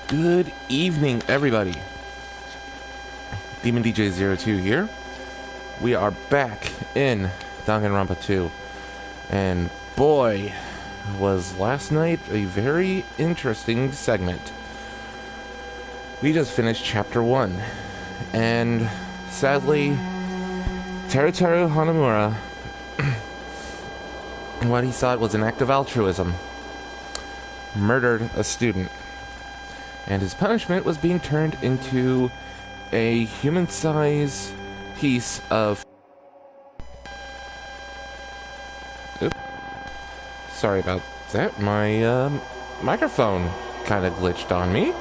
Good evening, everybody. Demon DJ02 here. We are back in Danganronpa 2. And boy, was last night a very interesting segment. We just finished Chapter 1. And sadly, Teruteru Hanamura, what he thought was an act of altruism, murdered a student. And his punishment was being turned into a human-sized piece of... Oops. Sorry about that. My microphone kind of glitched on me.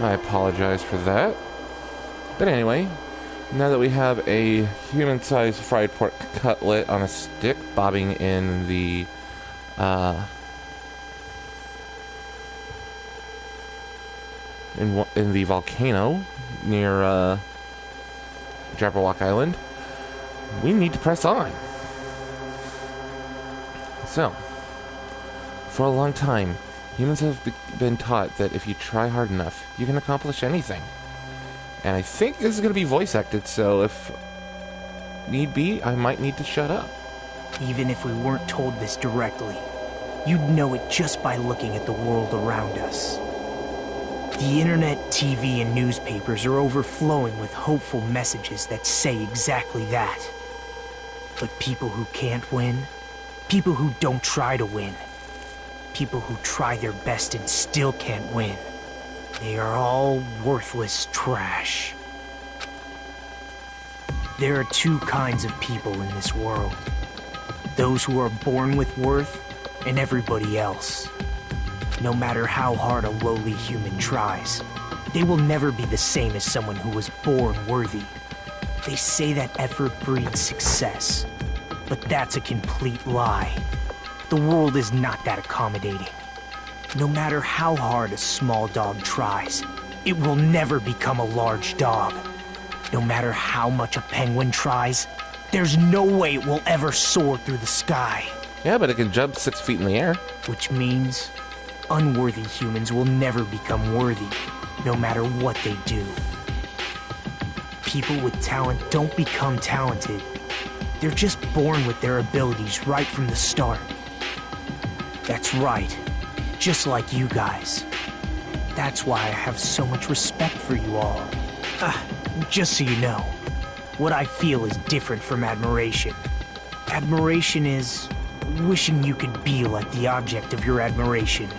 I apologize for that. But anyway, now that we have a human-sized fried pork cutlet on a stick bobbing in the in the volcano near Jabberwock Island, we need to press on. So, for a long time, humans have been taught that if you try hard enough, you can accomplish anything. And I think this is going to be voice acted, so if need be, I might need to shut up. Even if we weren't told this directly, you'd know it just by looking at the world around us. The internet, TV, and newspapers are overflowing with hopeful messages that say exactly that. But people who can't win, people who don't try to win, people who try their best and still can't win, they are all worthless trash. There are two kinds of people in this world. Those who are born with worth, and everybody else. No matter how hard a lowly human tries, they will never be the same as someone who was born worthy. They say that effort breeds success, but that's a complete lie. The world is not that accommodating. No matter how hard a small dog tries, it will never become a large dog. No matter how much a penguin tries, there's no way it will ever soar through the sky. Yeah, but it can jump 6 feet in the air. Which means unworthy humans will never become worthy, no matter what they do. People with talent don't become talented. They're just born with their abilities right from the start. That's right, just like you guys. That's why I have so much respect for you all. Just so you know, what I feel is different from admiration. Admiration is wishing you could be like the object of your admiration.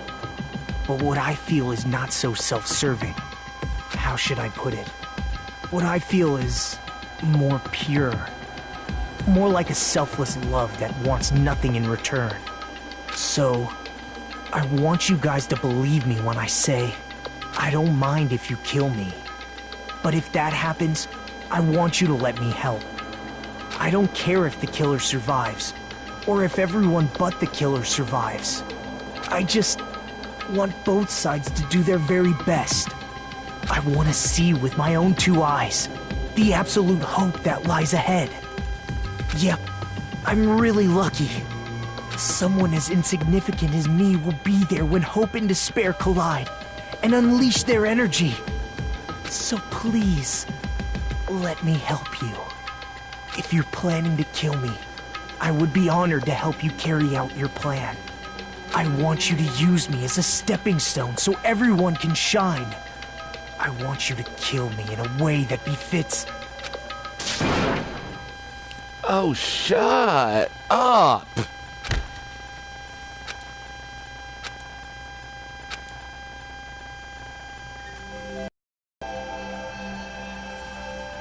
But what I feel is not so self-serving. How should I put it? What I feel is more pure. More like a selfless love that wants nothing in return. So, I want you guys to believe me when I say, I don't mind if you kill me. But if that happens, I want you to let me help. I don't care if the killer survives, or if everyone but the killer survives. I just want both sides to do their very best. I want to see with my own two eyes the absolute hope that lies ahead. Yep, I'm really lucky. Someone as insignificant as me will be there when hope and despair collide and unleash their energy. So please, let me help you. If you're planning to kill me, I would be honored to help you carry out your plan. I want you to use me as a stepping stone so everyone can shine. I want you to kill me in a way that befits... Oh, shut up!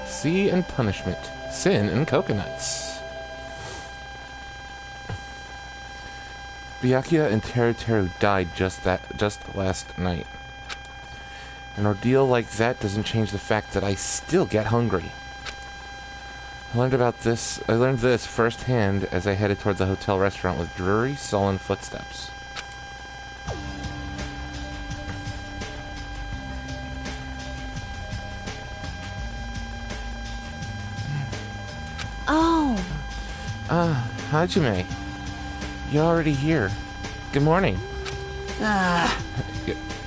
Sea and punishment. Sin and coconuts. Byakuya and Teruteru died just last night. An ordeal like that doesn't change the fact that I still get hungry. I learned this firsthand as I headed toward the hotel restaurant with dreary, sullen footsteps. Oh. Hajime. You're already here. Good morning.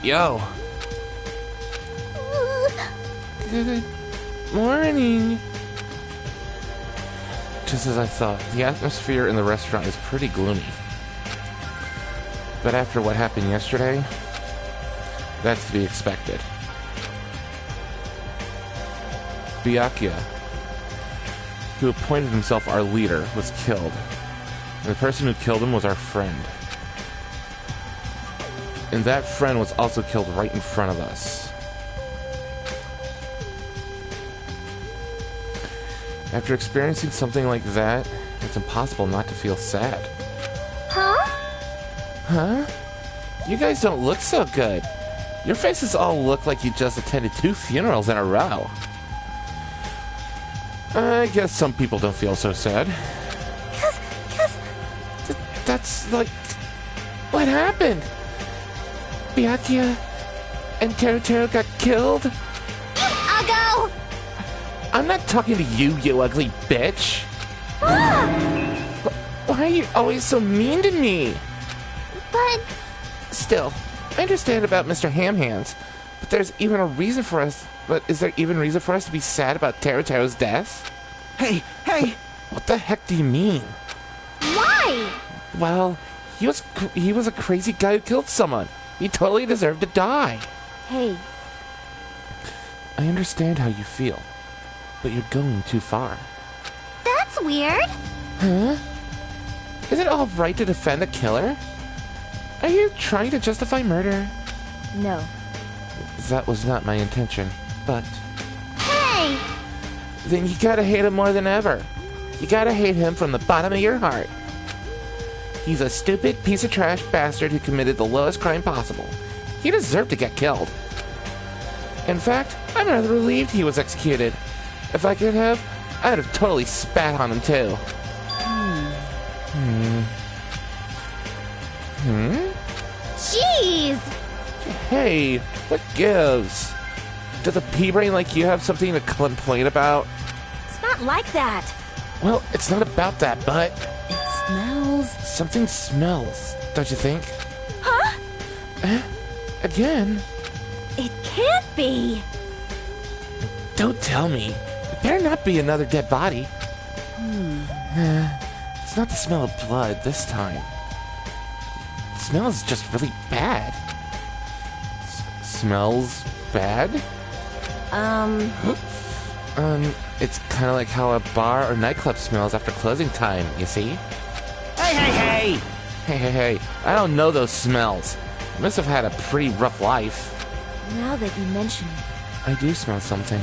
Yo. Good morning. Just as I thought, the atmosphere in the restaurant is pretty gloomy. But after what happened yesterday, that's to be expected. Byakuya, who appointed himself our leader, was killed. And the person who killed him was our friend. And that friend was also killed right in front of us. After experiencing something like that, it's impossible not to feel sad. Huh? Huh? You guys don't look so good. Your faces all look like you just attended 2 funerals in a row. I guess some people don't feel so sad. That's like... What happened? Byakuya and Teruteru got killed? I'll go! I'm not talking to you, you ugly bitch! Why are you always so mean to me? But... Still, I understand about Mr. Hamhands, but there's even a reason for us... But is there even reason for us to be sad about Teruteru's death? Hey! What the heck do you mean? Why? Well, he was a crazy guy who killed someone. He totally deserved to die. Hey. I understand how you feel, but you're going too far. That's weird. Huh? Is it all right to defend a killer? Are you trying to justify murder? No. That was not my intention, but... Hey! Then you gotta hate him more than ever. You gotta hate him from the bottom of your heart. He's a stupid piece of trash bastard who committed the lowest crime possible. He deserved to get killed. In fact, I'm rather relieved he was executed. If I could have, I'd have totally spat on him too. Jeez! Hey, what gives? Does a pea-brain like you have something to complain about? It's not like that. Well, it's not about that, but... It smells... Something smells, don't you think? Huh? Again? It can't be. Don't tell me. It better not be another dead body. It's not the smell of blood this time. The smell is just really bad. Smells bad? It's kind of like how a bar or nightclub smells after closing time, you see? Hey! Hey, I don't know those smells. You must have had a pretty rough life. Now that you mention it. I do smell something.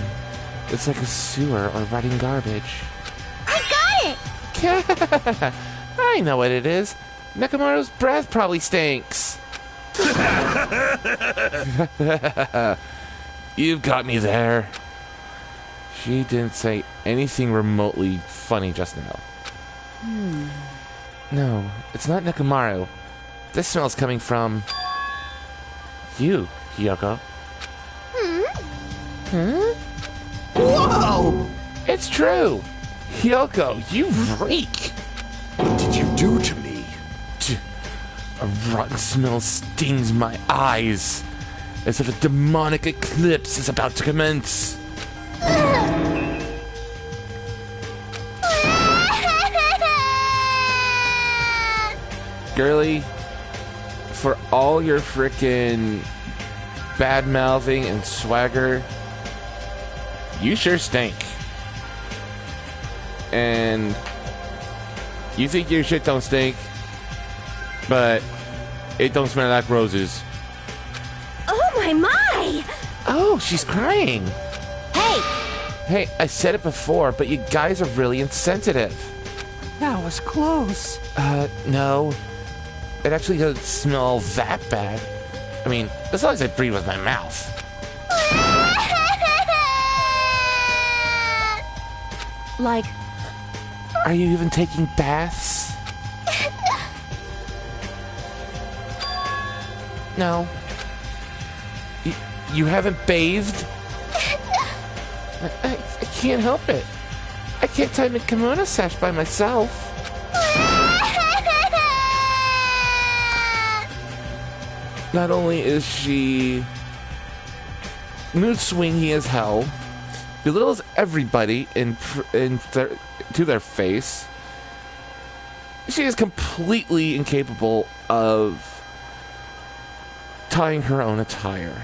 It's like a sewer or rotting garbage. I got it! I know what it is. Nekomaru's breath probably stinks. You've got me there. She didn't say anything remotely funny just now. No, it's not Nekomaru. This smell's coming from... you, Hiyoko. Huh? Whoa! It's true! Hiyoko, you reek! What did you do to me? A rotten smell stings my eyes, as if a demonic eclipse is about to commence. Girlie, for all your frickin' bad-mouthing and swagger, you sure stink. And you think your shit don't stink, but it don't smell like roses. Oh my! Oh, she's crying. Hey! Hey, I said it before, but you guys are really insensitive. That was close. No. It actually doesn't smell that bad. I mean, as long as I breathe with my mouth. Like... Are you even taking baths? No. You haven't bathed? I can't help it. I can't tie my kimono sash by myself. Not only is she mood swingy as hell, belittles everybody to their face. She is completely incapable of tying her own attire.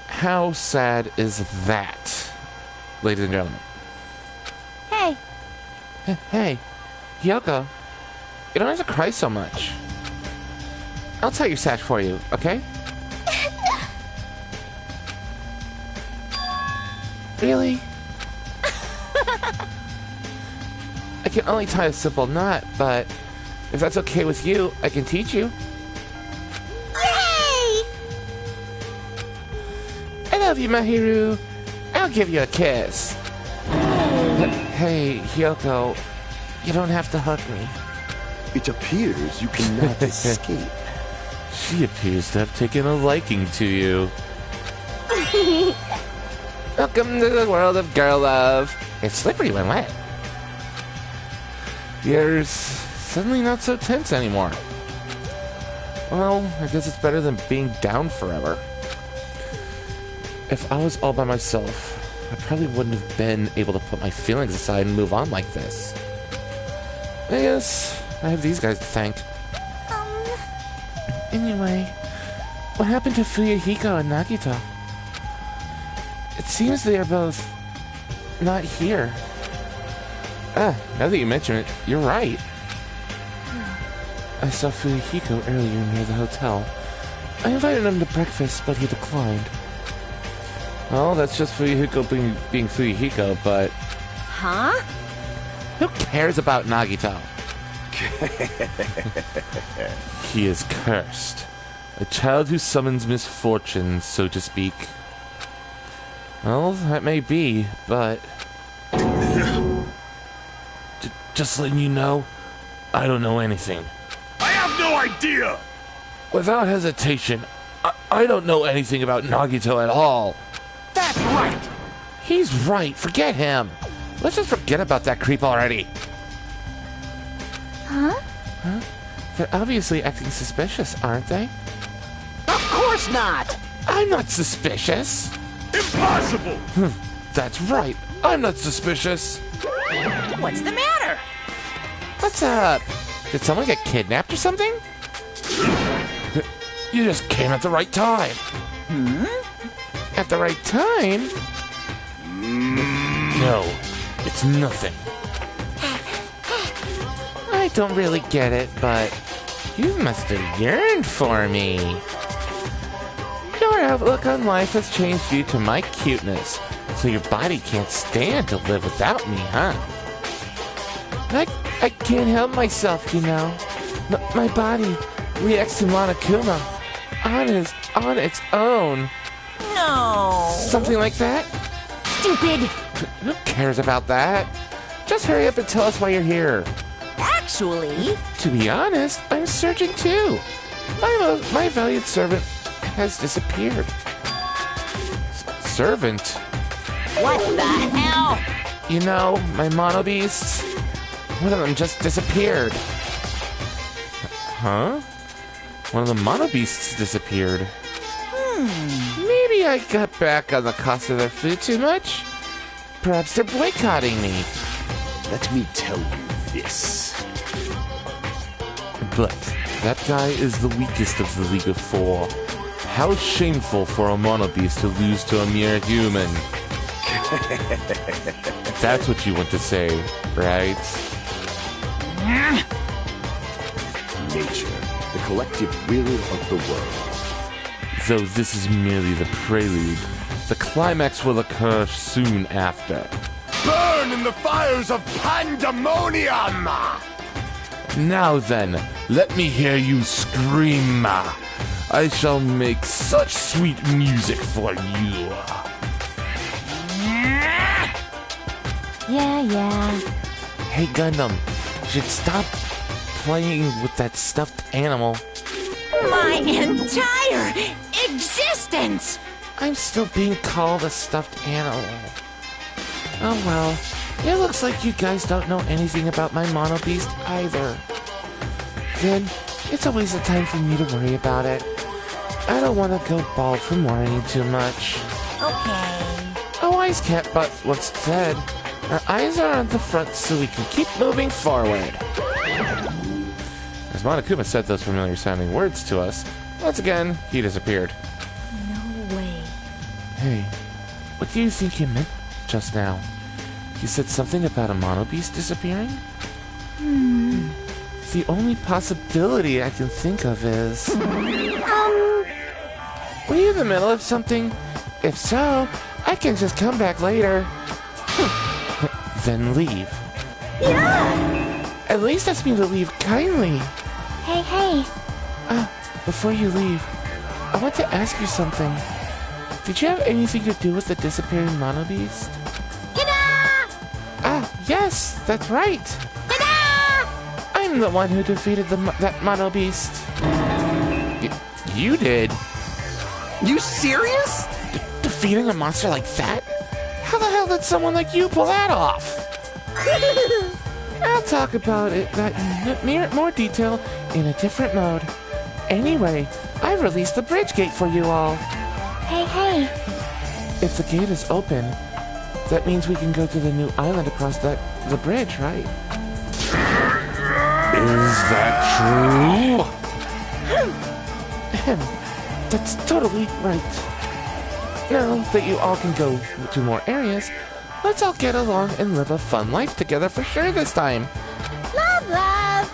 How sad is that, ladies and gentlemen? Hey. Hey, Yoko, you don't have to cry so much. I'll tie your sash for you, okay? Really? I can only tie a simple knot, but if that's okay with you, I can teach you. Yay! I love you, Mahiru. I'll give you a kiss. Hey, Hyoko, you don't have to hug me. It appears you cannot escape. She appears to have taken a liking to you. Welcome to the world of girl love. It's slippery when wet. You're suddenly not so tense anymore. Well, I guess it's better than being down forever. If I was all by myself, I probably wouldn't have been able to put my feelings aside and move on like this. I guess I have these guys to thank. Anyway, what happened to Fuyuhiko and Nagito? It seems they are both not here. Now that you mention it, you're right. I saw Fuyuhiko earlier near the hotel. I invited him to breakfast, but he declined. Well, that's just Fuyuhiko being Fuyuhiko, but... Huh? Who cares about Nagito? He is cursed. A child who summons misfortune, so to speak. Well, that may be, but... just letting you know, I don't know anything. I have no idea! Without hesitation, I don't know anything about Nagito at all. That's right! He's right, forget him. Let's just forget about that creep already. Huh? Huh? They're obviously acting suspicious, aren't they? Of course not! I'm not suspicious. Impossible! That's right, I'm not suspicious. What's the matter? What's up? Did someone get kidnapped or something? You just came at the right time. At the right time? No, it's nothing. I don't really get it, but you must have yearned for me. Your outlook on life has changed due to my cuteness, so your body can't stand to live without me, huh? I can't help myself, you know. My body reacts to Monokuma on its own. No. Something like that? Stupid. Who cares about that? Just hurry up and tell us why you're here. Actually... To be honest, I'm searching too. My valued servant has disappeared. Servant? What the hell? You know, my mono beasts. One of them just disappeared. Huh? One of the mono beasts disappeared. Maybe I got back on the cost of their food too much? Perhaps they're boycotting me. Let me tell you this. But that guy is the weakest of the League of Four. How shameful for a mono beast to lose to a mere human. That's what you want to say, right? Nature, the collective will of the world. Though this is merely the prelude, the climax will occur soon after. Burn in the fires of pandemonium! Now then, let me hear you scream. I shall make such sweet music for you. Yeah. Hey Gundam, you should stop playing with that stuffed animal. My entire existence! I'm still being called a stuffed animal. Oh well, it looks like you guys don't know anything about my mono beast either. Then, it's a waste of time for me to worry about it. I don't want to go bald from worrying too much. Okay. Oh, I eyes can't but what's said. Our eyes are on the front so we can keep moving forward. As Monokuma said those familiar sounding words to us, once again, he disappeared. No way. Hey, what do you think you meant just now? You said something about a mono beast disappearing? The only possibility I can think of is... Were you in the middle of something? If so, I can just come back later. Then leave. Yeah! At least ask me to leave kindly. Hey. Before you leave, I want to ask you something. Did you have anything to do with the disappearing mono beast? Ta-da! Yes, that's right. Ta-da! I'm the one who defeated that mono beast. You did? You serious? Defeating a monster like that? How the hell did someone like you pull that off? I'll talk about that in more detail in a different mode. Anyway, I released the bridge gate for you all. Hey. If the gate is open, that means we can go to the new island across the bridge, right? Is that true? That's totally right. Now that you all can go to more areas, let's all get along and live a fun life together for sure this time. Love.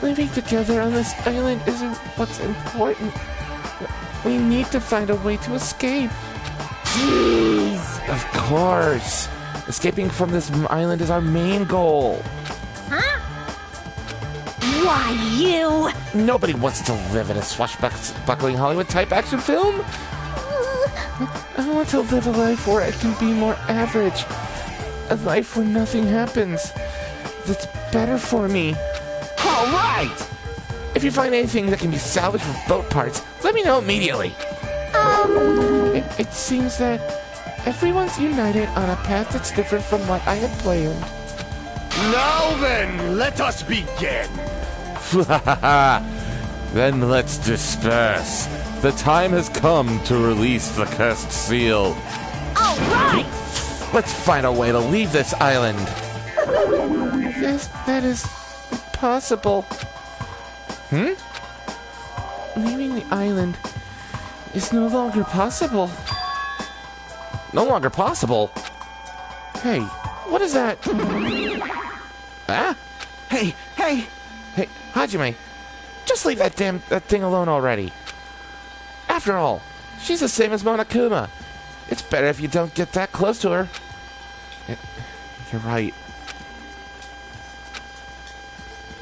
Living together on this island isn't what's important. We need to find a way to escape. Jeez. Of course. Escaping from this island is our main goal. Huh? Why, you? Nobody wants to live in a swashbuckling Hollywood-type action film. I want to live a life where I can be more average. A life where nothing happens. That's better for me. All right! If you find anything that can be salvaged from boat parts, let me know immediately. It seems that everyone's united on a path that's different from what I had planned. Now then, let us begin. Then let's disperse. The time has come to release the cursed seal. All right! Let's find a way to leave this island. That is impossible. Leaving the island is no longer possible. No longer possible? Hey, what is that? Ah? Hey! Hey, Hajime, just leave that thing alone already. After all, she's the same as Monokuma. It's better if you don't get that close to her. You're right.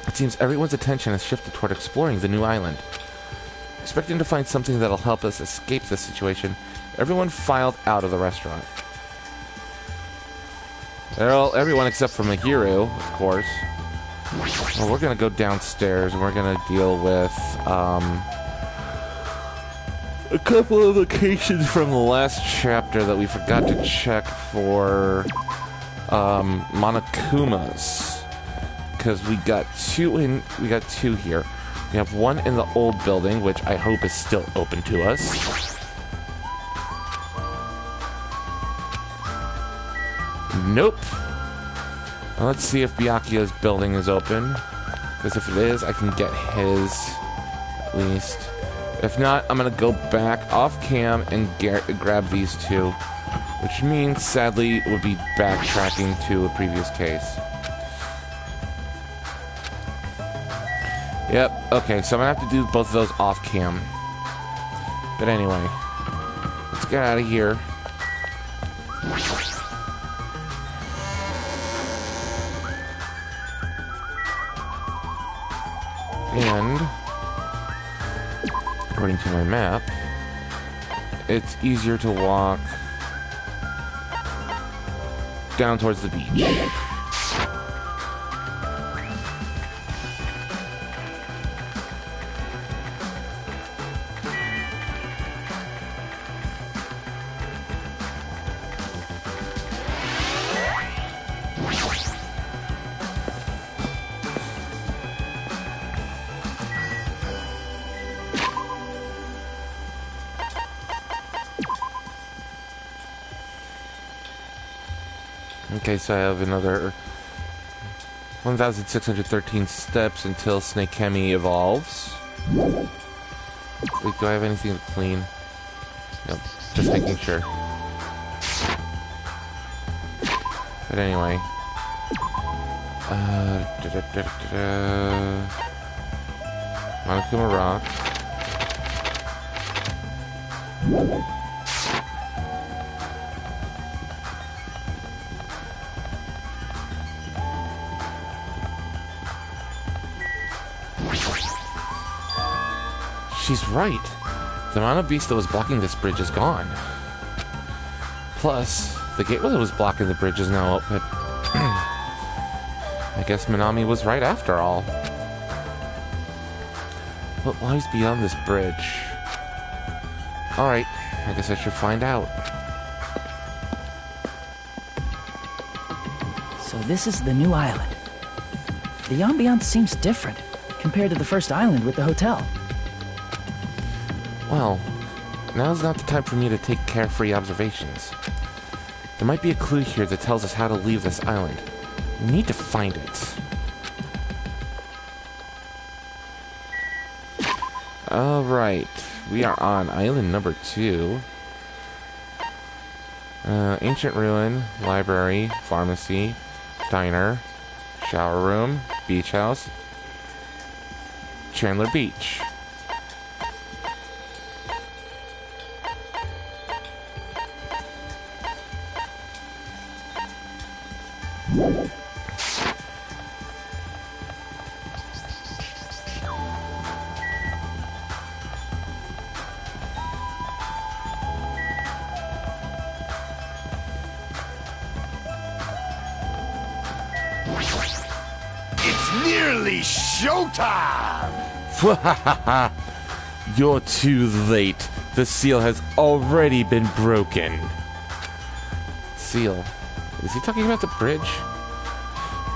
It seems everyone's attention has shifted toward exploring the new island. Expecting to find something that'll help us escape this situation, everyone filed out of the restaurant. Well, everyone except for Mahiru, of course. Well, we're gonna go downstairs and we're gonna deal with a couple of locations from the last chapter that we forgot to check for Monokumas, because we got two here. We have one in the old building, which I hope is still open to us. Nope. Well, let's see if Byakuya's building is open. Because if it is, I can get his, at least. If not, I'm going to go back off cam and grab these two. Which means, sadly, it would be backtracking to a previous case. Yep, okay, so I'm going to have to do both of those off cam. But anyway, let's get out of here. And, according to my map, it's easier to walk down towards the beach. Okay, so I have another 1,613 steps until Snakemi evolves. Wait, do I have anything to clean? Nope, just making sure. But anyway. Monokuma Rock. She's right. The Mono Beast that was blocking this bridge is gone. Plus, the gateway that was blocking the bridge is now open. I guess Minami was right after all. What lies beyond this bridge? Alright, I guess I should find out. So this is the new island. The ambiance seems different compared to the first island with the hotel. Well, now's not the time for me to take carefree observations. There might be a clue here that tells us how to leave this island. We need to find it. Alright, we are on island number 2. Ancient ruin, library, pharmacy, diner, shower room, beach house, Chandler Beach. It's nearly showtime! You're too late. The seal has already been broken. Seal? Is he talking about the bridge?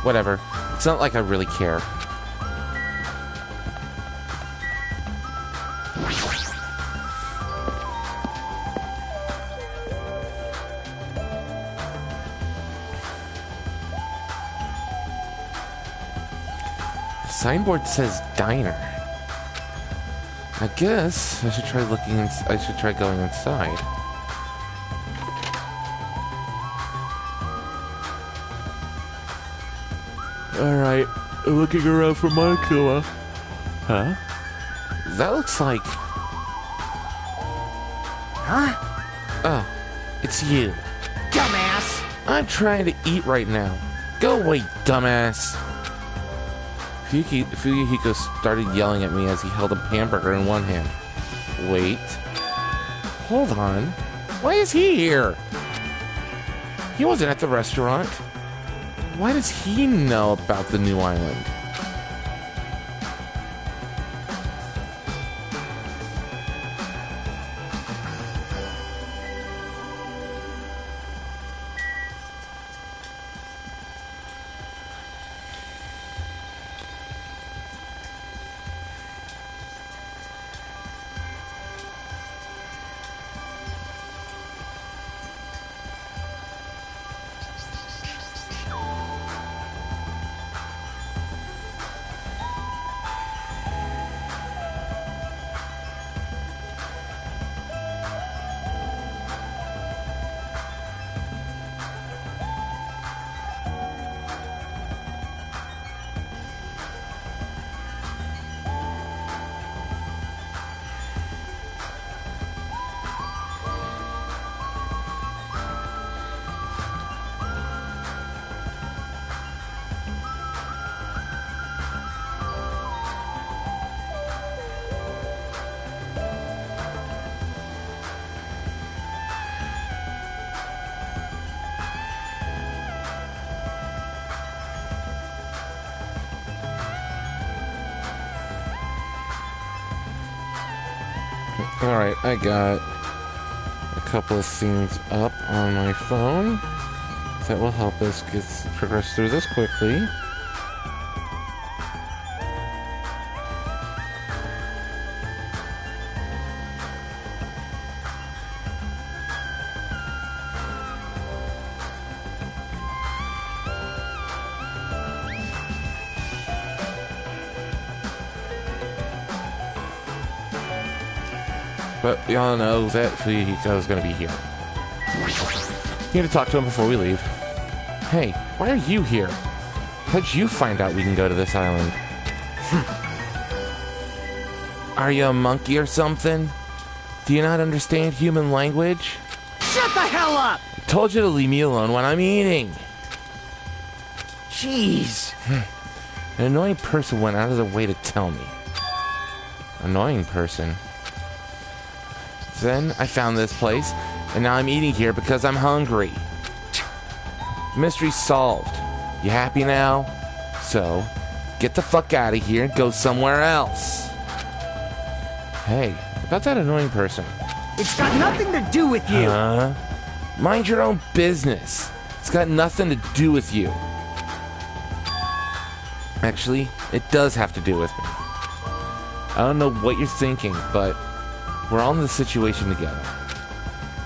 Whatever. It's not like I really care. The signboard says diner. I guess I should try looking. I should try going inside. Alright, looking around for Monokuma. Huh? That looks like... Huh? Oh, it's you. Dumbass! I'm trying to eat right now. Go away, dumbass. Fuyuhiko started yelling at me as he held a hamburger in one hand. Wait. Hold on. Why is he here? He wasn't at the restaurant. Why does he know about the new island? Alright, I got a couple of scenes up on my phone that will help us progress through this quickly. But we all know that Fuyuhiko's gonna be here. Need to talk to him before we leave. Hey, why are you here? How'd you find out we can go to this island? Are you a monkey or something? Do you not understand human language? Shut the hell up! I told you to leave me alone when I'm eating. Jeez. An annoying person went out of their way to tell me. Annoying person. Then I found this place, and now I'm eating here because I'm hungry. Mystery solved. You happy now? So, get the fuck out of here and go somewhere else. Hey, about that annoying person. It's got nothing to do with you. Mind your own business. It's got nothing to do with you. Actually, it does have to do with me. I don't know what you're thinking, but we're all in this situation together.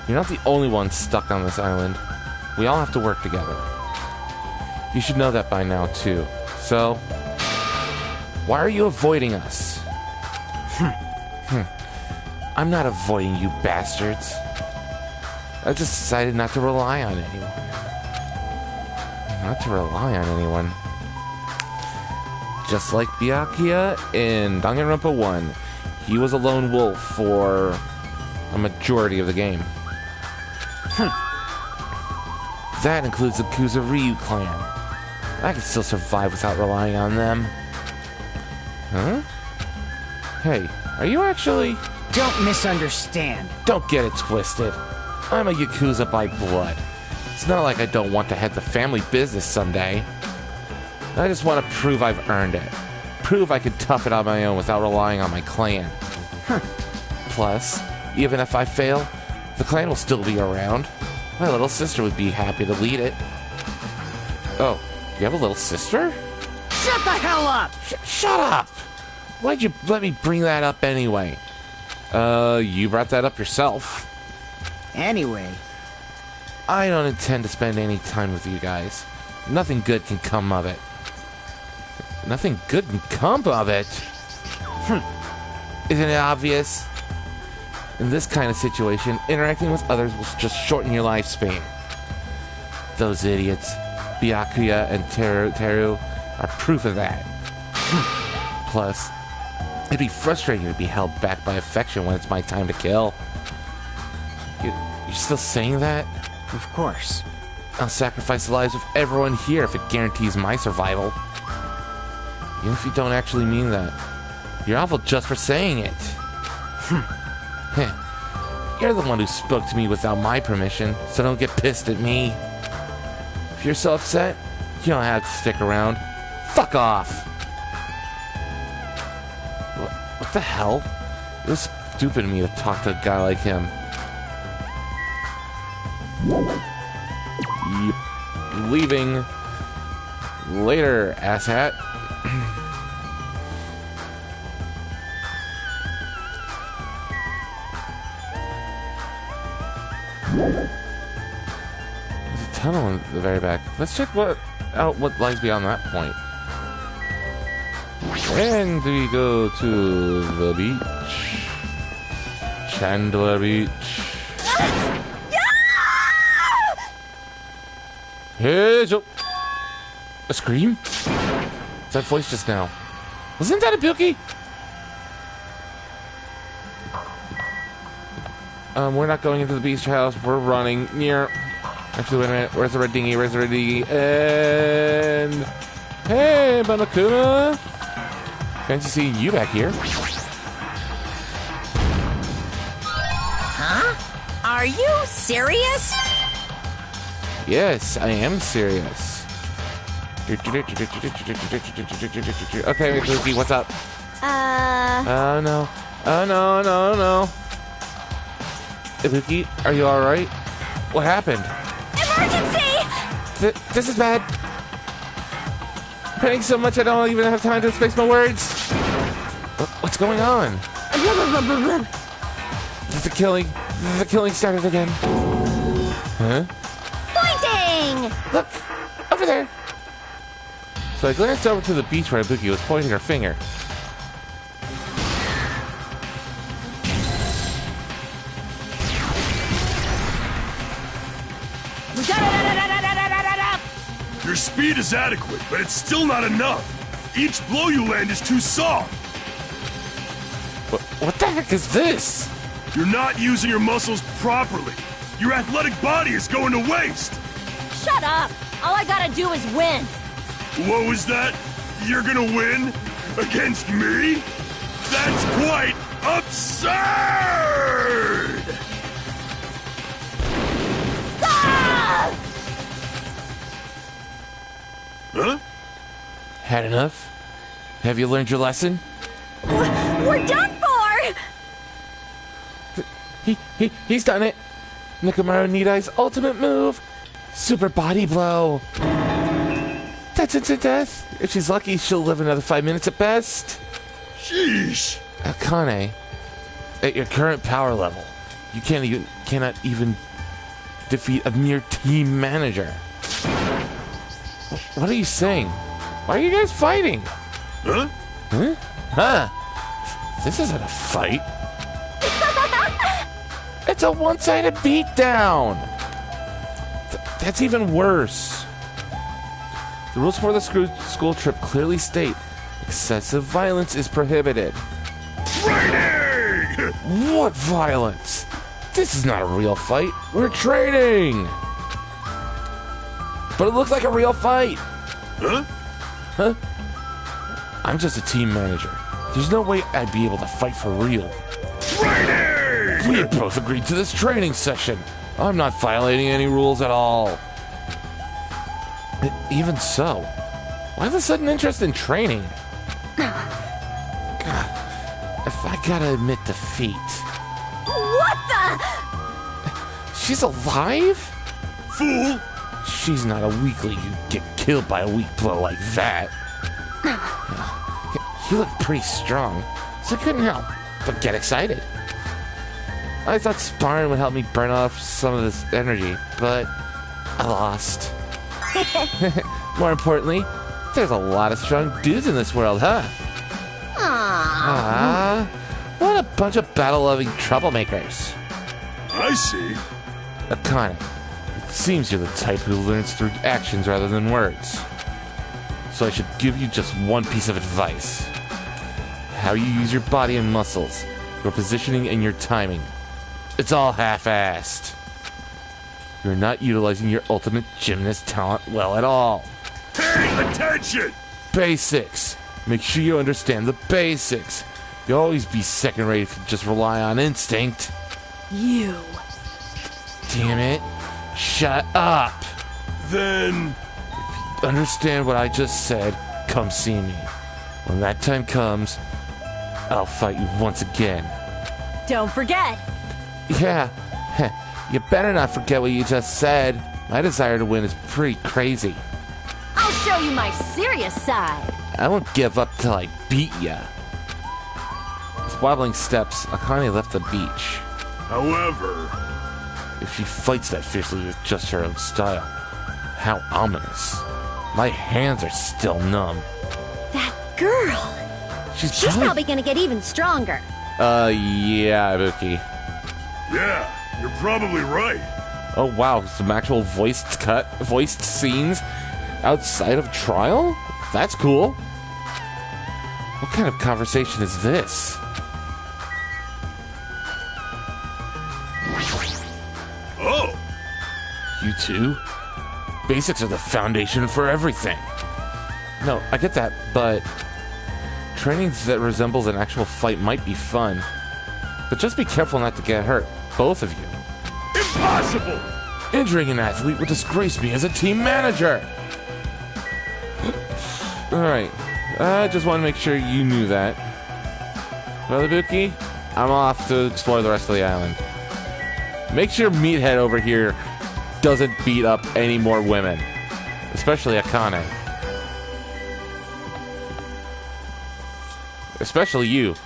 You're not the only one stuck on this island. We all have to work together. You should know that by now, too. So, why are you avoiding us? I'm not avoiding you bastards. I just decided not to rely on anyone. Not to rely on anyone. Just like Byakuya in Danganronpa 1, he was a lone wolf for a majority of the game. That includes the Kuzuryu clan. I can still survive without relying on them. Huh? Hey, are you actually... Don't misunderstand. Don't get it twisted. I'm a Yakuza by blood. It's not like I don't want to head the family business someday. I just want to prove I've earned it. Prove I can tough it on my own without relying on my clan. Plus, even if I fail, the clan will still be around. My little sister would be happy to lead it. Oh, you have a little sister? Shut the hell up! Shut up! Why'd you let me bring that up anyway? You brought that up yourself. Anyway. I don't intend to spend any time with you guys. Nothing good can come of it. Nothing good can come of it. Isn't it obvious? In this kind of situation, interacting with others will just shorten your lifespan. Those idiots, Byakuya and Teru, are proof of that. Plus, it'd be frustrating to be held back by affection when it's my time to kill. You're still saying that? Of course. I'll sacrifice the lives of everyone here if it guarantees my survival. Even if you don't actually mean that. You're awful just for saying it. You're the one who spoke to me without my permission, so don't get pissed at me. If you're so upset, you don't have to stick around. Fuck off! What the hell? It was stupid of me to talk to a guy like him. Yep. Leaving. Later, asshat. There's a tunnel in the very back. Let's check what lies beyond that point. And we go to the beach. Chandler Beach. Hey, Joe. A scream? That voice just now. Wasn't that a Bilky? We're not going into the beach house. We're running near. Actually, wait a minute. Where's the red dinghy? Where's the red dinghy? And hey, Monokuma. Fancy seeing you back here. Huh? Are you serious? Yes, I am serious. Okay, Mizuki, what's up? Oh no. Oh no, no, no. Ibuki, are you alright? What happened? Emergency! This is bad. I'm praying so much I don't even have time to space my words. What's going on? The killing started again. Huh? Pointing! Look! Over there! So I glanced over to the beach where Ibuki was pointing her finger. Your speed is adequate, but it's still not enough. Each blow you land is too soft. What the heck is this? You're not using your muscles properly. Your athletic body is going to waste. Shut up! All I gotta do is win. What was that? You're gonna win? Against me? That's quite absurd! Ah! Huh? Had enough? Have you learned your lesson? We're done for! He's done it. Nekomaru Nidai's ultimate move. Super body blow. That's instant death. If she's lucky, she'll live another 5 minutes at best. Sheesh. Akane, at your current power level, you cannot even defeat a mere team manager. What are you saying? Why are you guys fighting? Huh? Huh? Huh? This isn't a fight. It's a one-sided beatdown. That's even worse. The rules for the school trip clearly state excessive violence is prohibited. Training! What violence? This is not a real fight. We're training. But it looks like a real fight. Huh? Huh? I'm just a team manager. There's no way I'd be able to fight for real. Training! We both agreed to this training session. I'm not violating any rules at all. But even so, why the sudden interest in training? God, if I gotta admit defeat. What the? She's alive? Fool! She's not a weakling who get killed by a weak blow like that. You look pretty strong, so I couldn't help but get excited. I thought sparring would help me burn off some of this energy, but I lost. More importantly, there's a lot of strong dudes in this world, huh? Ah, what a bunch of battle-loving troublemakers. I see. Akane, it seems you're the type who learns through actions rather than words. So I should give you just one piece of advice. How you use your body and muscles, your positioning and your timing. It's all half-assed. You're not utilizing your ultimate gymnast talent well at all. Pay attention! Basics. Make sure you understand the basics. You'll always be second rate if you just rely on instinct. You. Damn it. Shut up. Then... Understand what I just said, come see me. When that time comes, I'll fight you once again. Don't forget. Yeah, you better not forget what you just said. My desire to win is pretty crazy. I'll show you my serious side. I won't give up till I beat ya. With wobbling steps, Akane left the beach. However... If she fights that fiercely with just her own style, how ominous. My hands are still numb. That girl. She's probably gonna get even stronger. Yeah, Ibuki. Yeah, you're probably right. Oh wow, some actual voiced scenes outside of trial? That's cool. What kind of conversation is this? Oh! You two? Basics are the foundation for everything. No, I get that, but training that resembles an actual fight might be fun. But just be careful not to get hurt, both of you. Impossible! Injuring an athlete would disgrace me as a team manager. Alright, I just want to make sure you knew that. Well, Ibuki, I'm off to explore the rest of the island. Make sure Meathead over here doesn't beat up any more women. Especially Akane. Especially you.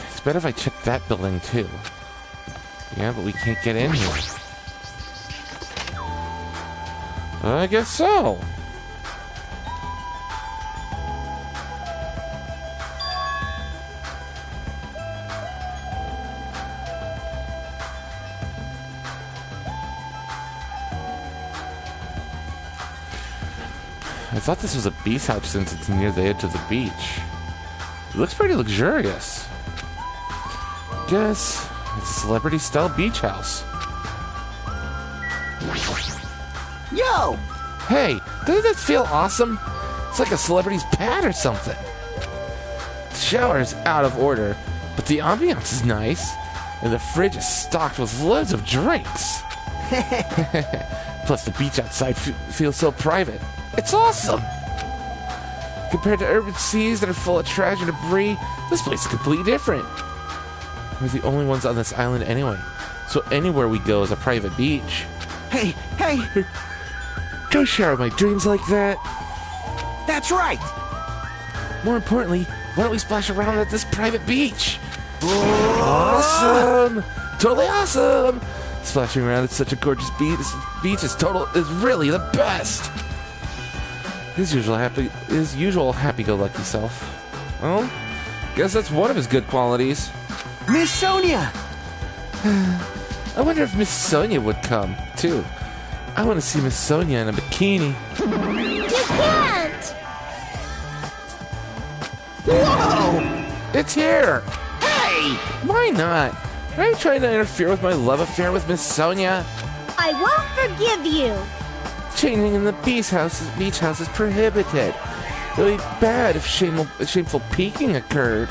It's better if I check that building too. Yeah, but we can't get in here. I guess so. I thought this was a beach house since it's near the edge of the beach. It looks pretty luxurious. Guess it's a celebrity-style beach house. Yo! Hey, doesn't this feel awesome? It's like a celebrity's pad or something. The shower is out of order, but the ambiance is nice, and the fridge is stocked with loads of drinks. Plus, the beach outside feels so private. It's awesome! Compared to urban seas that are full of trash and debris, this place is completely different. We're the only ones on this island anyway, so anywhere we go is a private beach. Hey, hey! Don't share my dreams like that. That's right! More importantly, why don't we splash around at this private beach? Awesome! Totally awesome! Splashing around at such a gorgeous beach is really the best. His usual happy-go-lucky self. Well, guess that's one of his good qualities. Miss Sonia! I wonder if Miss Sonia would come too. I want to see Miss Sonia in a bikini. You can't! Whoa! It's here! Hey! Why not? Are you trying to interfere with my love affair with Miss Sonia? I won't forgive you. Changing in the beach house is prohibited. It would be bad if shameful peeking occurred.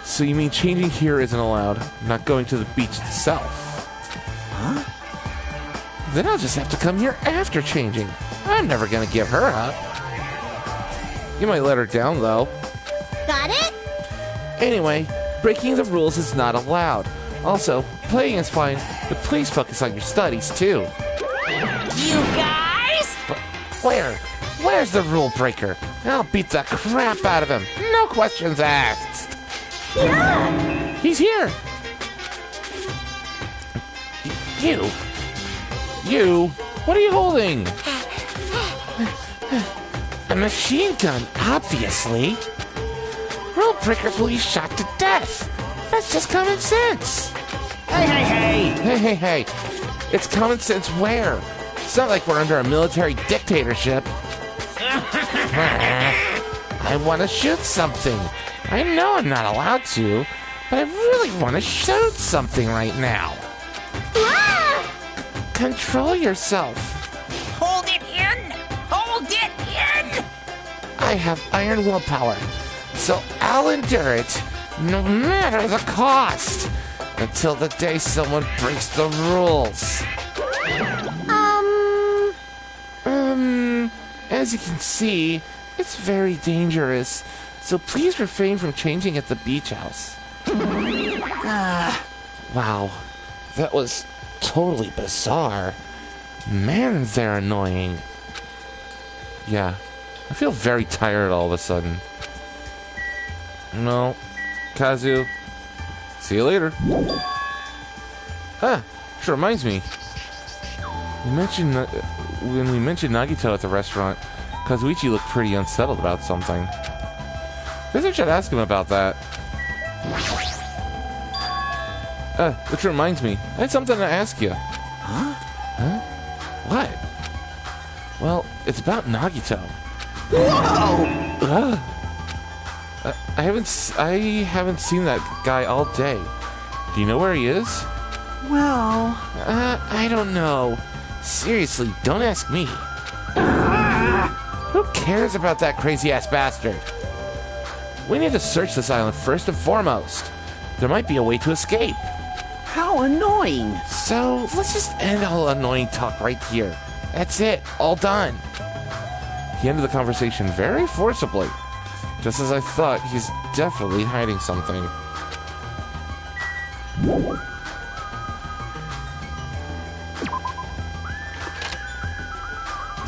So you mean changing here isn't allowed, not going to the beach itself? Huh? Then I'll just have to come here after changing. I'm never gonna give her up. You might let her down, though. Got it? Anyway, breaking the rules is not allowed. Also, playing is fine, but please focus on your studies, too. You guys? Where's the rule breaker? I'll beat the crap out of him. No questions asked. Yeah! He's here. You, what are you holding? A machine gun, obviously. Rule breakers will be shot to death. That's just common sense. Hey! It's common sense where? It's not like we're under a military dictatorship. I want to shoot something. I know I'm not allowed to, but I really want to shoot something right now. Ah! Control yourself. Hold it in! Hold it in! I have iron willpower, so I'll endure it, no matter the cost, until the day someone breaks the rules. As you can see, it's very dangerous, so please refrain from changing at the beach house. Wow, that was totally bizarre. Man, they're annoying. Yeah, I feel very tired all of a sudden. No, Kazu, see you later. Which reminds me. When we mentioned Nagito at the restaurant, Kazuichi looked pretty unsettled about something. Guess I should ask him about that. Which reminds me, I had something to ask you. Huh? What? Well, it's about Nagito. Whoa! I haven't seen that guy all day. Do you know where he is? Well... I don't know. Seriously, don't ask me. Who cares about that crazy-ass bastard? We need to search this island first and foremost. There might be a way to escape. How annoying! So, let's just end all annoying talk right here. That's it. All done. He ended the conversation very forcibly. Just as I thought, he's definitely hiding something.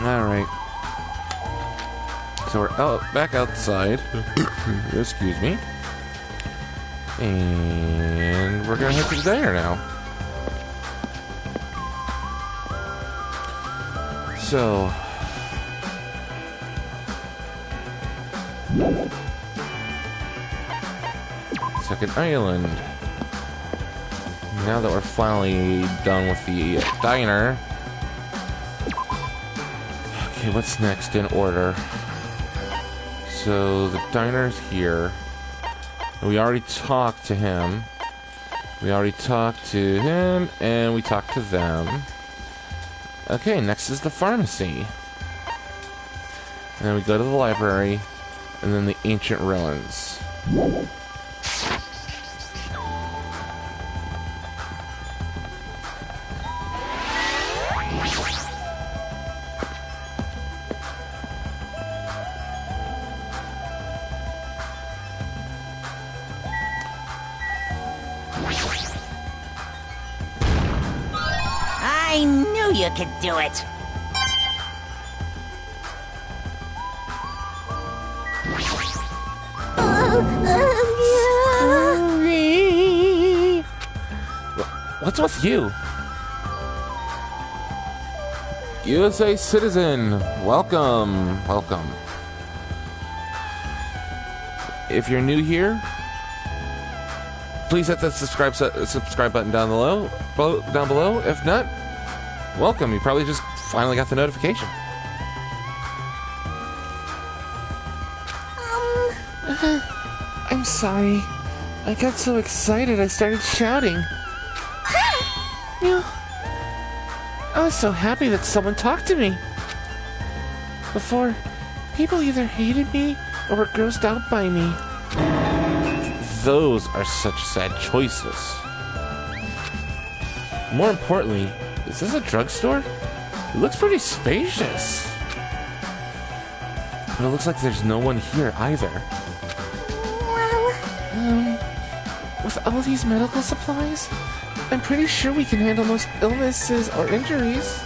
Alright. So we're back outside. Excuse me. And we're gonna head to the diner now. So... Second island. Now that we're finally done with the diner, Okay, what's next in order? So, the diner's here. We already talked to him. We already talked to him, and we talked to them. Okay, next is the pharmacy. And then we go to the library, and then the ancient ruins. I knew you could do it. What's with you? USA citizen, welcome, welcome. If you're new here, please hit that subscribe button down below. If not, welcome. You probably just finally got the notification. I'm sorry. I got so excited I started shouting. I was so happy that someone talked to me. Before, people either hated me or were grossed out by me. Those are such sad choices. More importantly, is this a drugstore? It looks pretty spacious. But it looks like there's no one here either. With all these medical supplies, I'm pretty sure we can handle most illnesses or injuries.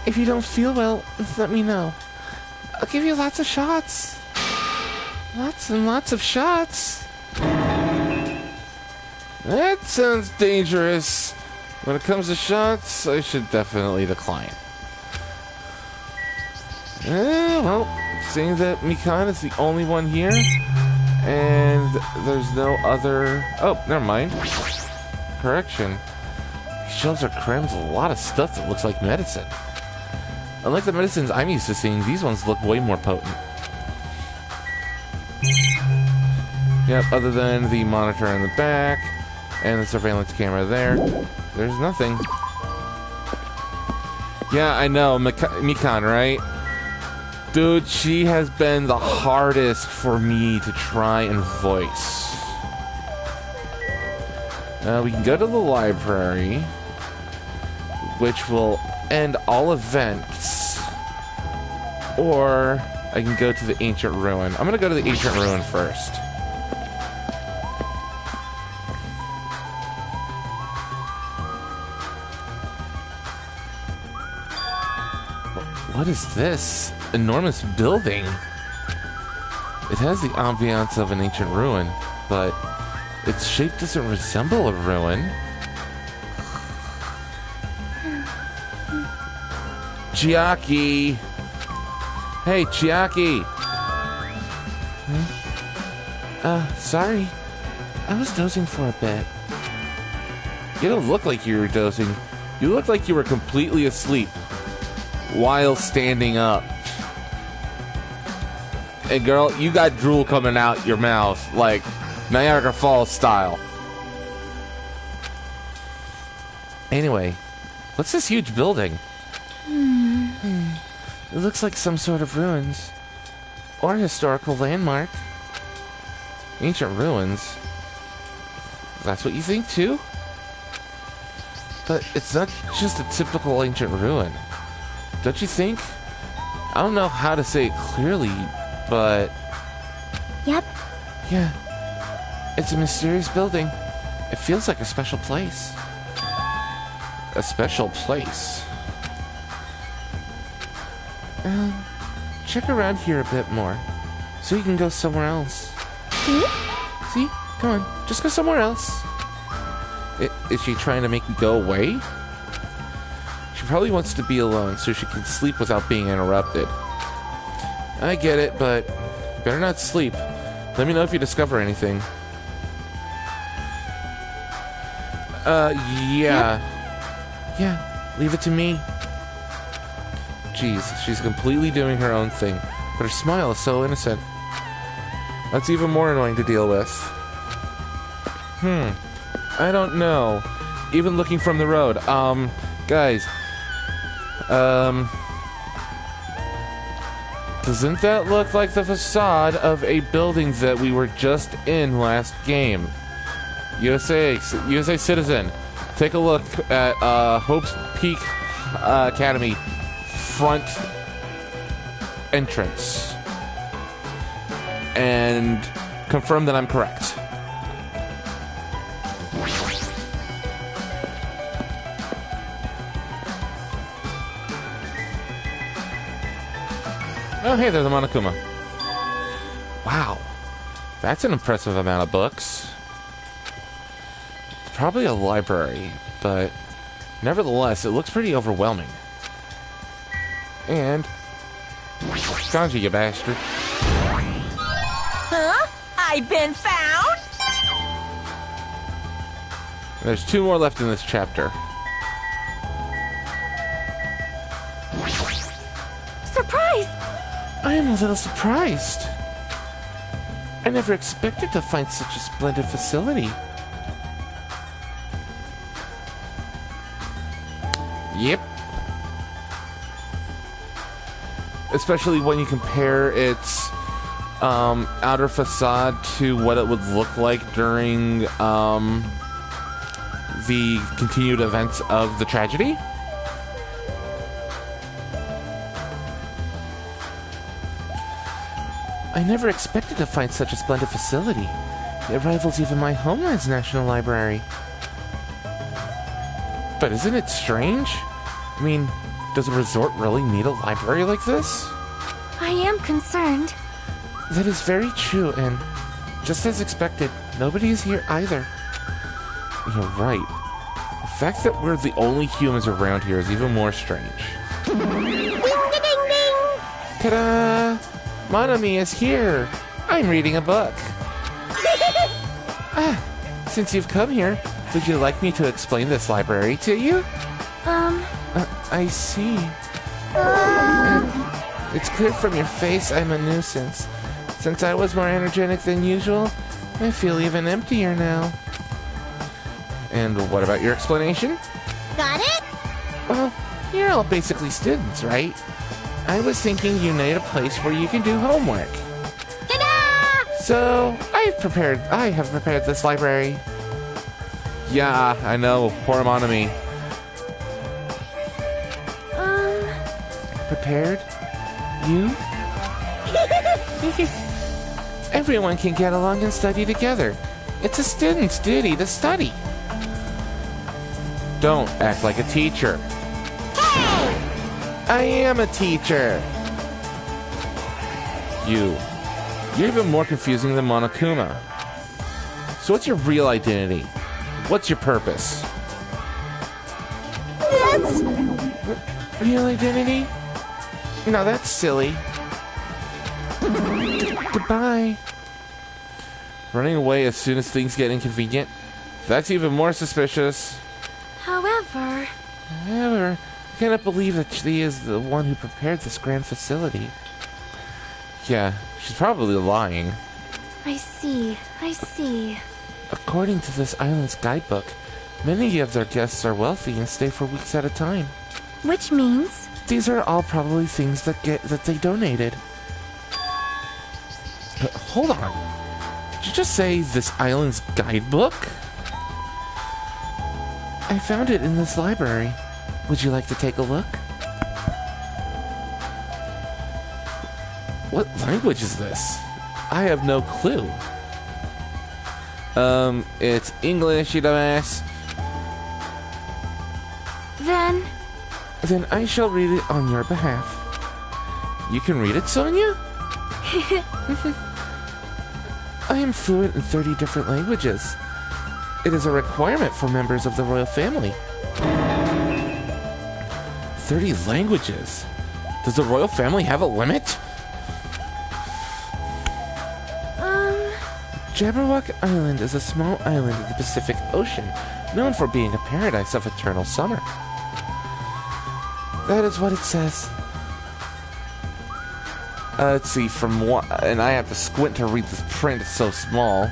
If you don't feel well, let me know. I'll give you lots of shots. Lots and lots of shots. That sounds dangerous. When it comes to shots, I should definitely decline. Well, seeing that Mikan is the only one here, and there's no other... Oh, never mind. Correction. These shelves are crammed with a lot of stuff that looks like medicine. Unlike the medicines I'm used to seeing, these ones look way more potent. Yep, other than the monitor in the back, and the surveillance camera there, there's nothing. Yeah, I know, Mikan, right? Dude, she has been the hardest for me to try and voice. We can go to the library, which will end all events, or I can go to the ancient ruin. I'm gonna go to the ancient ruin first. What is this enormous building? It has the ambiance of an ancient ruin, but its shape doesn't resemble a ruin. Chiaki! Hey, Chiaki! Sorry. I was dozing for a bit. You don't look like you were dozing. You look like you were completely asleep while standing up. Hey girl, you got drool coming out your mouth, like Niagara Falls style. Anyway, what's this huge building? It looks like some sort of ruins. Or a historical landmark. Ancient ruins? That's what you think too? But it's not just a typical ancient ruin. Don't you think? I don't know how to say it clearly, but... Yep. Yeah. It's a mysterious building. It feels like a special place. A special place? Check around here a bit more, so you can go somewhere else. See? See? Come on, just go somewhere else. Is she trying to make me go away? She probably wants to be alone so she can sleep without being interrupted. I get it, but better not sleep. Let me know if you discover anything. Yeah. Yep. Yeah, leave it to me. Jeez, she's completely doing her own thing. But her smile is so innocent. That's even more annoying to deal with. I don't know. Even looking from the road. Guys. Doesn't that look like the facade of a building that we were just in last game? USA citizen, take a look at Hope's Peak Academy front entrance and confirm that I'm correct. Oh, hey, there's a Monokuma. Wow. That's an impressive amount of books. It's probably a library, but nevertheless, it looks pretty overwhelming. And... Kanji, you bastard. Huh? I've been found? There's 2 more left in this chapter. Surprise! I am a little surprised. I never expected to find such a splendid facility. Yep. Especially when you compare its outer facade to what it would look like during the continued events of the tragedy. I never expected to find such a splendid facility. It rivals even my homeland's National Library. But isn't it strange? I mean, does a resort really need a library like this? I am concerned. That is very true, and just as expected, nobody is here either. You're right. The fact that we're the only humans around here is even more strange. Ding, ding, ding! Ta-da! Monami is here! I'm reading a book. Since you've come here, would you like me to explain this library to you? I see. It's clear from your face I'm a nuisance. Since I was more energetic than usual, I feel even emptier now. And what about your explanation? Got it? Well, you're all basically students, right? I was thinking you need a place where you can do homework. Ta-da! So, I have prepared this library. Yeah, I know, poor Monami. Prepared? You? Everyone can get along and study together. It's a student's duty to study. Don't act like a teacher. Hey! I am a teacher. You're even more confusing than Monokuma. So what's your real identity? What's your purpose? That's... Real identity? No, that's silly. Goodbye. Running away as soon as things get inconvenient? That's even more suspicious. However, I cannot believe that she is the one who prepared this grand facility. Yeah, she's probably lying. I see. According to this island's guidebook, many of their guests are wealthy and stay for weeks at a time. Which means... These are all probably things that they donated. But hold on. Did you just say this island's guidebook? I found it in this library. Would you like to take a look? What language is this? I have no clue. It's English, you dumbass. Then I shall read it on your behalf. You can read it, Sonia? I am fluent in 30 different languages. It is a requirement for members of the royal family. 30 languages? Does the royal family have a limit? Jabberwock Island is a small island in the Pacific Ocean, known for being a paradise of eternal summer. That is what it says. Let's see, from one, and I have to squint to read this print, it's so small.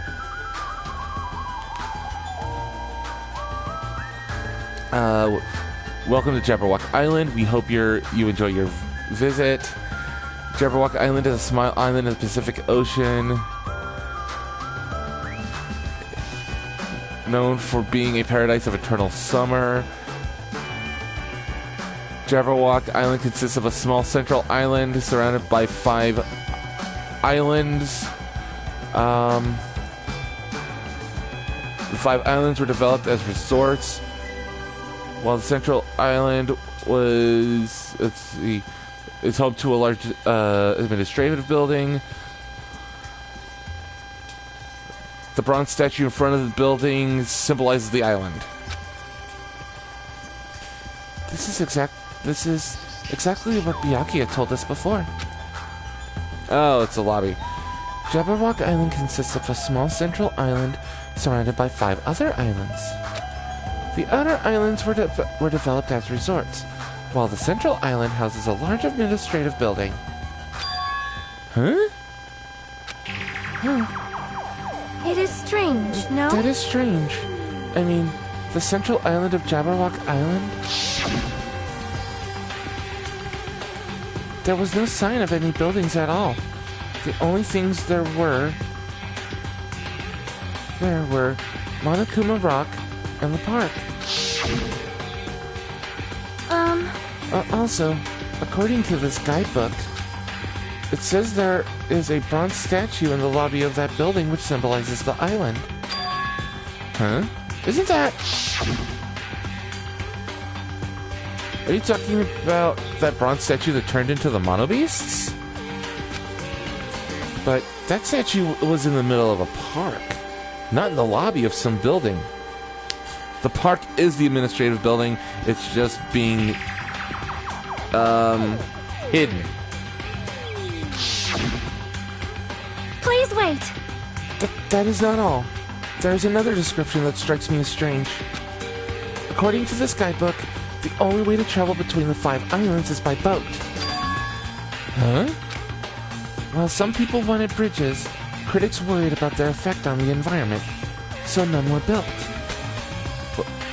Welcome to Jabberwock Island. We hope you enjoy your visit. Jabberwock Island is a small island in the Pacific Ocean, known for being a paradise of eternal summer. Jabberwock Island consists of a small central island surrounded by 5 islands. The 5 islands were developed as resorts, while the central island was, is home to a large administrative building. The bronze statue in front of the building symbolizes the island. This is exactly what Byakuya told us before. Oh, it's a lobby. Jabberwock Island consists of a small central island surrounded by 5 other islands. The outer islands were developed as resorts, while the central island houses a large administrative building. Huh? It is strange, no? That is strange. I mean, the central island of Jabberwock Island? There was no sign of any buildings at all. The only things there were Monokuma Rock and the park. Also, according to this guidebook, it says there is a bronze statue in the lobby of that building which symbolizes the island. Huh? Isn't that... Are you talking about that bronze statue that turned into the Mono Beasts? But that statue was in the middle of a park, not in the lobby of some building. The park is the administrative building, it's just being hidden. Please wait. That is not all. There is another description that strikes me as strange. According to this guidebook, the only way to travel between the 5 islands is by boat. Huh? While some people wanted bridges, critics worried about their effect on the environment, so none were built.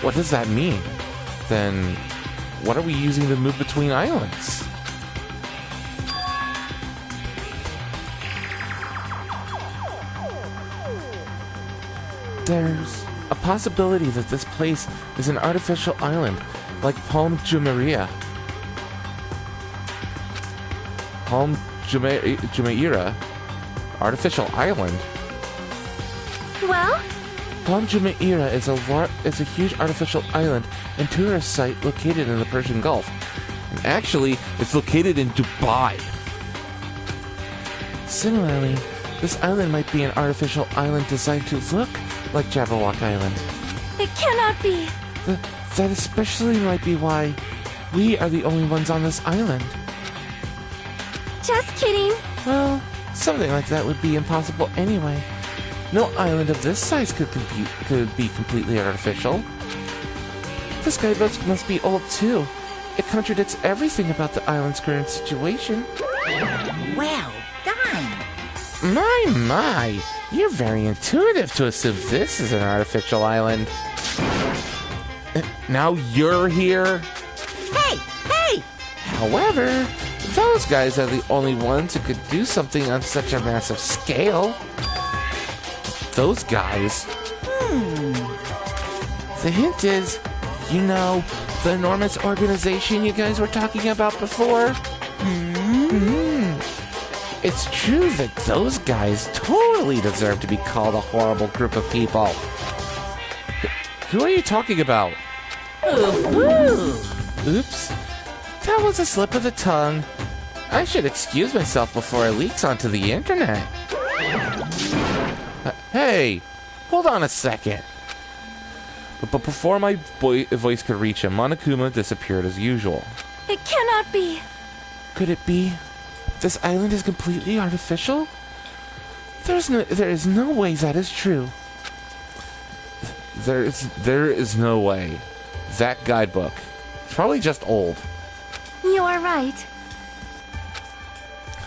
What does that mean? Then, what are we using to move between islands? There's a possibility that this place is an artificial island, like Palm Jumeirah. Palm Jumeirah? Artificial island? Well? Palm Jumeirah is a huge artificial island and tourist site located in the Persian Gulf. And actually, it's located in Dubai. Similarly, this island might be an artificial island designed to look like Jabberwock Island. It cannot be. That especially might be why we are the only ones on this island. Just kidding. Well, something like that would be impossible anyway. No island of this size could be completely artificial. This guidebook must be old too. It contradicts everything about the island's current situation. Well done. My, you're very intuitive to assume this is an artificial island. Now you're here? Hey! However, those guys are the only ones who could do something on such a massive scale. Those guys? The hint is, you know, the enormous organization you guys were talking about before? It's true that those guys totally deserve to be called a horrible group of people. Who are you talking about? Oops. That was a slip of the tongue. I should excuse myself before it leaks onto the internet. Hey, hold on a second. But before my voice could reach him, Monokuma disappeared as usual. It cannot be. Could it be? This island is completely artificial? There is no way that is true. There is no way. That guidebook. It's probably just old. You are right.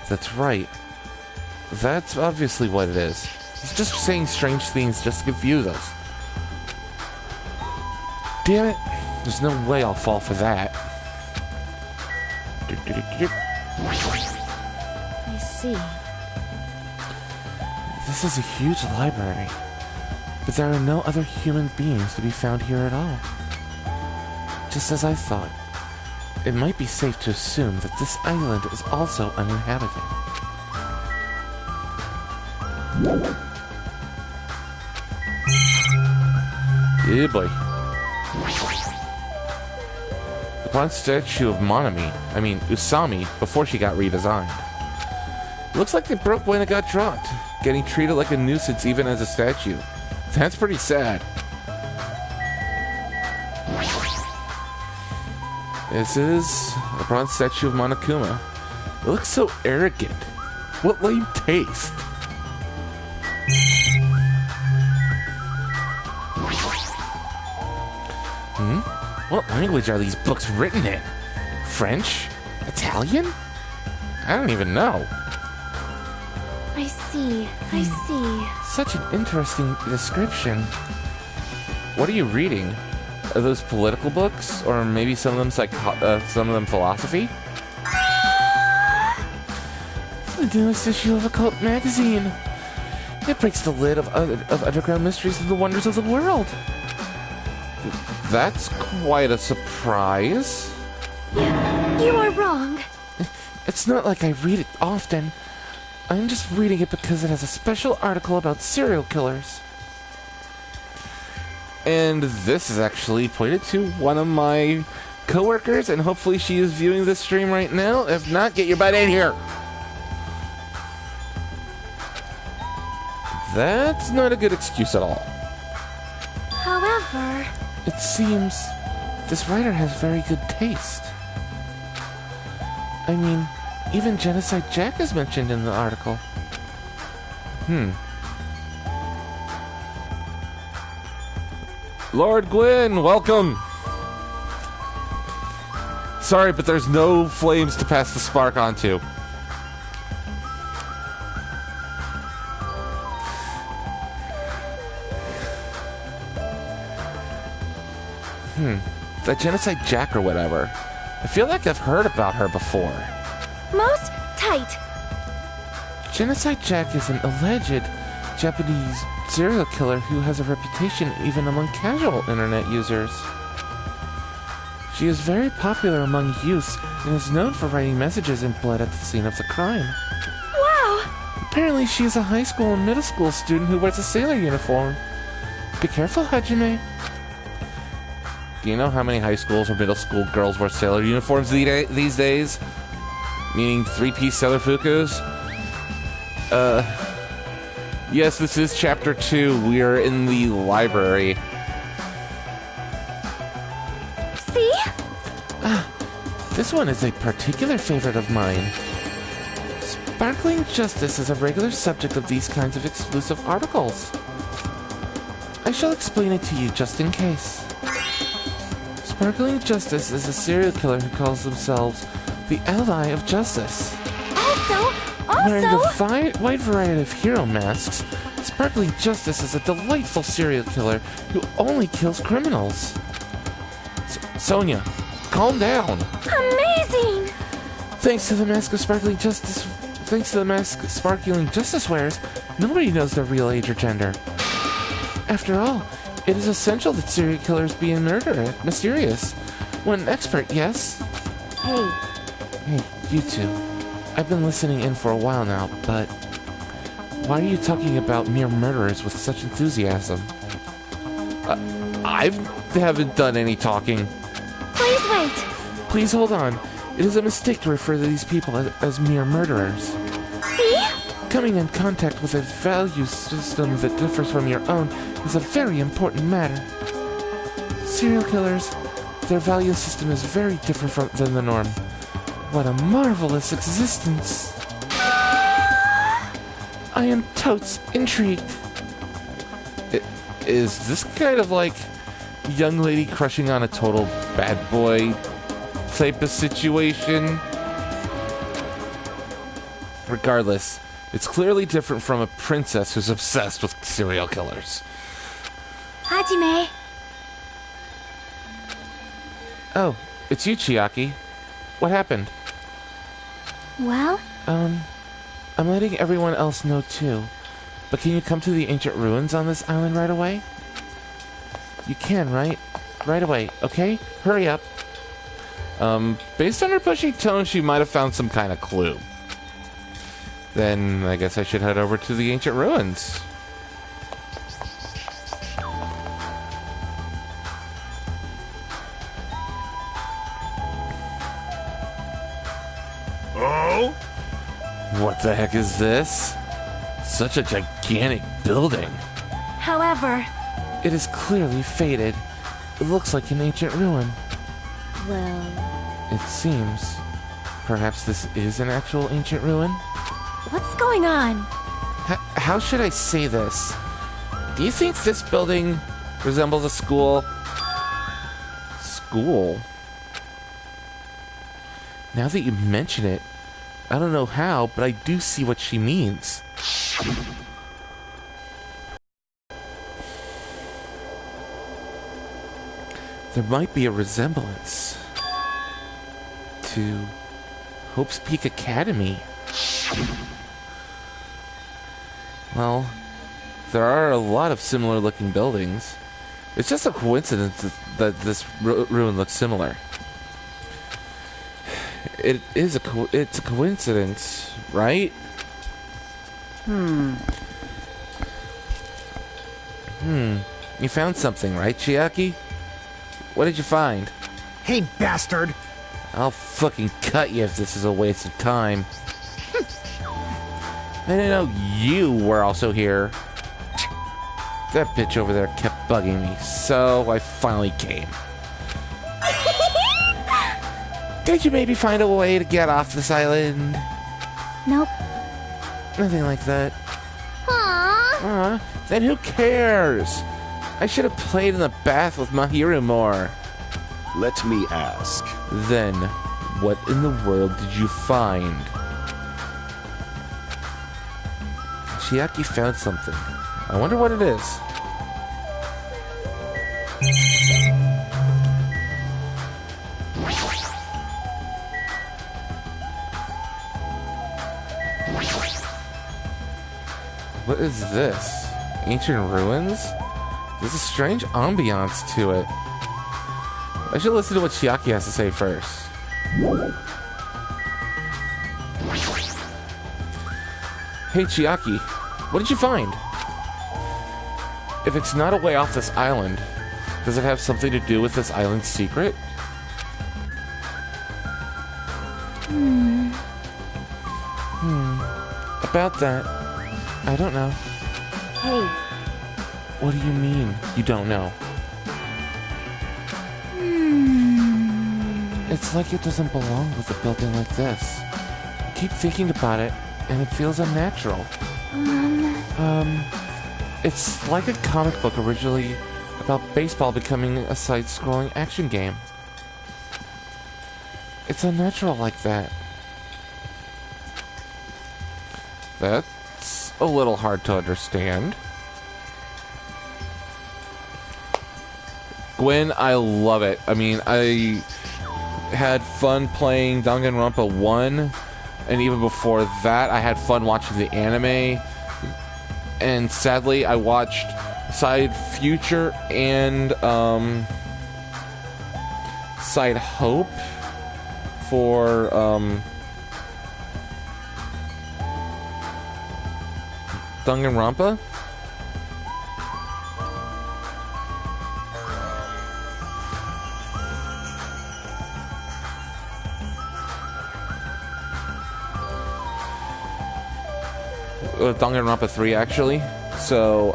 That's right. That's obviously what it is. He's just saying strange things just to confuse us. Damn it. There's no way I'll fall for that. I see. This is a huge library, but there are no other human beings to be found here at all. Just as I thought, it might be safe to assume that this island is also uninhabited. Yeah, boy. The bronze statue of Usami, before she got redesigned. Looks like they broke when it got dropped, getting treated like a nuisance even as a statue. That's pretty sad. This is a bronze statue of Monokuma. It looks so arrogant. What lame taste. What language are these books written in? French? Italian? I don't even know. I see. I see. Such an interesting description. What are you reading? Are those political books, or maybe some of them philosophy? The newest issue of a cult magazine. It breaks the lid of underground mysteries and the wonders of the world. That's quite a surprise. You are wrong. It's not like I read it often. I'm just reading it because it has a special article about serial killers. And this is actually pointed to one of my coworkers, and hopefully she is viewing this stream right now. If not, get your butt in here. That's not a good excuse at all. However, it seems this writer has very good taste. I mean, even Genocide Jack is mentioned in the article. Lord Gwyn, welcome! Sorry, but there's no flames to pass the spark onto. That Genocide Jack or whatever. I feel like I've heard about her before. most tight. Genocide Jack is an alleged Japanese serial killer who has a reputation even among casual internet users. She is very popular among youths and is known for writing messages in blood at the scene of the crime. Wow! Apparently she is a high school and middle school student who wears a sailor uniform. Be careful, Hajime. Do you know how many high schools or middle school girls wear sailor uniforms these days? Meaning three-piece sailor fukus? Yes, this is chapter 2. We are in the library. See? This one is a particular favorite of mine. Sparkling Justice is a regular subject of these kinds of exclusive articles. I shall explain it to you just in case. Sparkling Justice is a serial killer who calls themselves the Ally of Justice. Wearing a wide variety of hero masks, Sparkling Justice is a delightful serial killer who only kills criminals. Sonia, calm down. Amazing! Thanks to the mask Sparkling Justice wears, nobody knows their real age or gender. After all, it is essential that serial killers be mysterious. One expert, yes? Hey, you two. I've been listening in for a while now, but why are you talking about mere murderers with such enthusiasm? I haven't done any talking. Please wait. Please hold on. It is a mistake to refer to these people as mere murderers. See? Coming in contact with a value system that differs from your own is a very important matter. Serial killers, their value system is very different than the norm. What a marvelous existence. I am totes intrigued. Is this kind of like young lady crushing on a total bad boy type of situation? Regardless, it's clearly different from a princess who's obsessed with serial killers. Hajime. Oh, it's you, Chiaki. What happened? Well, I'm letting everyone else know too. But can you come to the ancient ruins on this island right away? You can, right? Right away, okay? Hurry up. Based on her pushy tone, she might have found some kind of clue. Then I guess I should head over to the ancient ruins. Oh? What the heck is this? Such a gigantic building. however, It is clearly faded. It looks like an ancient ruin. well, It seems. Perhaps this is an actual ancient ruin? what's going on? How should I say this? Do you think this building resembles a school? School? Now that you mention it, I don't know how, but I do see what she means. There might be a resemblance to Hope's Peak Academy. Well, there are a lot of similar looking buildings. It's just a coincidence that this ruin looks similar. It's a coincidence, right? You found something, right, Chiaki? What did you find? Hey, bastard! I'll fucking cut you if this is a waste of time. I didn't know you were also here. That bitch over there kept bugging me, so I finally came. Did you maybe find a way to get off this island? Nope. Nothing like that. Aww. Then who cares? I should have played in the bath with Mahiru more. Let me ask. Then, what in the world did you find? Chiaki found something. I wonder what it is. What is this? Ancient ruins? There's a strange ambiance to it. I should listen to what Chiaki has to say first. Hey Chiaki, what did you find? If it's not a way off this island, does it have something to do with this island's secret? About that, I don't know. Hey, What do you mean, you don't know? It's like it doesn't belong with a building like this. I keep thinking about it, and it feels unnatural. It's like a comic book originally about baseball becoming a side-scrolling action game. It's unnatural like that. That's a little hard to understand. Gwen, I love it. I mean, I had fun playing Danganronpa 1, and even before that, I had fun watching the anime. And sadly, I watched Side Future and Side Hope for Danganronpa. Danganronpa 3 actually. So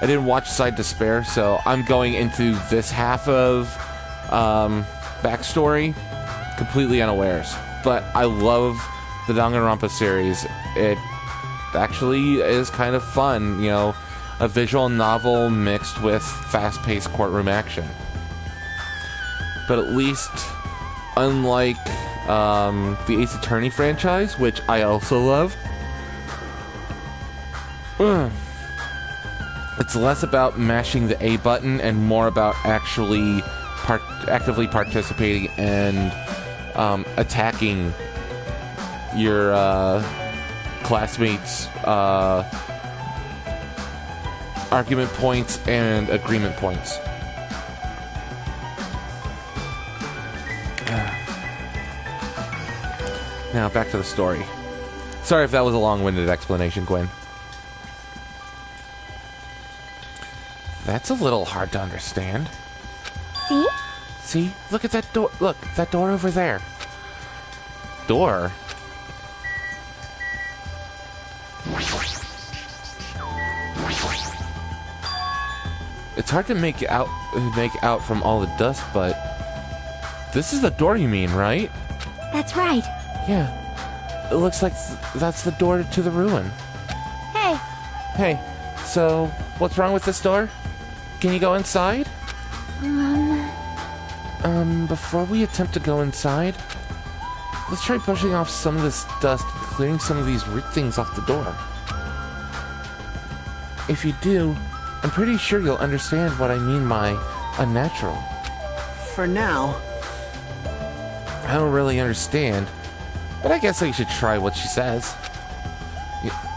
I didn't watch Side Despair, so I'm going into this half of backstory completely unawares. But I love the Danganronpa series. It actually is kind of fun, you know, a visual novel mixed with fast-paced courtroom action. But at least, unlike the Ace Attorney franchise, which I also love. It's less about mashing the A button and more about actually actively participating and attacking your classmates' argument points and agreement points. Now, back to the story. Sorry if that was a long-winded explanation, Gwen. That's a little hard to understand. See? See? Look at that door. Look, that door over there. Door? It's hard to make out from all the dust, but this is the door you mean, right? That's right. Yeah. It looks like that's the door to the ruin. Hey. Hey, so what's wrong with this door? Can you go inside? Before we attempt to go inside, let's try brushing off some of this dust, clearing some of these root things off the door. If you do, I'm pretty sure you'll understand what I mean by unnatural. For now. I don't really understand, but I guess I should try what she says.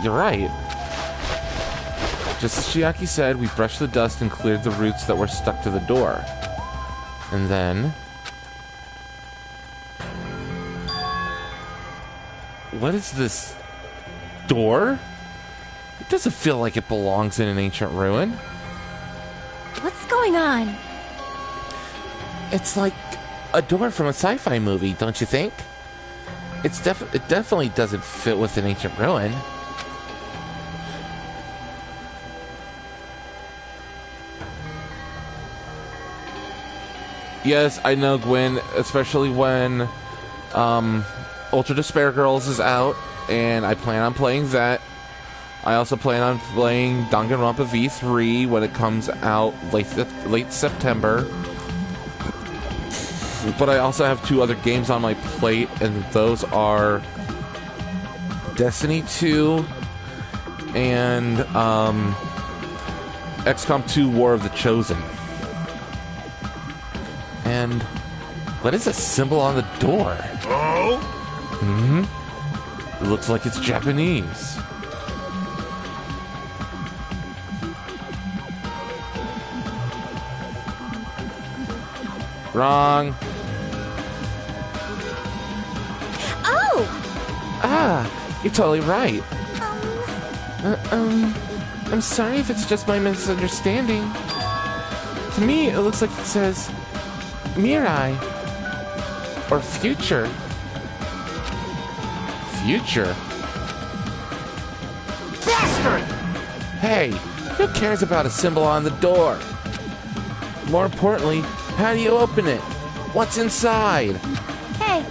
You're right. Just as Chiaki said, we brushed the dust and cleared the roots that were stuck to the door. And then... What is this? Door? It doesn't feel like it belongs in an ancient ruin. What's going on? It's like a door from a sci-fi movie, don't you think? It definitely doesn't fit with an ancient ruin. Yes, I know, Gwen, especially when Ultra Despair Girls is out, and I plan on playing that. I also plan on playing Danganronpa V3 when it comes out late September. But I also have 2 other games on my plate, and those are Destiny 2 and XCOM 2 War of the Chosen. And what is a symbol on the door? Oh? It looks like it's Japanese. Wrong. Oh! Ah, you're totally right. I'm sorry if it's just my misunderstanding. To me, it looks like it says Mirai or future. Future? Bastard! Hey, who cares about a symbol on the door? More importantly, how do you open it? What's inside? Hey.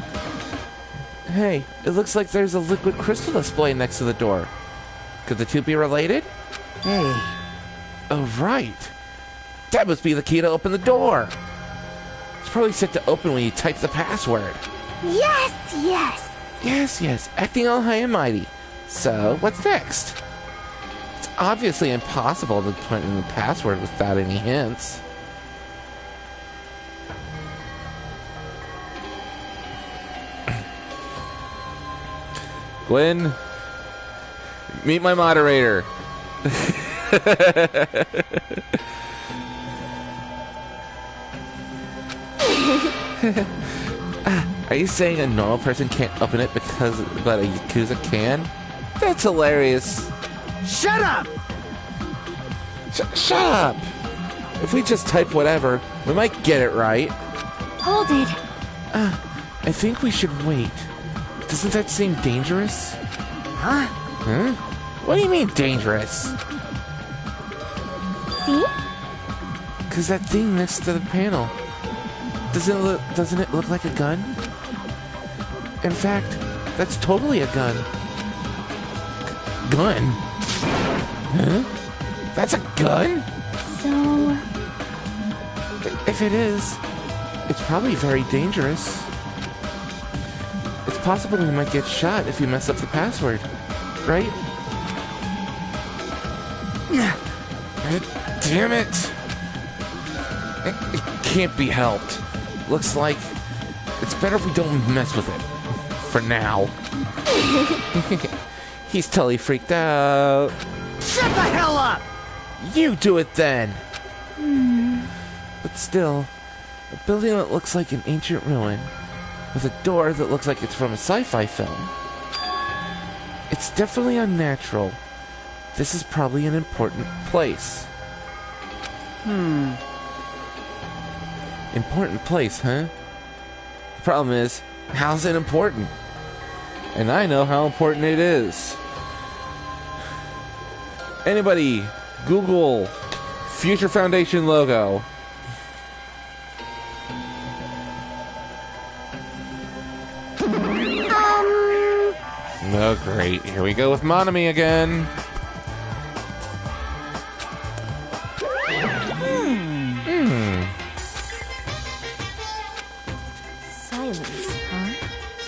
Hey, it looks like there's a liquid crystal display next to the door. Could the two be related? Hey. Oh, right. That must be the key to open the door. It's probably set to open when you type the password. Yes, yes. Yes, acting all high and mighty. So, what's next? It's obviously impossible to put in the password without any hints. Gwen, meet my moderator. Are you saying a normal person can't open it but a Yakuza can? That's hilarious. Shut up! Shut up! If we just type whatever, we might get it right. Hold it. I think we should wait. Doesn't that seem dangerous? Huh? Huh? What do you mean dangerous? See? Cause that thing next to the panel. Doesn't it look like a gun? In fact, that's totally a gun. Gun? Huh? That's a gun? So... If it is, it's probably very dangerous. possible we might get shot if you mess up the password, right? Damn it! It can't be helped. Looks like it's better if we don't mess with it. For now. He's totally freaked out. Shut the hell up! You do it then! But still, a building that looks like an ancient ruin, with a door that looks like it's from a sci-fi film. It's definitely unnatural. This is probably an important place. Important place, huh? The problem is, how's it important? And I know how important it is. Anybody, Google Future Foundation logo. Oh, great. Here we go with Monokuma again. Silence, huh?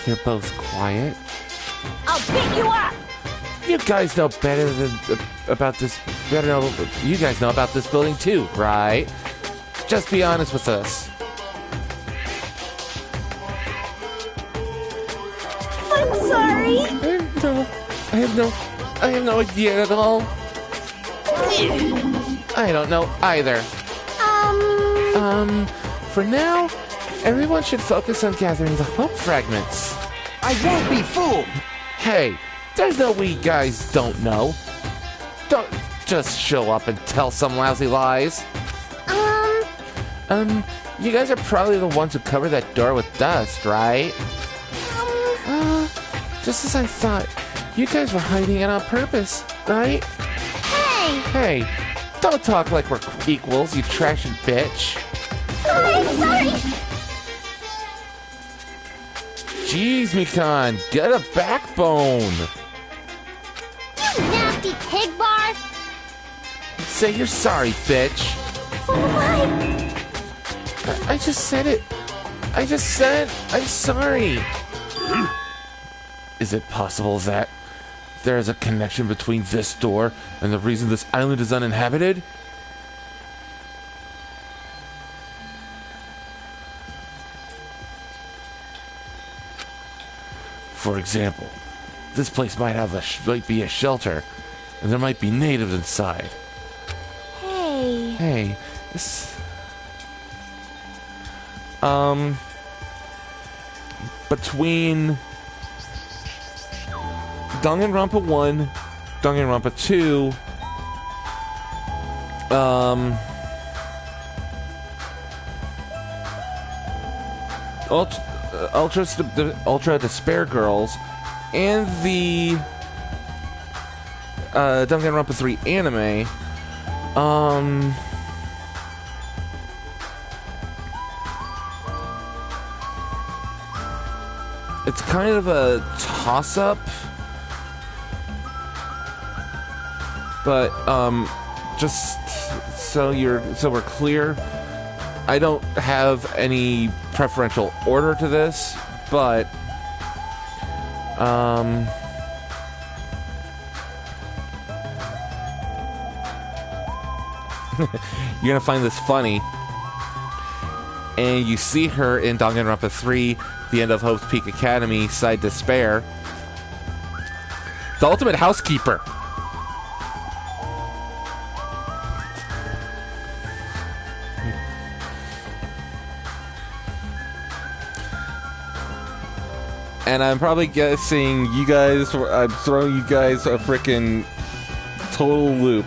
You're both quiet. I'll beat you up! You guys know better than about this. You guys know about this building too, right? Just be honest with us. I'm sorry. I have no idea at all. I don't know either. For now, everyone should focus on gathering the hope fragments. I won't be fooled! Hey, there's no we guys don't know. Don't just show up and tell some lousy lies. You guys are probably the ones who covered that door with dust, right? Just as I thought. You guys were hiding it on purpose, right? Hey! Hey, don't talk like we're equals, you trashy bitch. I'm sorry. Jeez, Mikan, get a backbone. You nasty pig bar. Say you're sorry, bitch. What? I just said it. I just said I'm sorry. Is it possible that there is a connection between this door and the reason this island is uninhabited? For example, this place might have might be a shelter, and there might be natives inside. Hey. Hey, this... Between Danganronpa 1, Danganronpa 2, Ultra Despair Girls, and the Danganronpa 3 anime, it's kind of a toss-up, but just so we're clear, I don't have any preferential order to this, but you're gonna find this funny. And you see her in Danganronpa 3, the end of Hope's Peak Academy, Side Despair. The ultimate housekeeper. And I'm probably guessing you guys, I'm throwing you guys a frickin' total loop.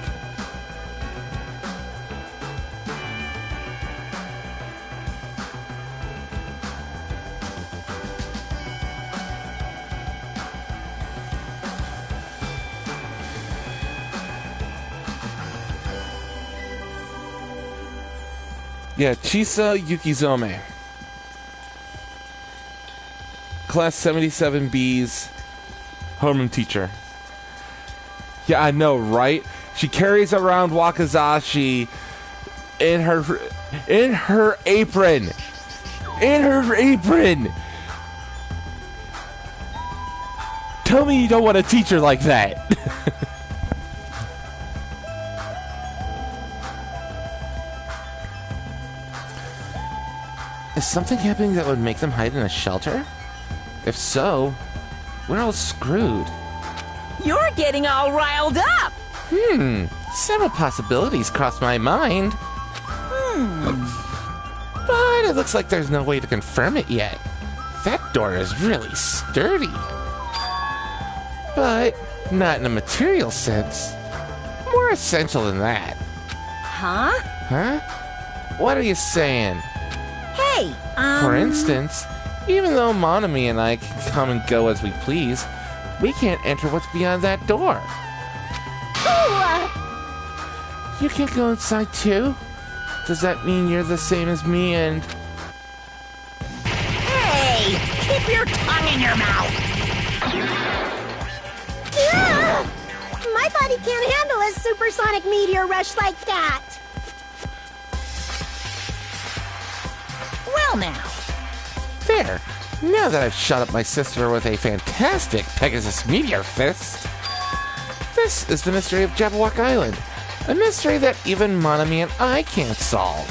Yeah, Chisa Yukizome. Class 77B's homeroom teacher. Yeah, I know, right? She carries around Wakazashi in her apron. In her apron. tell me you don't want a teacher like that. Is something happening that would make them hide in a shelter? If so, we're all screwed. You're getting all riled up. Several possibilities cross my mind. But it looks like there's no way to confirm it yet. That door is really sturdy. But not in a material sense. More essential than that. Huh? Huh? What are you saying? Hey, For instance, even though Monami and I can come and go as we please, we can't enter what's beyond that door. You can't go inside too? Does that mean you're the same as me and... Hey, keep your tongue in your mouth. My body can't handle a supersonic meteor rush like that. Well now, There! Now that I've shot up my sister with a fantastic Pegasus Meteor Fist, this is the mystery of Jabberwock Island. A mystery that even Monami and I can't solve.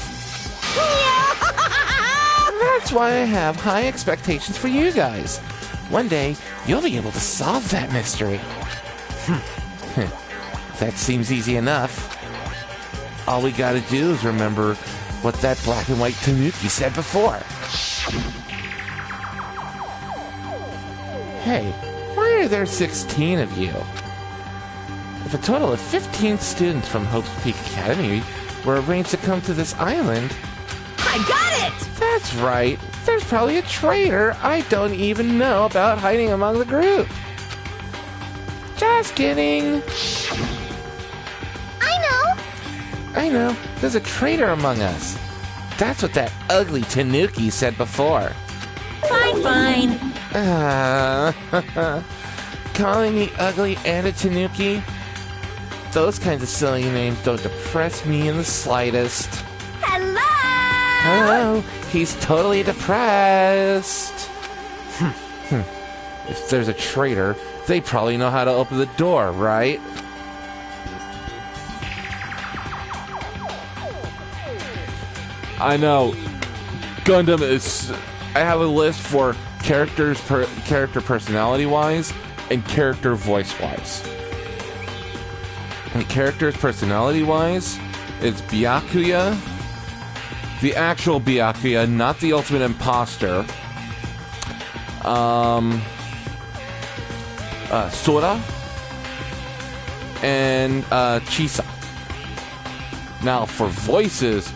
That's why I have high expectations for you guys. One day, you'll be able to solve that mystery. That seems easy enough. All we gotta do is remember what that black and white Tanuki said before. Hey, why are there 16 of you? If a total of 15 students from Hope's Peak Academy were arranged to come to this island... I got it! That's right. There's probably a traitor I don't even know about hiding among the group. Just kidding. I know. There's a traitor among us. That's what that ugly Tanuki said before. Fine. Calling me ugly and a Tanuki? Those kinds of silly names don't depress me in the slightest. Hello! He's totally depressed. If there's a traitor, they probably know how to open the door, right? I know. Gundam is... I have a list for character personality-wise and character voice-wise. And characters personality-wise, it's Byakuya, the actual Byakuya, not the ultimate imposter. Sora and Chisa. Now for voices,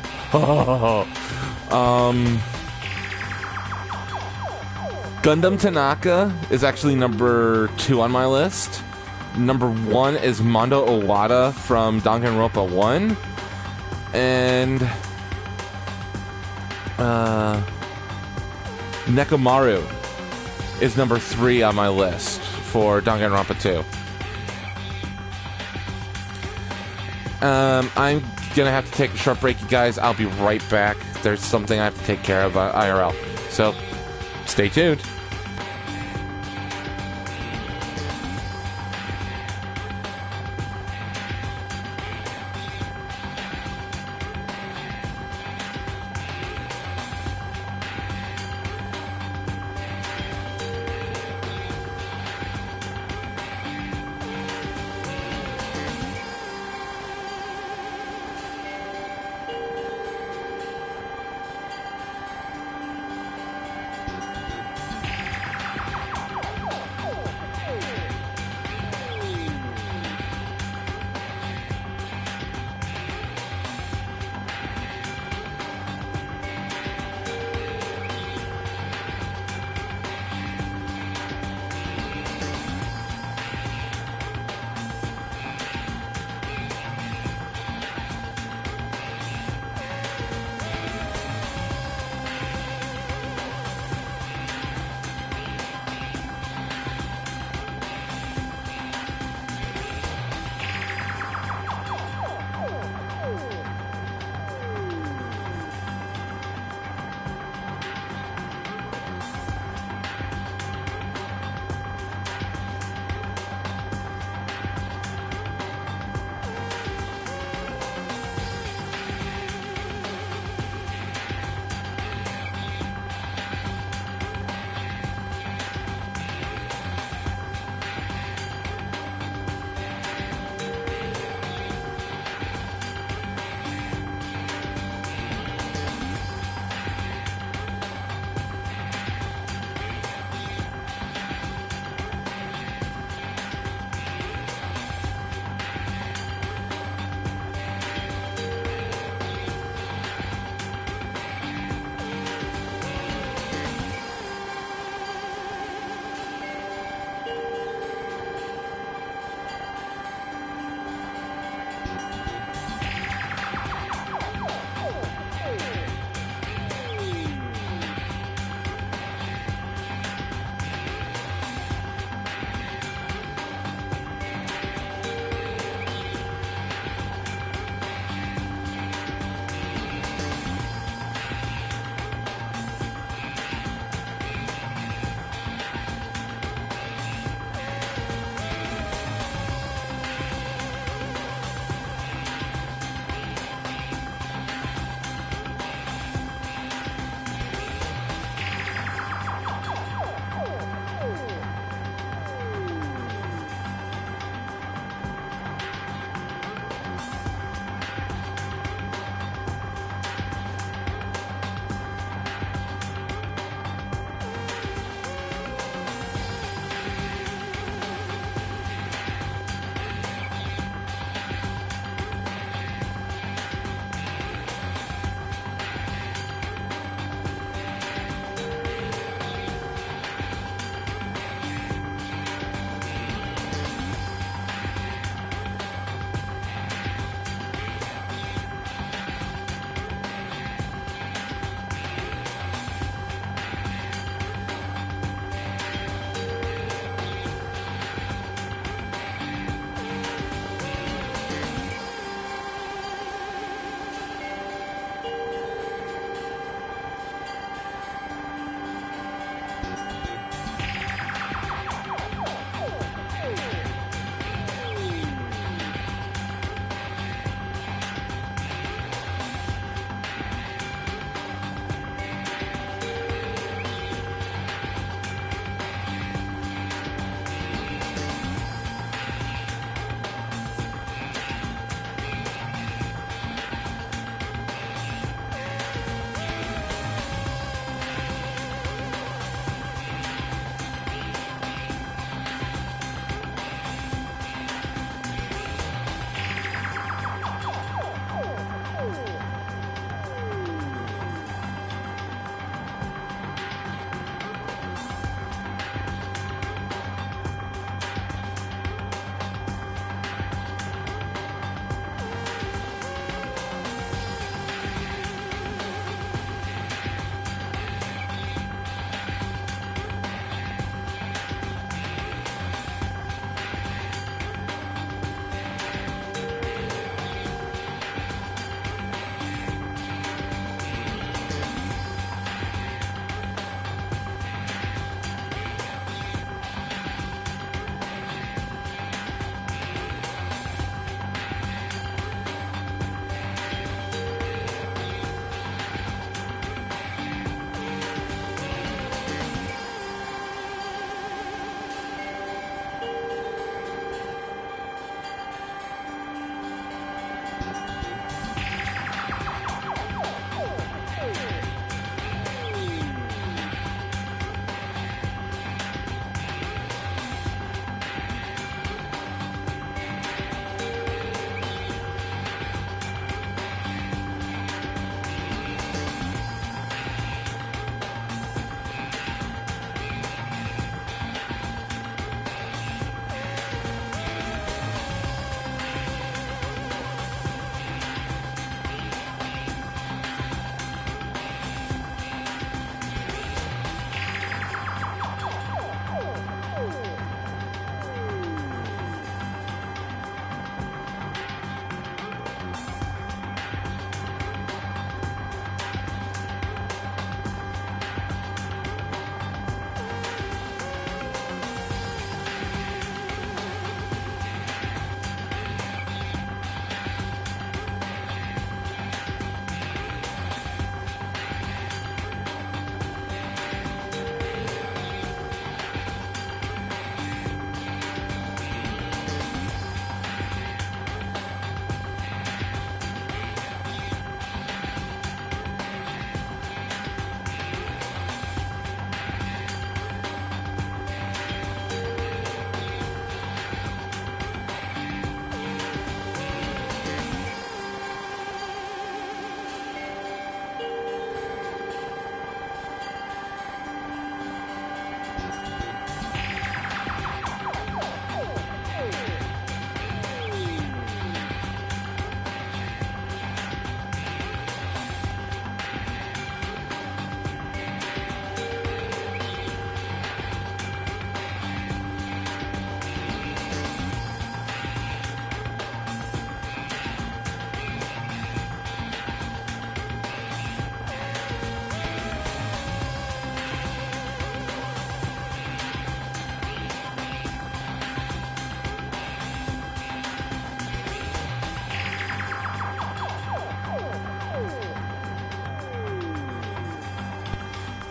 Gundam Tanaka is actually number 2 on my list. Number 1 is Mondo Owada from Danganronpa 1. And Nekomaru is number 3 on my list for Danganronpa 2. I'm gonna have to take a short break, you guys. I'll be right back. There's something I have to take care of IRL. So, stay tuned.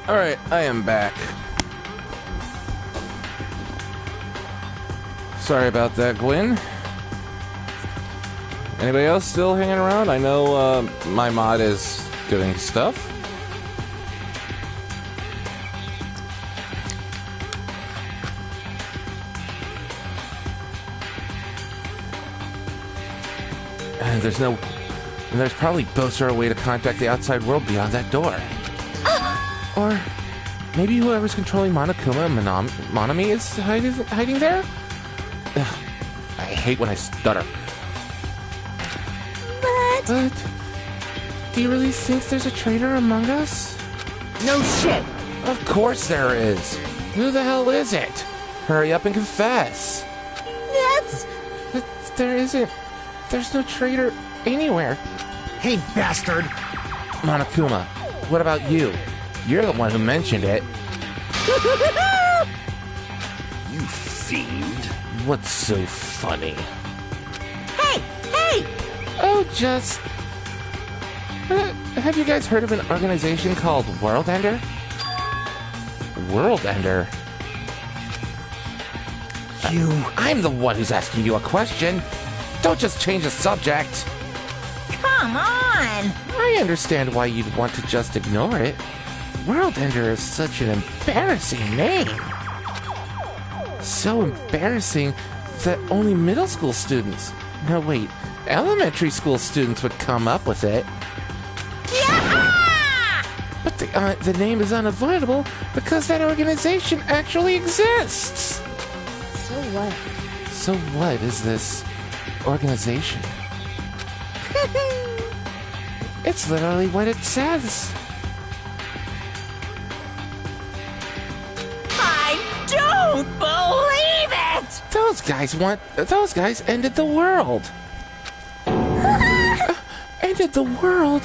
Alright, I am back. Sorry about that, Gwen. Anybody else still hanging around? I know my mod is doing stuff. And there's probably boats or a way to contact the outside world beyond that door. Or maybe whoever's controlling Monokuma and Monami is hiding there? Ugh, I hate when I stutter. But do you really think there's a traitor among us? No shit. Of course there is. Who the hell is it? Hurry up and confess. But there isn't. There's no traitor anywhere. Hey, bastard. Monokuma, what about you? You're the one who mentioned it. You fiend. What's so funny? Hey! Oh, just... have you guys heard of an organization called World Ender? World Ender? I'm the one who's asking you a question. Don't just change the subject. Come on! I understand why you'd want to just ignore it. World Ender is such an embarrassing name. So embarrassing that only middle school students... No, wait. Elementary school students would come up with it. Yeah! But the name is unavoidable because that organization actually exists. So what? So what is this organization? It's literally what it says. I don't believe it! Those guys ended the world. Ended the world?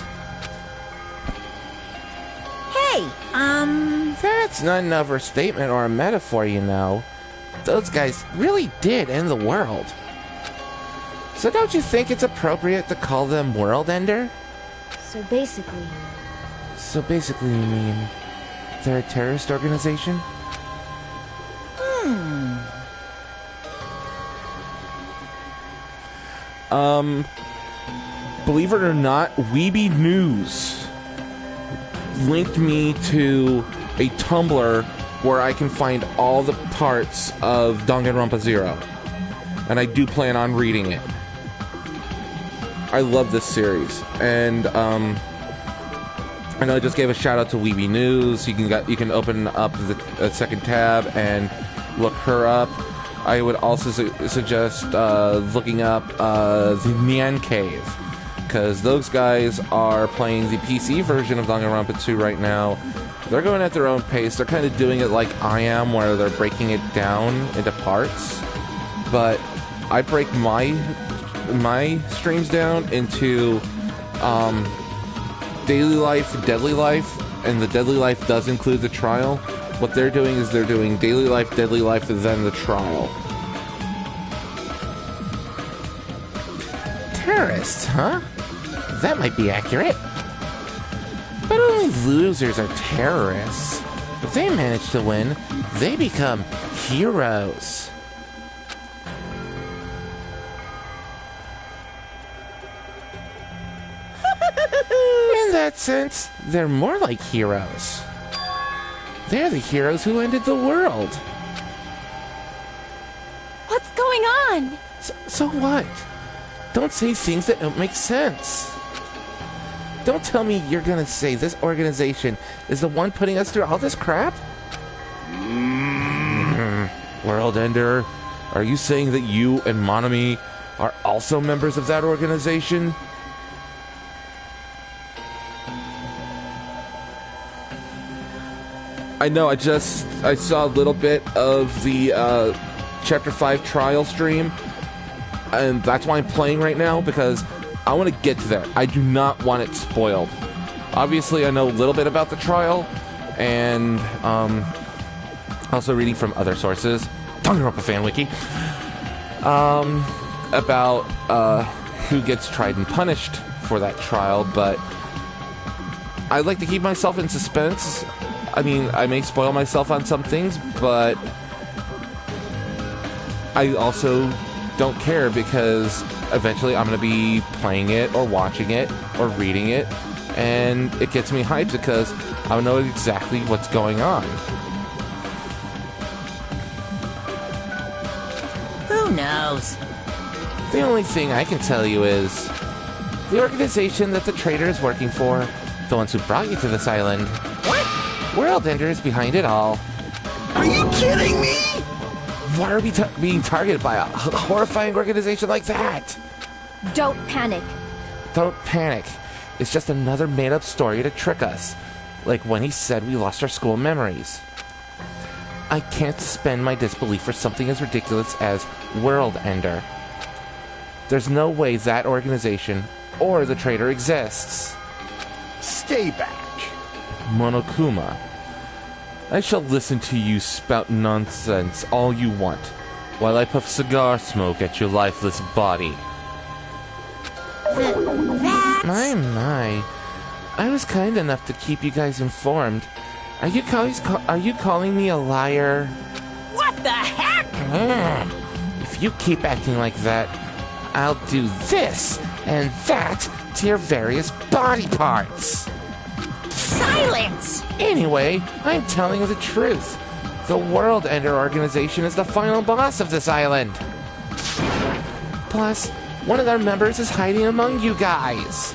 Hey! That's not enough of a statement or a metaphor, you know. Those guys really did end the world. So don't you think it's appropriate to call them World Ender? So basically... So basically you mean they're a terrorist organization? Believe it or not, Weeby News linked me to a Tumblr where I can find all the parts of Danganronpa 0. And I do plan on reading it. I love this series. And I know I just gave a shout out to Weeby News. You can open up the second tab and look her up. I would also suggest looking up the Nyan Cave, because those guys are playing the PC version of Danganronpa 2 right now. They're going at their own pace. They're kind of doing it like I am, where they're breaking it down into parts. But I break my streams down into daily life, deadly life, and the deadly life does include the trial. What they're doing is they're doing daily life, deadly life, and then the trial. Terrorists, huh? That might be accurate. But only losers are terrorists. If they manage to win, they become heroes. In that sense, they're more like heroes. They're the heroes who ended the world. What's going on? So what? Don't say things that don't make sense. Don't tell me you're gonna say this organization is the one putting us through all this crap? World Ender, are you saying that you and Monami are also members of that organization? I know, I saw a little bit of the Chapter 5 trial stream, and that's why I'm playing right now, because I want to get to that. I do not want it spoiled. Obviously, I know a little bit about the trial, and also reading from other sources, Danganronpa fan wiki, about who gets tried and punished for that trial, but I like to keep myself in suspense. I mean, I may spoil myself on some things, but I also don't care because eventually I'm going to be playing it or watching it or reading it, and it gets me hyped because I know exactly what's going on. Who knows? The only thing I can tell you is the organization that the trader is working for, the ones who brought you to this island. What? World Ender is behind it all. Are you kidding me? Why are we being targeted by a horrifying organization like that? Don't panic. Don't panic. It's just another made-up story to trick us. Like when he said we lost our school memories. I can't suspend my disbelief for something as ridiculous as World Ender. There's no way that organization or the trader exists. Stay back. Monokuma. I shall listen to you spout nonsense all you want, while I puff cigar smoke at your lifeless body. That's... My. I was kind enough to keep you guys informed. Are you calling me a liar? What the heck? If you keep acting like that, I'll do this and that to your various body parts. Silence! Anyway, I'm telling you the truth. The World Ender organization is the final boss of this island. Plus, one of their members is hiding among you guys.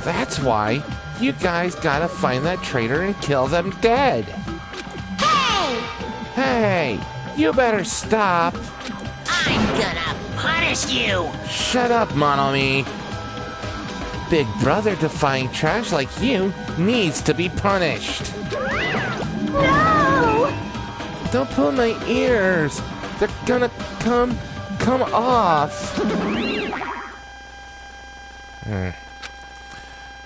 That's why you guys gotta find that traitor and kill them dead. Hey! Hey, you better stop. I'm gonna punish you! Shut up, Monomi. Big brother defying trash like you needs to be punished. No! Don't pull my ears. They're gonna come off.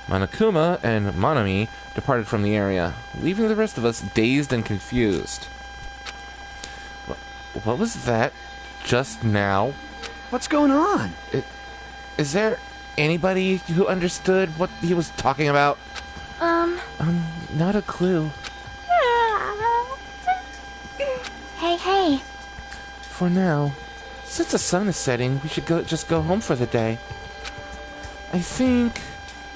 Monokuma and Monomi departed from the area, leaving the rest of us dazed and confused. What was that just now? What's going on? Is there anybody who understood what he was talking about? Not a clue. Hey. For now, since the sun is setting, we should just go home for the day. I think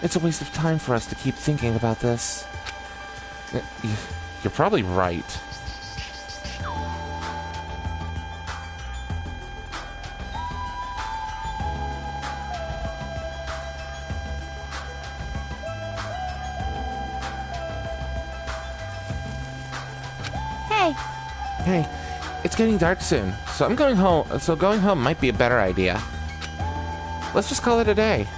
it's a waste of time for us to keep thinking about this. You're probably right. Hey, it's getting dark soon, so going home might be a better idea. Let's just call it a day.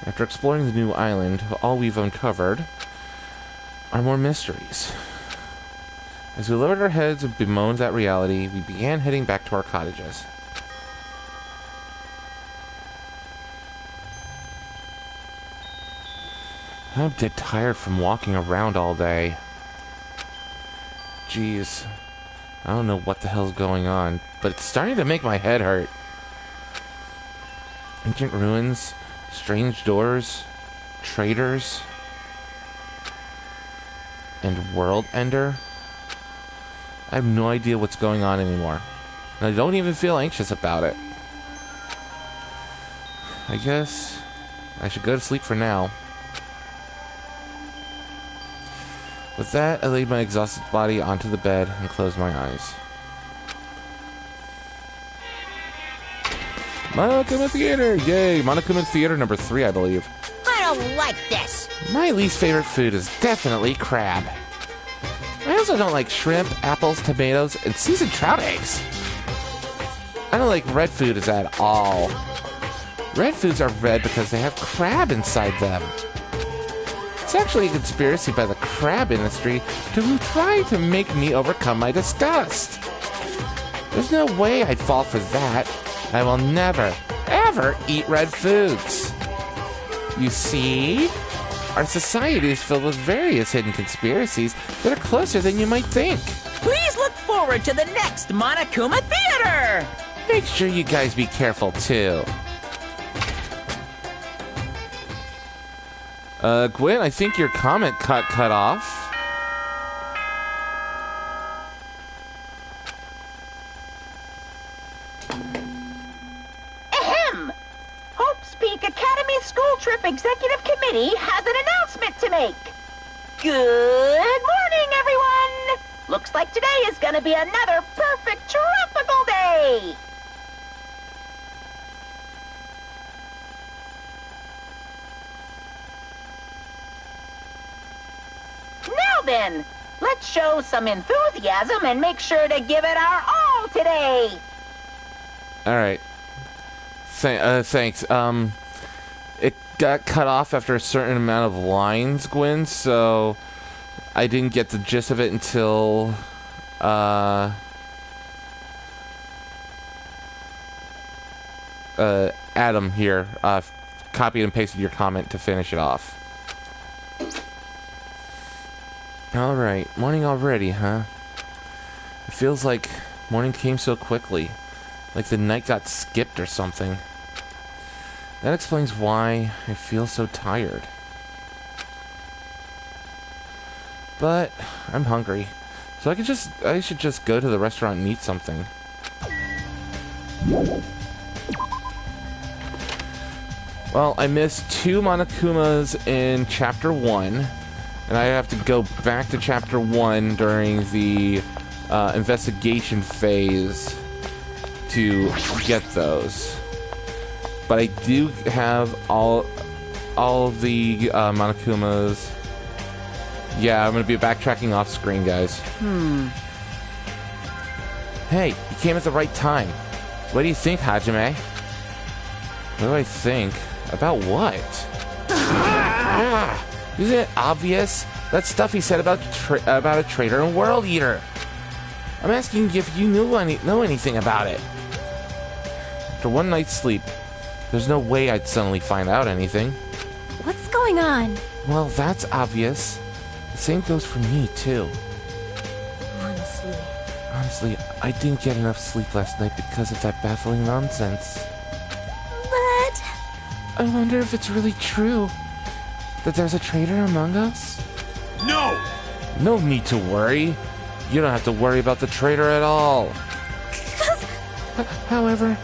After exploring the new island, all we've uncovered are more mysteries. As we lowered our heads and bemoaned that reality, we began heading back to our cottages. I'm dead tired from walking around all day. Jeez. I don't know what the hell's going on, but it's starting to make my head hurt. Ancient ruins, strange doors, traitors, and World Ender. I have no idea what's going on anymore. And I don't even feel anxious about it. I guess I should go to sleep for now. With that, I laid my exhausted body onto the bed and closed my eyes. Monokuma Theater! Yay! Monokuma Theater number 3, I believe. I don't like this! My least favorite food is definitely crab. I also don't like shrimp, apples, tomatoes, and seasoned trout eggs. I don't like red foods at all. Red foods are red because they have crab inside them. It's actually a conspiracy by the crab industry to try to make me overcome my disgust. There's no way I'd fall for that. I will never, ever eat red foods. You see? Our society is filled with various hidden conspiracies that are closer than you might think. Please look forward to the next Monokuma Theater! Make sure you guys be careful, too. Gwen, I think your comment cut off. Ahem! Hope's Peak Academy School Trip Executive Committee has an announcement to make. Good morning, everyone! Looks like today is gonna be another perfect tropical day! Now then, let's show some enthusiasm and make sure to give it our all today! Alright. Thanks. It got cut off after a certain amount of lines, Gwen, so I didn't get the gist of it until, Adam here, copied and pasted your comment to finish it off. Alright, morning already, huh? It feels like morning came so quickly. Like the night got skipped or something. That explains why I feel so tired. But I'm hungry. So I should just go to the restaurant and eat something. Well, I missed 2 Monokumas in Chapter 1. And I have to go back to Chapter 1 during the investigation phase to get those. But I do have all of the Monokumas. Yeah, I'm gonna be backtracking off screen, guys. Hey, you came at the right time. What do you think, Hajime? What do I think? About what? Isn't it obvious? That stuff he said about a traitor and world eater. I'm asking if you know anything about it. After one night's sleep, there's no way I'd suddenly find out anything. What's going on? Well, that's obvious. The same goes for me, too. Honestly, I didn't get enough sleep last night because of that baffling nonsense. But... I wonder if it's really true that there's a traitor among us? No! No need to worry. You don't have to worry about the traitor at all. However,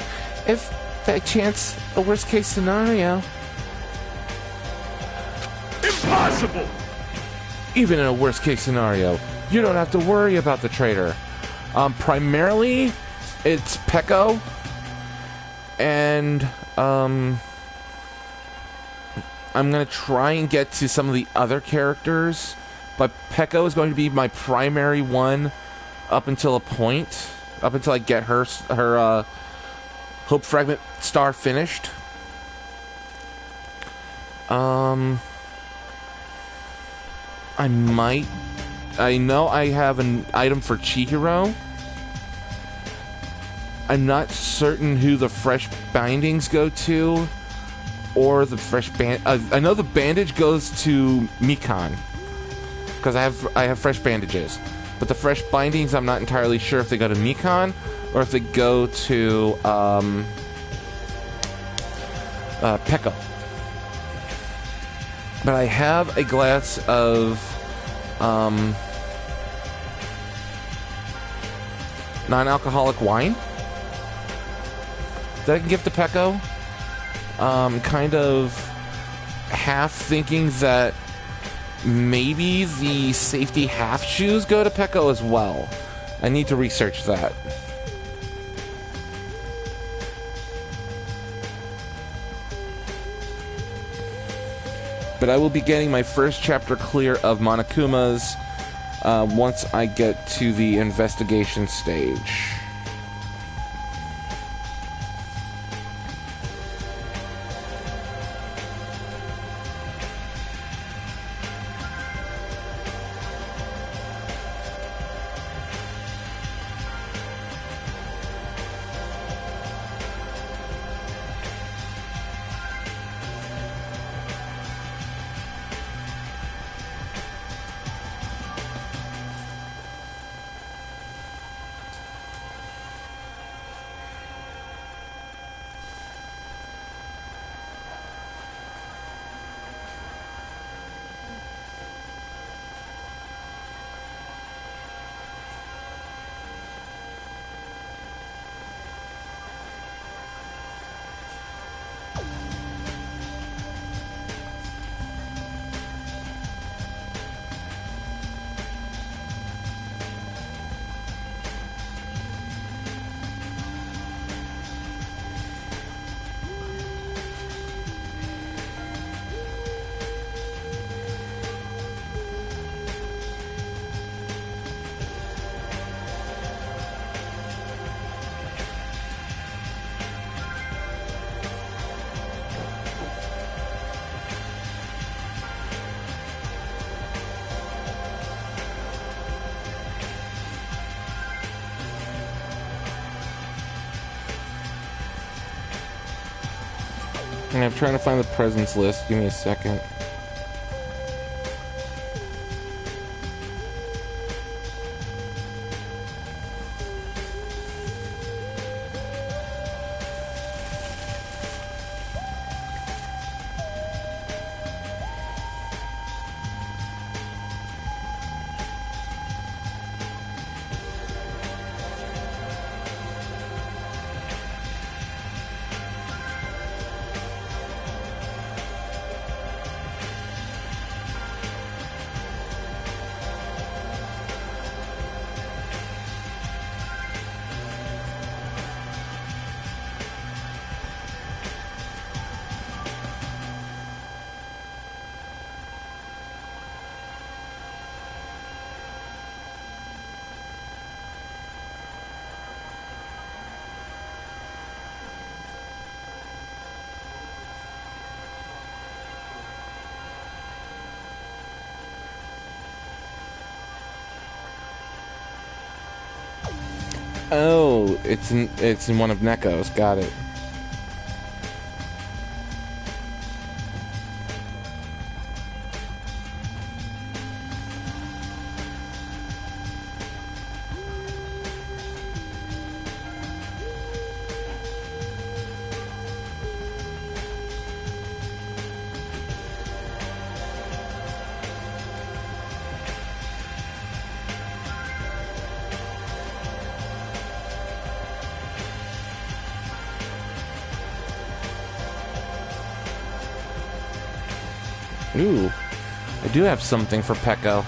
if by chance a worst case scenario... Impossible! Even in a worst case scenario, you don't have to worry about the traitor. Primarily, it's Peko. And, I'm going to try and get to some of the other characters, but Peko is going to be my primary one up until a point, up until I get her Hope Fragment star finished. I know I have an item for Chihiro. I'm not certain who the fresh bindings go to. Or the fresh band. I know the bandage goes to Mikan because I have fresh bandages, but the fresh bindings I'm not entirely sure if they go to Mikan or if they go to Peko. But I have a glass of non-alcoholic wine that I can give to Peko. Kind of half thinking that maybe the safety half shoes go to Peko as well. I need to research that. But I will be getting my first chapter clear of Monokumas once I get to the investigation stage. And I'm trying to find the presents list. Give me a second. Oh, it's in one of Neko's. Got it. Ooh, I do have something for Peko.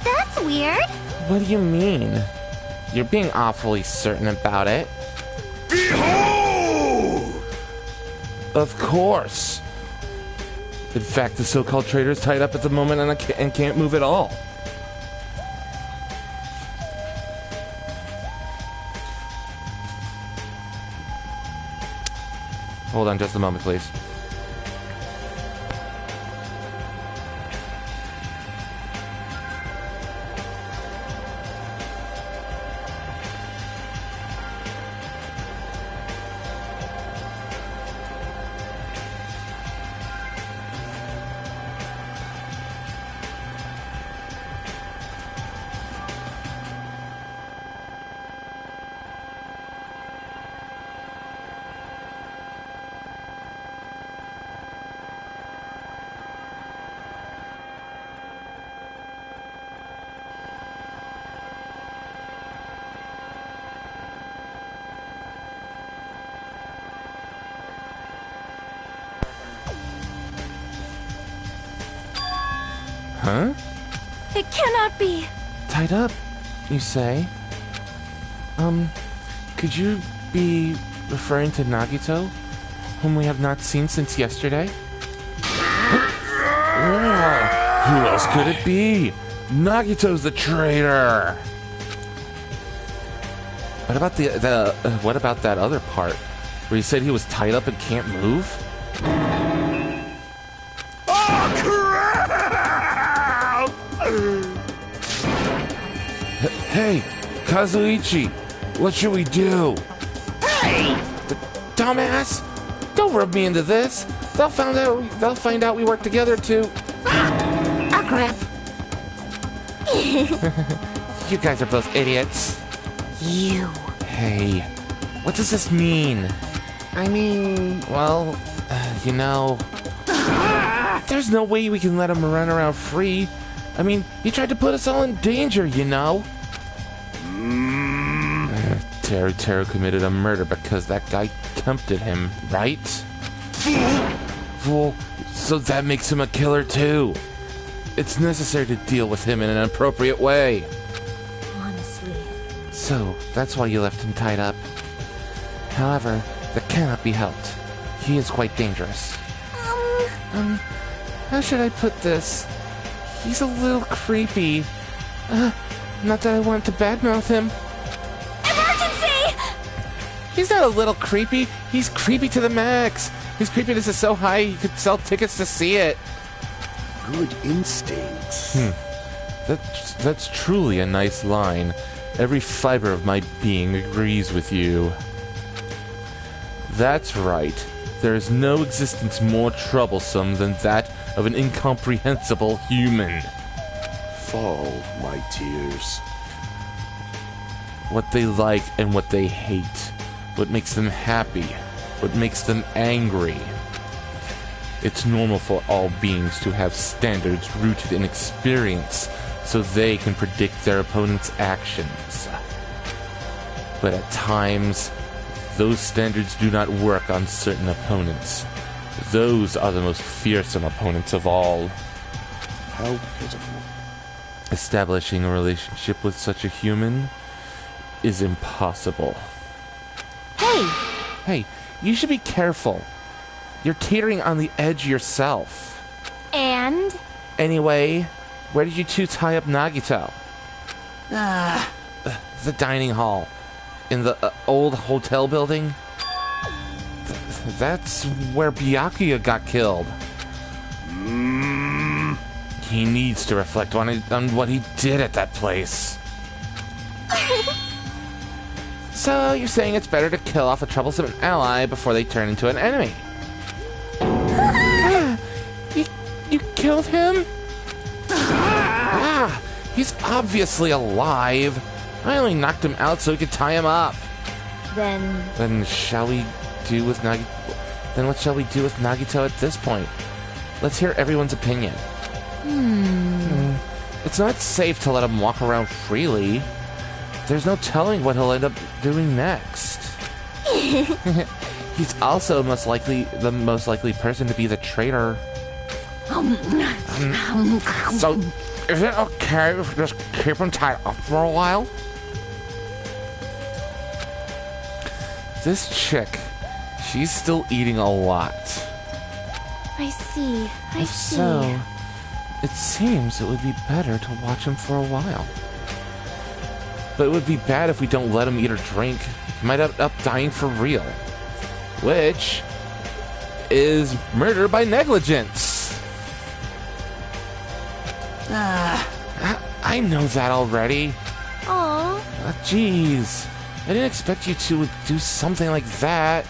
That's weird. What do you mean? You're being awfully certain about it. Behold! Of course. In fact, the so-called traitor is tied up at the moment and can't move at all. Hold on just a moment, please. Huh? It cannot be. Tied up, you say? Could you be referring to Nagito, whom we have not seen since yesterday? Who else could it be? Nagito's the traitor! What about what about that other part, where he said he was tied up and can't move? Hey, Kazuichi, what should we do? Hey! Dumbass! Don't rub me into this. They'll find out we work together too. Ah, crap. You guys are both idiots. You. Hey, what does this mean? I mean, well, you know, there's no way we can let him run around free. I mean, he tried to put us all in danger, you know. Teru committed a murder because that guy tempted him, right? Fool. So that makes him a killer too. It's necessary to deal with him in an appropriate way. Honestly. So, that's why you left him tied up. However, that cannot be helped. He is quite dangerous. How should I put this? He's a little creepy. Not that I want to badmouth him. Emergency! He's not a little creepy. He's creepy to the max. His creepiness is so high he could sell tickets to see it. Good instincts. That's truly a nice line. Every fiber of my being agrees with you. That's right. There is no existence more troublesome than that of an incomprehensible human. Fall, my tears. What they like and what they hate. What makes them happy. What makes them angry. It's normal for all beings to have standards rooted in experience, so they can predict their opponent's actions. But at times, those standards do not work on certain opponents. Those are the most fearsome opponents of all. How pitiful. Establishing a relationship with such a human is impossible. Hey, Hey, you should be careful. You're teetering on the edge yourself. and? Anyway, where did you two tie up Nagito? The dining hall. In the old hotel building? That's where Byakuya got killed. He needs to reflect on what he did at that place. So you're saying it's better to kill off a troublesome ally before they turn into an enemy? You killed him? He's obviously alive. I only knocked him out so we could tie him up. Then shall we do with Then what shall we do with Nagito at this point? Let's hear everyone's opinion. It's not safe to let him walk around freely. There's no telling what he'll end up doing next. He's also the most likely person to be the traitor. So, is it okay if we just keep him tied up for a while? This chick, she's still eating a lot. I see. So, it seems it would be better to watch him for a while. But it would be bad if we don't let him eat or drink. He might end up dying for real. Which is murder by negligence. I know that already. Aww. Jeez. I didn't expect you to do something like that.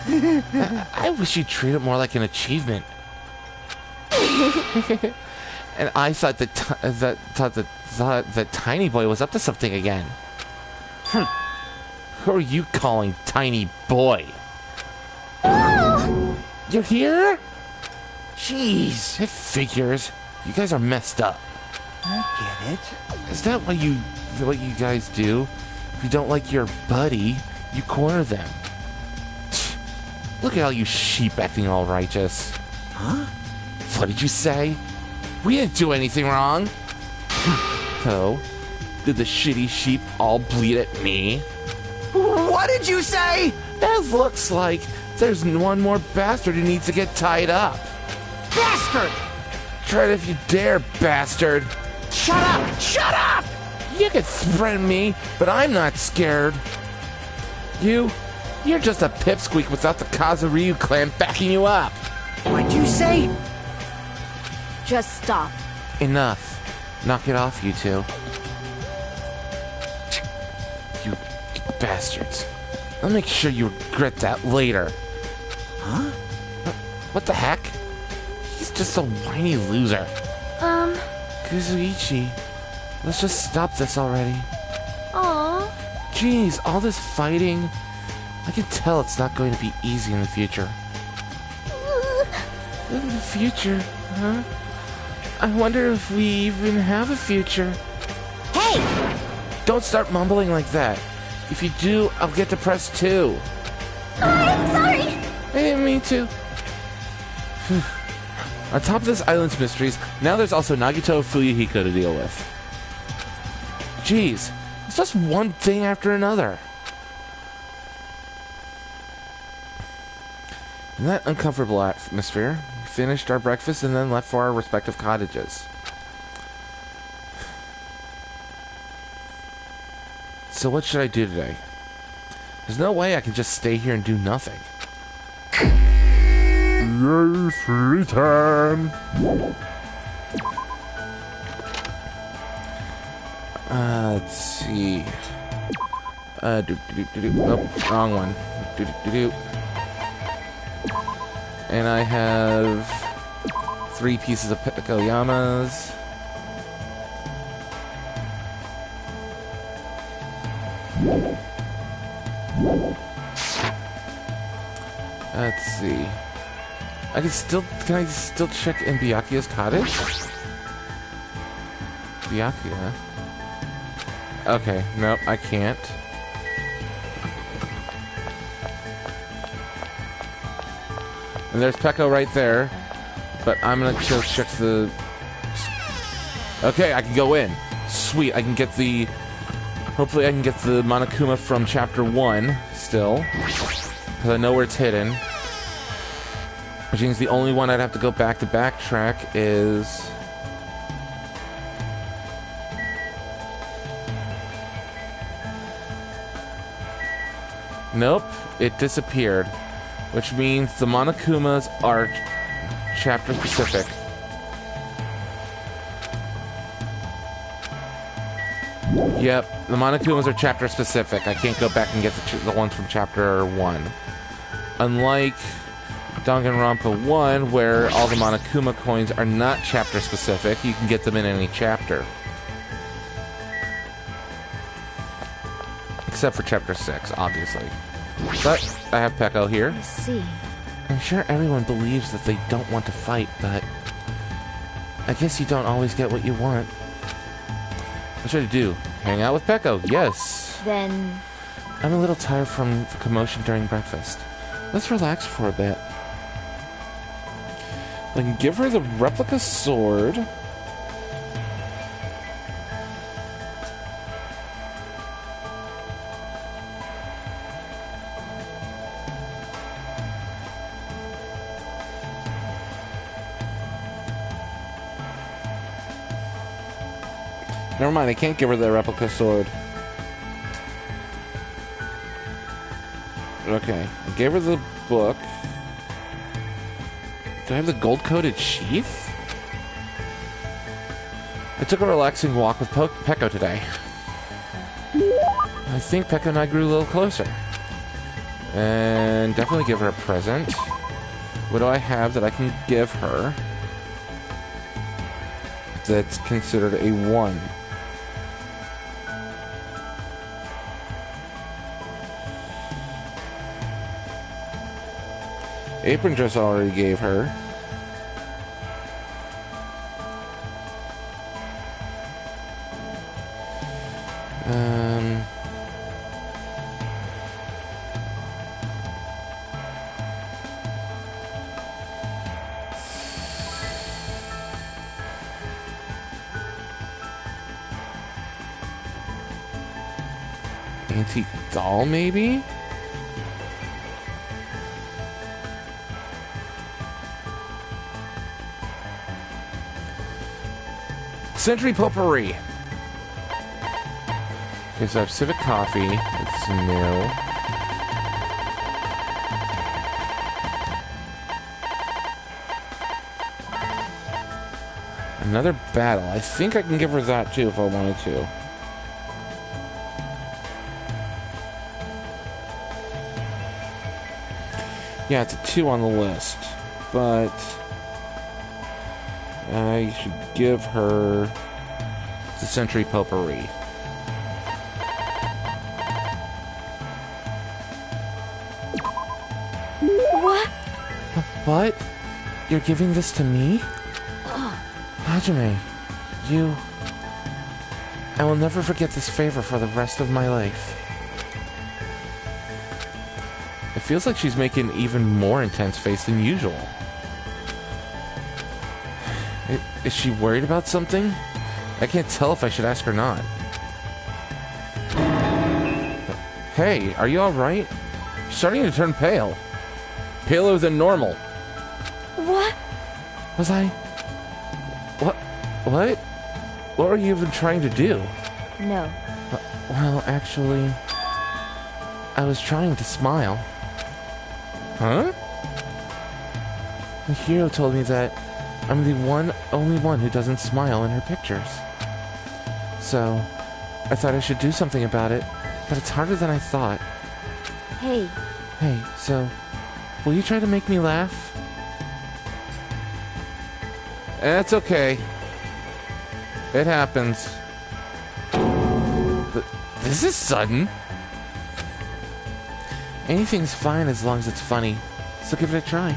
I wish you'd treat it more like an achievement. And I thought that Tiny Boy was up to something again. Who are you calling Tiny Boy? You're here? Jeez, it figures. You guys are messed up. I get it. Is that what you guys do? If you don't like your buddy, you corner them. Look at all you sheep acting all righteous. Huh? What did you say? We didn't do anything wrong. So, did the shitty sheep all bleed at me? What did you say? That looks like there's one more bastard who needs to get tied up. Bastard! Try it if you dare, bastard. Shut up! Shut up! You can threaten me, but I'm not scared. You're just a pipsqueak without the Kazuryu clan backing you up. What'd you say? Just stop. Enough. Knock it off, you two. You bastards. I'll make sure you regret that later. Huh? What the heck? He's just a whiny loser. Kuzuichi, let's just stop this already. Aw. Jeez, all this fighting. I can tell it's not going to be easy in the future. In the future, huh? I wonder if we even have a future. Hey! Don't start mumbling like that. If you do, I'll get depressed too. I'm sorry. I didn't mean to. On top of this island's mysteries, now there's also Nagito Fuyuhiko to deal with. Jeez, it's just one thing after another. In that uncomfortable atmosphere, we finished our breakfast and then left for our respective cottages. So what should I do today? There's no way I can just stay here and do nothing. Yes, return! Let's see. Nope, wrong one. And I have 3 pieces of Pikoyamas. Let's see. Can I still check in Byakuya's cottage? Byakuya? Okay, nope, I can't. And there's Peko right there, but I'm gonna just check the... Okay, I can go in. Sweet, I can get the... Hopefully I can get the Monokuma from Chapter 1, still. Because I know where it's hidden. Which means the only one I'd have to go back to backtrack is... Nope, it disappeared. Which means the Monokumas are chapter specific. Yep, the Monokumas are chapter specific. I can't go back and get the ones from chapter 1. Unlike Danganronpa 1, where all the Monokuma coins are not chapter specific, you can get them in any chapter. Except for chapter 6, obviously. But I have Peko here. I see. I'm sure everyone believes that they don't want to fight, but I guess you don't always get what you want. What should I do? Hang out with Peko? Yes. Then... I'm a little tired from the commotion during breakfast. Let's relax for a bit. I can give her the replica sword. Never mind, I can't give her the replica sword. Okay, I gave her the book. Do I have the gold-coated sheath? I took a relaxing walk with Peko today. I think Peko and I grew a little closer. And definitely give her a present. What do I have that I can give her that's considered a 1? Apron dress I already gave her. Antique doll, maybe? Century Potpourri. Okay, so I have Civic Coffee. It's new. Another battle. I think I can give her that too if I wanted to. Yeah, it's a 2 on the list, but I should give her the Century Potpourri. What? What? You're giving this to me? Hajime, you... I will never forget this favor for the rest of my life. It feels like she's making an even more intense face than usual. Is she worried about something? I can't tell if I should ask or not. Hey, are you alright? You're starting to turn pale. Paler than normal. What? Was I... What? What were you even trying to do? No. Well, actually... I was trying to smile. Huh? The hero told me that I'm the only one who doesn't smile in her pictures. So, I thought I should do something about it. but it's harder than I thought. Hey, Hey, so, will you try to make me laugh? That's okay. It happens. But this is sudden. Anything's fine as long as it's funny, so give it a try.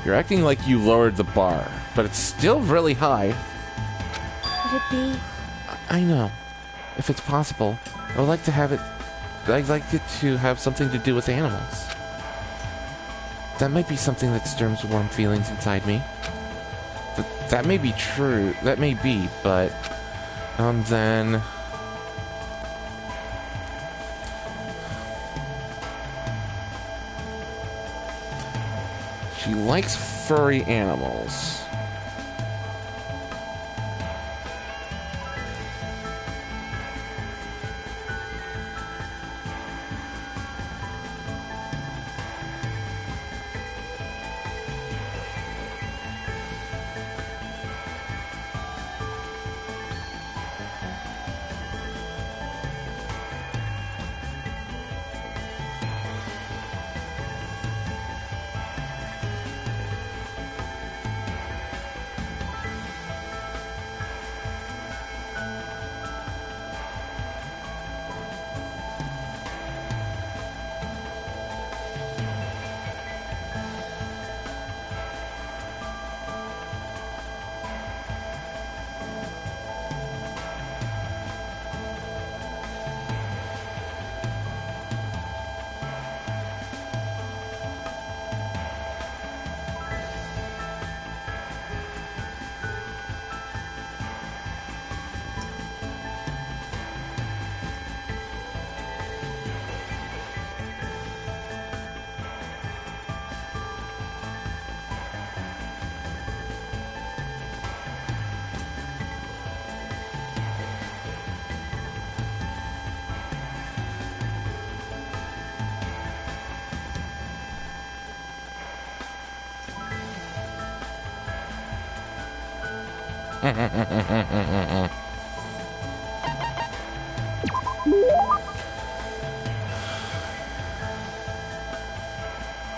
You're acting like you lowered the bar, but it's still really high. could it be? I know. If it's possible, I would like to have it... I'd like it to have something to do with animals. That might be something that stirs warm feelings inside me. That may be true. That may be, but... then... She likes furry animals.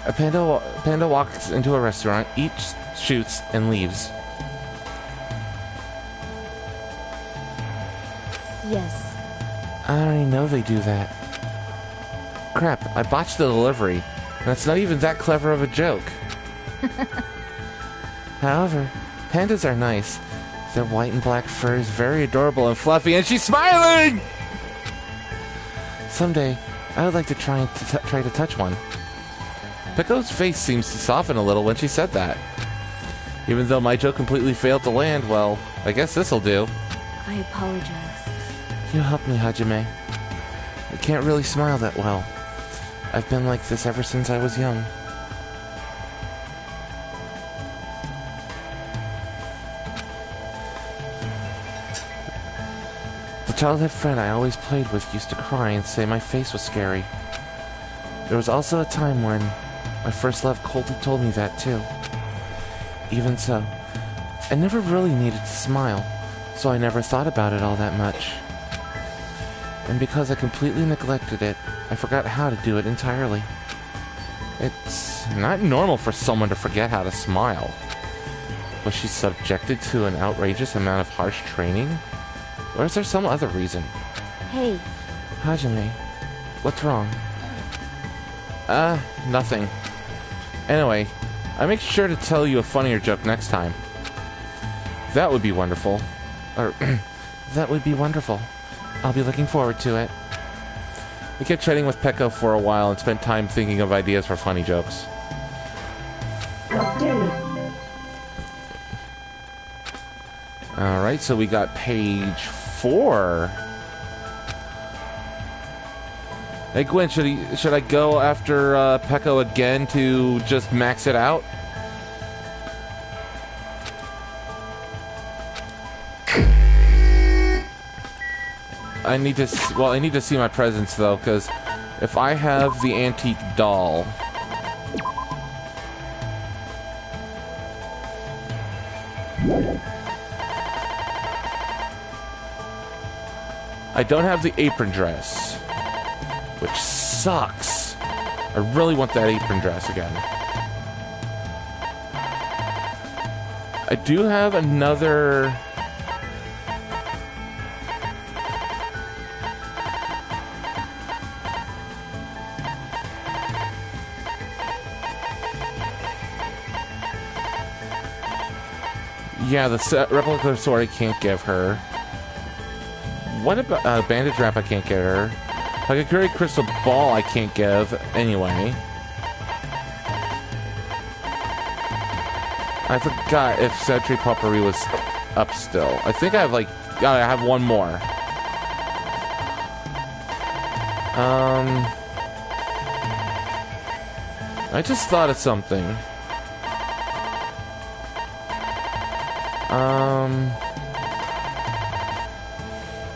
A panda walks into a restaurant, eats, shoots, and leaves. Yes. I already know they do that. Crap, I botched the delivery. That's not even that clever of a joke. However, pandas are nice. Their white and black fur is very adorable and fluffy, and she's smiling! Someday, I would like to try to touch one. Pico's face seems to soften a little when she said that. Even though my joke completely failed to land, well, I guess this'll do. I apologize. You helped me, Hajime. I can't really smile that well. I've been like this ever since I was young. The childhood friend I always played with used to cry and say my face was scary. There was also a time when my first love coldly told me that too. Even so, I never really needed to smile, so I never thought about it all that much. And because I completely neglected it, I forgot how to do it entirely. It's not normal for someone to forget how to smile. Was she subjected to an outrageous amount of harsh training? Or is there some other reason? Hey, Hajime, what's wrong? Nothing. Anyway, I make sure to tell you a funnier joke next time. That would be wonderful. Or, that would be wonderful. I'll be looking forward to it. We kept chatting with Peko for a while and spent time thinking of ideas for funny jokes. Alright, so we got page 4. Hey Gwen, should I go after Peko again to just max it out? I need to see my presents though, because if I have the antique doll, I don't have the apron dress, which sucks. I really want that apron dress again. I do have another... Yeah, the replica sword I can't give her. What about bandage wrap I can't give her? Hagakure crystal ball I can't give anyway. I forgot if Sentry Potpourri was up still. I think I have like... Oh, I have one more. I just thought of something.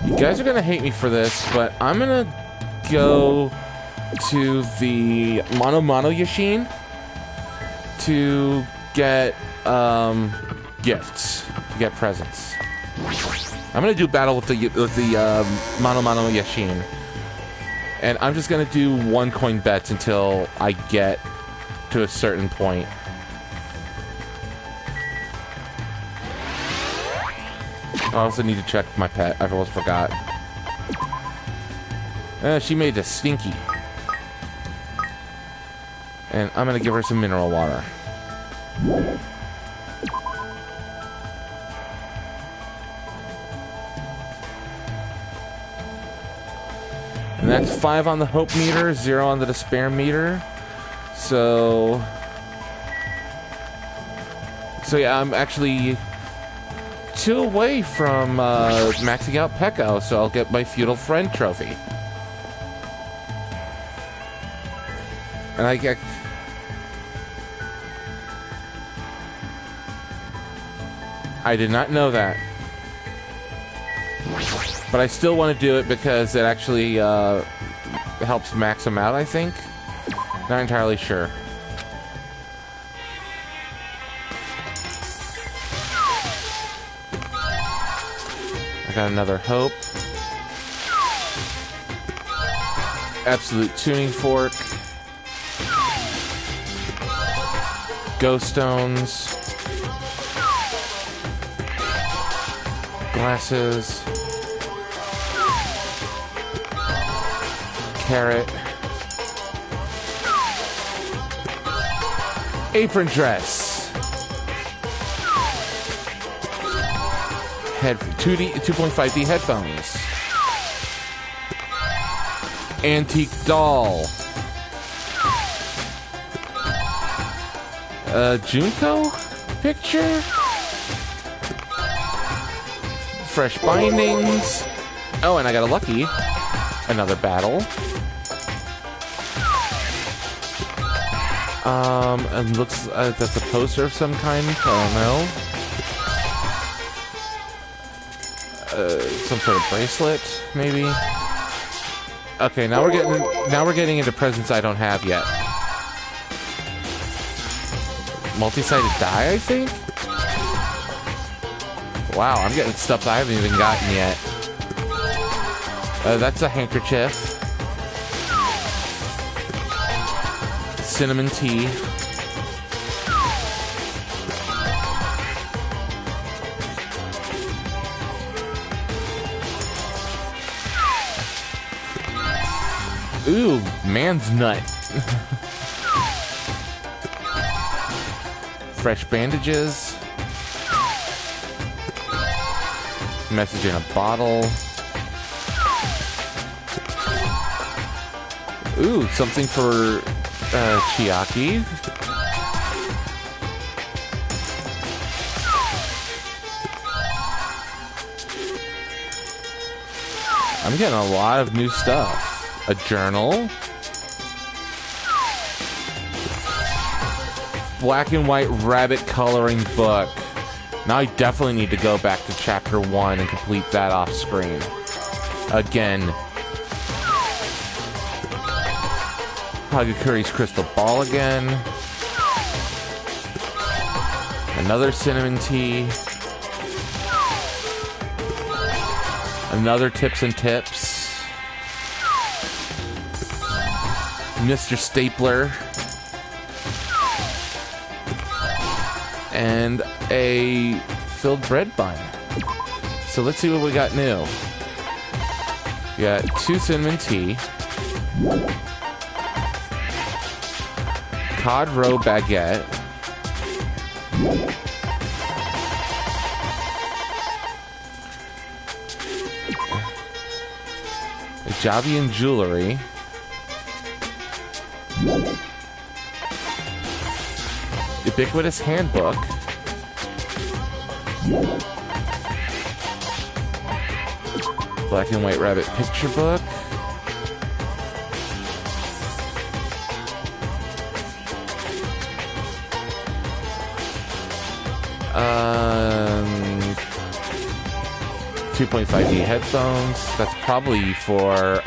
You guys are gonna hate me for this, but I'm gonna go to the Mono Yashin to get gifts, to get presents. I'm gonna do battle with the Mono Yashin, and I'm just gonna do 1 coin bets until I get to a certain point. I also need to check my pet. I almost forgot. She made a stinky. And I'm gonna give her some mineral water. And that's 5 on the hope meter, 0 on the despair meter. So yeah, I'm actually 2 away from maxing out Pekko, so I'll get my feudal friend trophy. And I get... I did not know that. But I still want to do it because it actually helps max him out, I think. Not entirely sure. I got another hope. Absolute tuning fork. Ghost stones. Glasses. Carrot. Apron dress. Head 2.5D headphones. Antique doll. Junko picture. Fresh bindings. Oh, and I got a lucky. Another battle. And looks that's a poster of some kind. I don't know. Some sort of bracelet, maybe. Okay, now we're getting into presents I don't have yet. Multi-sided die, I think. Wow, I'm getting stuff I haven't even gotten yet. That's a handkerchief. Cinnamon tea. Ooh, man's nut. Fresh bandages. Message in a bottle. Ooh, something for Chiaki. I'm getting a lot of new stuff. A journal. Black and white rabbit coloring book. Now I definitely need to go back to chapter 1 and complete that off screen. Again. Hagakure's crystal ball again. Another cinnamon tea. Another Tips and Tips. Mr. Stapler. And a filled bread bun. So let's see what we got new. We got 2 cinnamon tea. Cod roe baguette. Javian jewelry. Ubiquitous handbook. Black and white rabbit picture book. Um, 2.5D headphones. That's probably for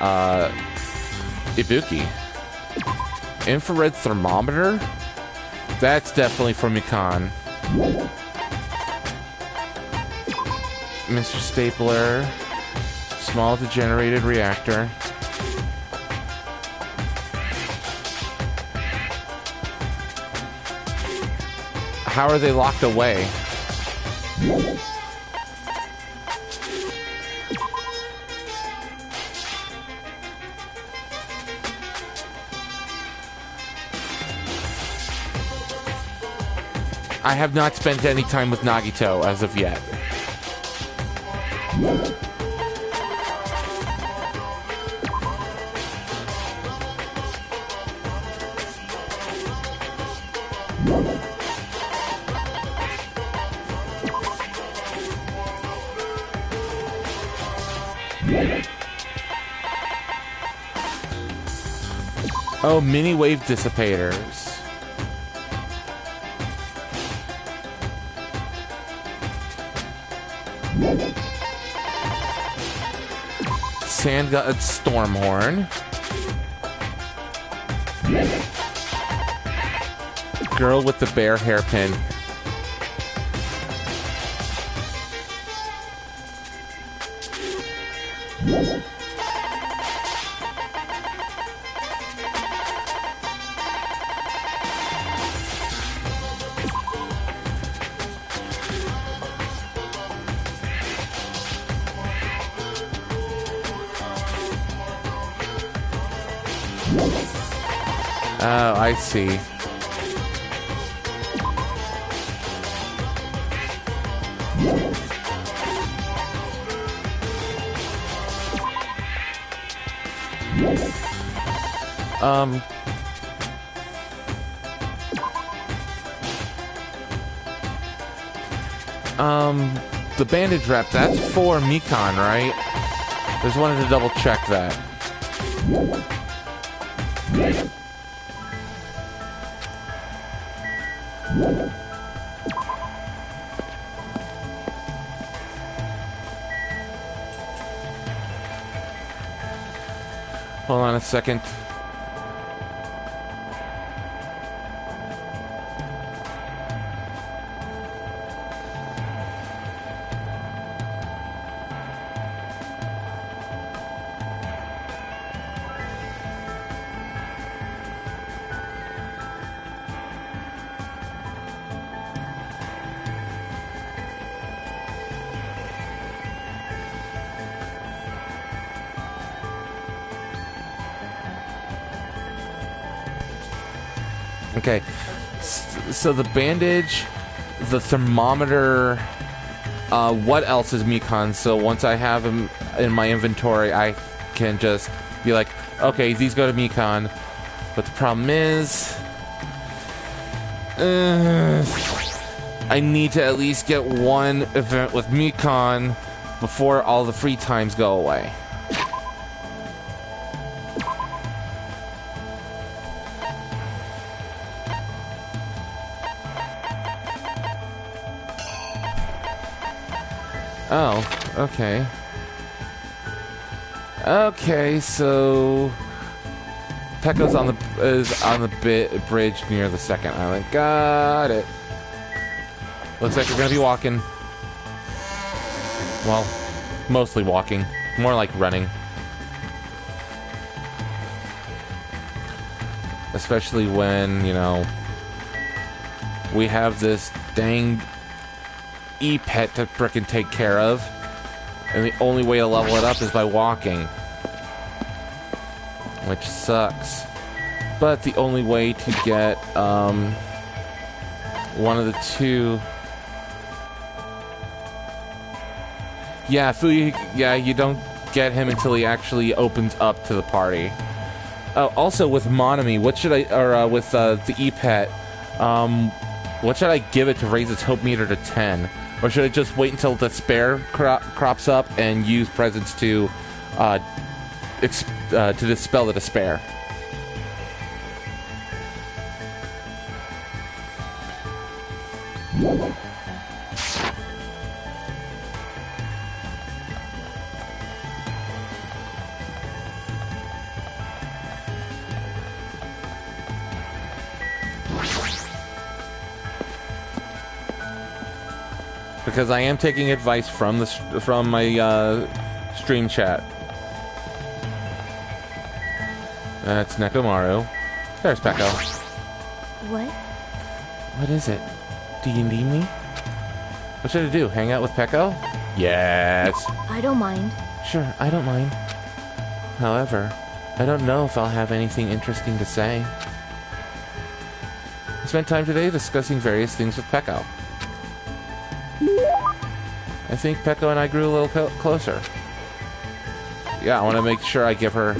Ibuki. Infrared thermometer. That's definitely for Mikan. Mr. Stapler. Small degenerated reactor. How are they locked away? I have not spent any time with Nagito as of yet. Oh, mini wave dissipators. Sand God Stormhorn. Girl with the bear hairpin. Oh, I see. The bandage wrap, that's for Mikan, right? Just wanted to double check that. Hold on a second. Okay, so the bandage, the thermometer, what else is Mikan? So once I have him in my inventory, I can just be like, okay, these go to Mikan. But the problem is, I need to at least get one event with Mikan before all the free times go away. Oh, okay. Okay, so Pekko's on the bridge near the second island. Got it. Looks like we're gonna be walking. Well, mostly walking. More like running. Especially when, you know, we have this dang E-pet to frickin' take care of. And the only way to level it up is by walking. Which sucks. But the only way to get, one of the two... Yeah, you don't get him until he actually opens up to the party. Also, with Monami, what should I... Or, with, the E-pet, what should I give it to raise its hope meter to 10? Or should I just wait until despair crops up and use presents to dispel the despair? Because I am taking advice from my stream chat. That's Nekomaru. There's Peko. What? What is it? Do you need me? What should I do? Hang out with Peko? Yes. I don't mind. Sure, I don't mind. However, I don't know if I'll have anything interesting to say. I spent time today discussing various things with Peko. I think Peko and I grew a little closer. Yeah, I want to make sure I give her...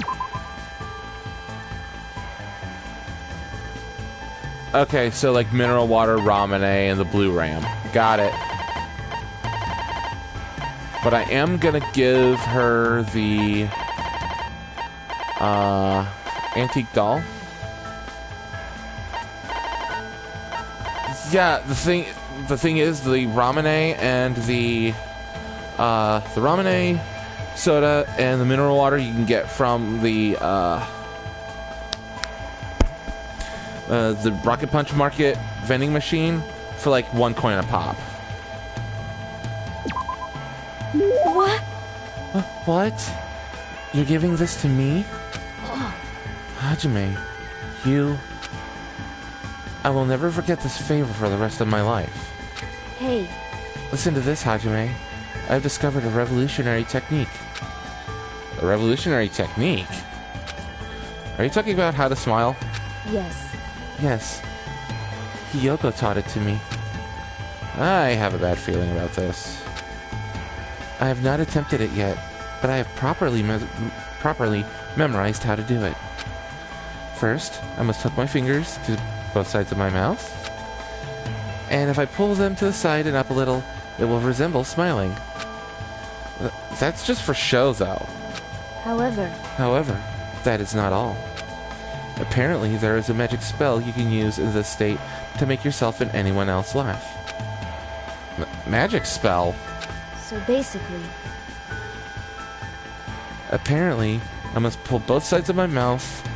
Okay, so like mineral water, Ramune, and the blue ram. Got it. But I am gonna give her the... antique doll. Yeah, the thing is, the Ramune and the Ramune soda and the mineral water you can get from the Rocket Punch Market vending machine for like 1 coin a pop. What? What? You're giving this to me? Hajime, you... I will never forget this favor for the rest of my life. Hey. Listen to this, Hajime. I've discovered a revolutionary technique. A revolutionary technique? Are you talking about how to smile? Yes. Yes. Hiyoko taught it to me. I have a bad feeling about this. I have not attempted it yet, but I have properly memorized how to do it. First, I must hook my fingers to both sides of my mouth, and if I pull them to the side and up a little, it will resemble smiling. That's just for show, though. However, that is not all. Apparently, there is a magic spell you can use in this state to make yourself and anyone else laugh. Magic spell? So basically... Apparently, I must pull both sides of my mouth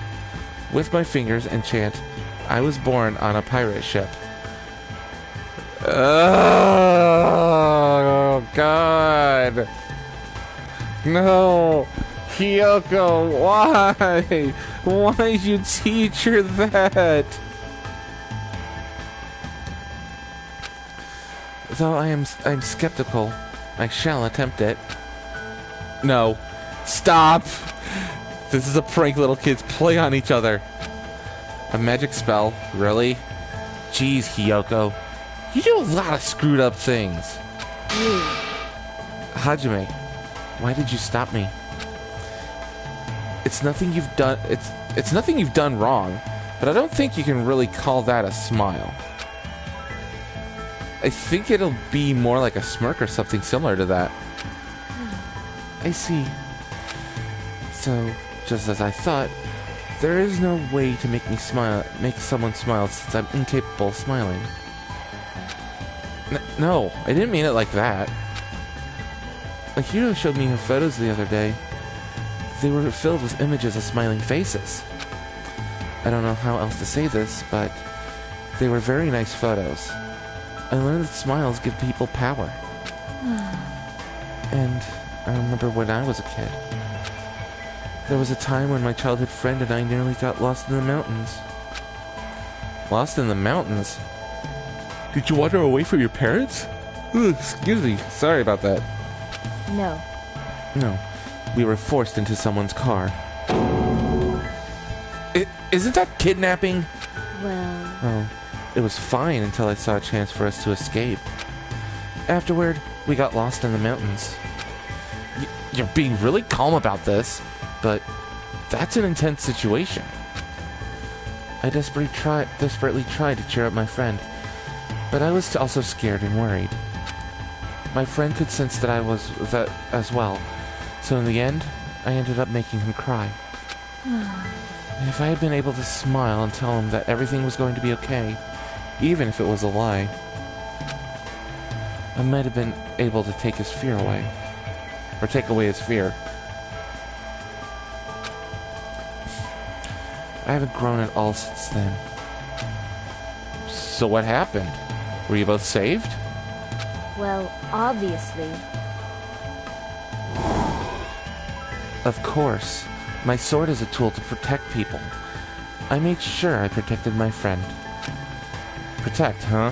with my fingers and chant, "I was born on a pirate ship." Oh, God. No. Hiyoko, why? Why did you teach her that? Though I'm skeptical, I shall attempt it. No. Stop! This is a prank little kids play on each other. A magic spell? Really? Jeez, Hiyoko. You do a lot of screwed up things. Hajime, why did you stop me? It's nothing you've done. It's nothing you've done wrong, but I don't think you can really call that a smile. I think it'll be more like a smirk or something similar to that. I see. So, just as I thought, there is no way to make someone smile since I'm incapable of smiling. No, I didn't mean it like that. Akira showed me her photos the other day. They were filled with images of smiling faces. I don't know how else to say this, but they were very nice photos. I learned that smiles give people power. And I remember when I was a kid. There was a time when my childhood friend and I nearly got lost in the mountains. Lost in the mountains? Did you wander away from your parents? Ugh, excuse me. Sorry about that. No. No. We were forced into someone's car. Isn't that kidnapping? Well... Oh, it was fine until I saw a chance for us to escape. Afterward, we got lost in the mountains. You're being really calm about this, but that's an intense situation. I desperately tried to cheer up my friend, but I was also scared and worried. My friend could sense that I was that as well, so in the end, I ended up making him cry. If I had been able to smile and tell him that everything was going to be okay, even if it was a lie, I might have been able to take his fear away. Or take away his fear. I haven't grown at all since then. So what happened? Were you both saved? Well, obviously. Of course. My sword is a tool to protect people. I made sure I protected my friend. Protect, huh?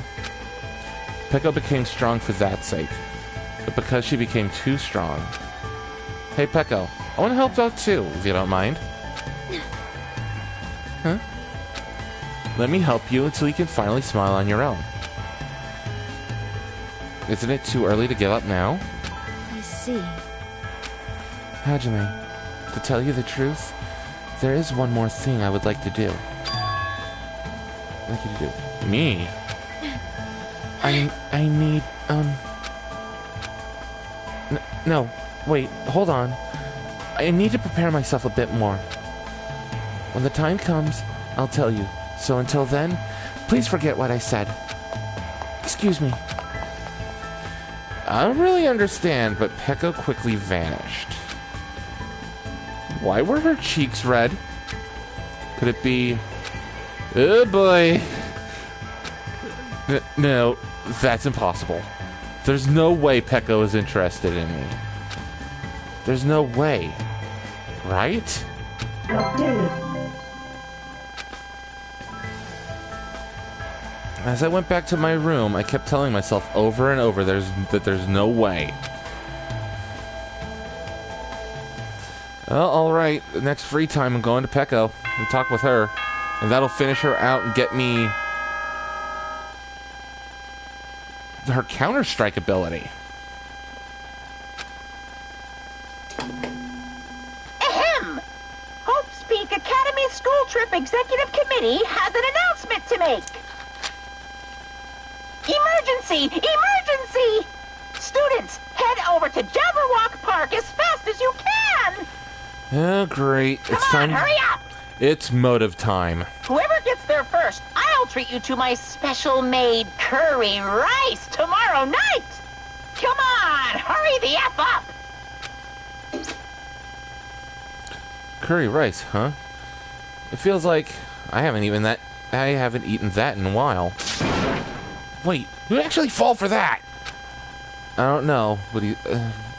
Peko became strong for that sake. But because she became too strong... Hey, Peko, I want to help out too, if you don't mind. Huh? Let me help you until you can finally smile on your own. Isn't it too early to give up now? I see. Hajime, to tell you the truth, there is one more thing I would like to do. Like you to do? Me? I need, no, wait, hold on. I need to prepare myself a bit more. When the time comes, I'll tell you. So until then, please forget what I said. Excuse me. I don't really understand, but Peko quickly vanished. Why were her cheeks red? Could it be... Oh boy. No, that's impossible. There's no way Peko is interested in me. There's no way. Right? As I went back to my room, I kept telling myself over and over that there's no way. Well, alright. Next free time, I'm going to Peko and talk with her. And that'll finish her out and get me... her Counter-Strike ability. Ahem! Hope's Peak Academy School Trip Executive Committee has an announcement to make. Emergency! Emergency! Students, head over to Jabberwock Park as fast as you can! Oh, great. Come on, hurry up! It's motive time. Whoever gets there first, I'll treat you to my special-made curry rice tomorrow night! Come on, hurry the F up! Curry rice, huh? It feels like I haven't eaten that in a while. Wait, who'd actually fall for that? I don't know, but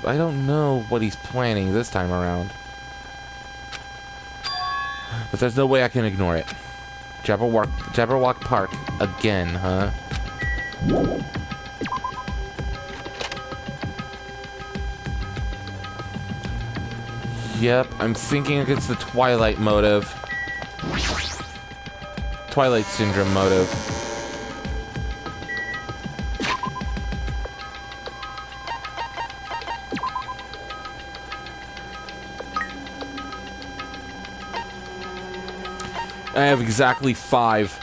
I don't know what he's planning this time around. But there's no way I can ignore it. Jabberwock Park again, huh? Yep, I'm thinking against the Twilight motive. Twilight Syndrome motive. I have exactly 5.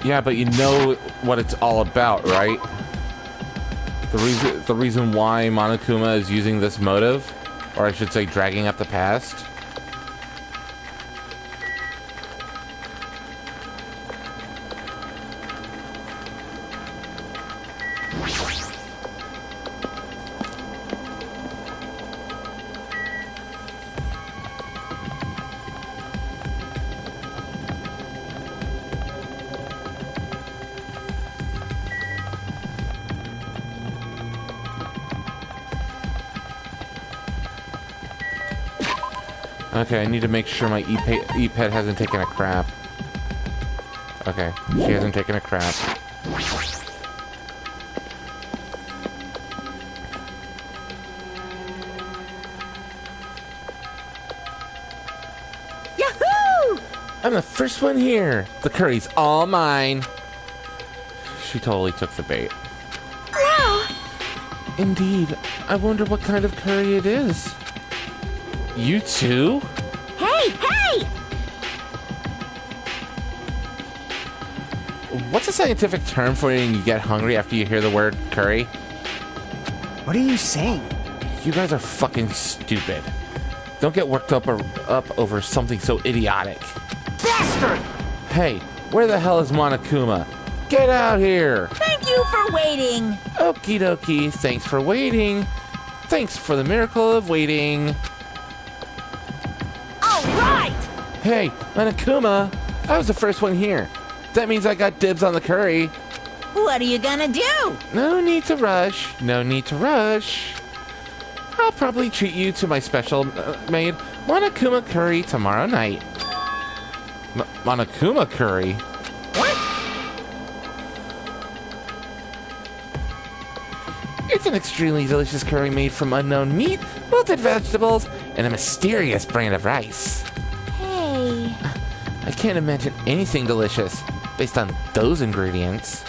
Yeah, but you know what it's all about, right? The reason why Monokuma is using this motive, or I should say dragging up the past. Okay, I need to make sure my E-Pet hasn't taken a crap. Okay, she hasn't taken a crap. Yahoo! I'm the first one here. The curry's all mine. She totally took the bait. Wow! Indeed. I wonder what kind of curry it is. You too? Hey, hey! What's a scientific term for when you get hungry after you hear the word curry? What are you saying? You guys are fucking stupid. Don't get worked up over something so idiotic. Bastard! Hey, where the hell is Monokuma? Get out here! Thank you for waiting. Okie dokie, thanks for waiting. Thanks for the miracle of waiting. All right. Hey, Monokuma, I was the first one here. That means I got dibs on the curry. What are you gonna do? No need to rush. No need to rush. I'll probably treat you to my special made Monokuma curry tomorrow night. Monokuma curry? What? It's an extremely delicious curry made from unknown meat, wilted vegetables, and a mysterious brand of rice. Hey. I can't imagine anything delicious based on those ingredients.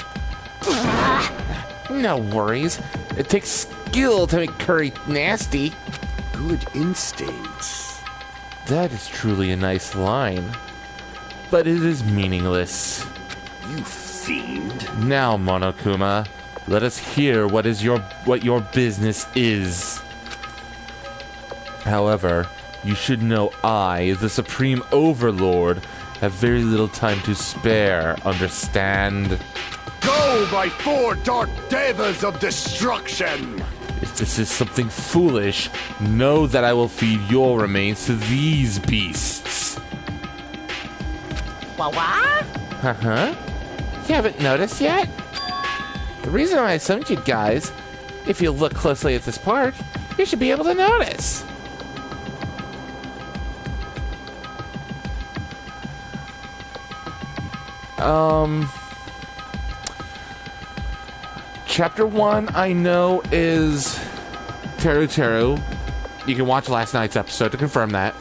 No worries. It takes skill to make curry nasty. Good instincts. That is truly a nice line. But it is meaningless. You fiend. Now, Monokuma, let us hear what your business is. However, you should know I, the Supreme Overlord, have very little time to spare, understand? Go, my four dark devas of destruction! If this is something foolish, know that I will feed your remains to these beasts. What? Uh-huh. You haven't noticed yet? The reason I summoned you guys, if you look closely at this park, you should be able to notice. Chapter 1, I know, is Teru Teru. You can watch last night's episode to confirm that.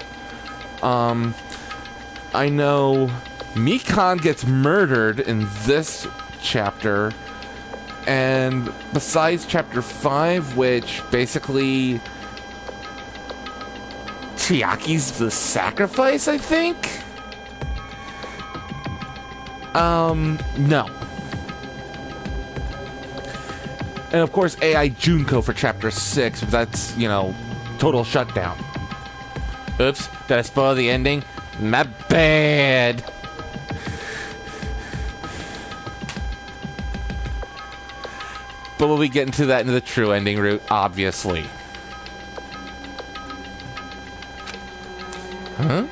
I know Mikan gets murdered in this chapter. And besides Chapter 5, which basically Chiaki's the sacrifice, I think? No. And of course, AI Junko for Chapter 6, but that's, total shutdown. Oops, did I spoil the ending? My bad. But we'll be getting to that into the true ending route, obviously. Huh?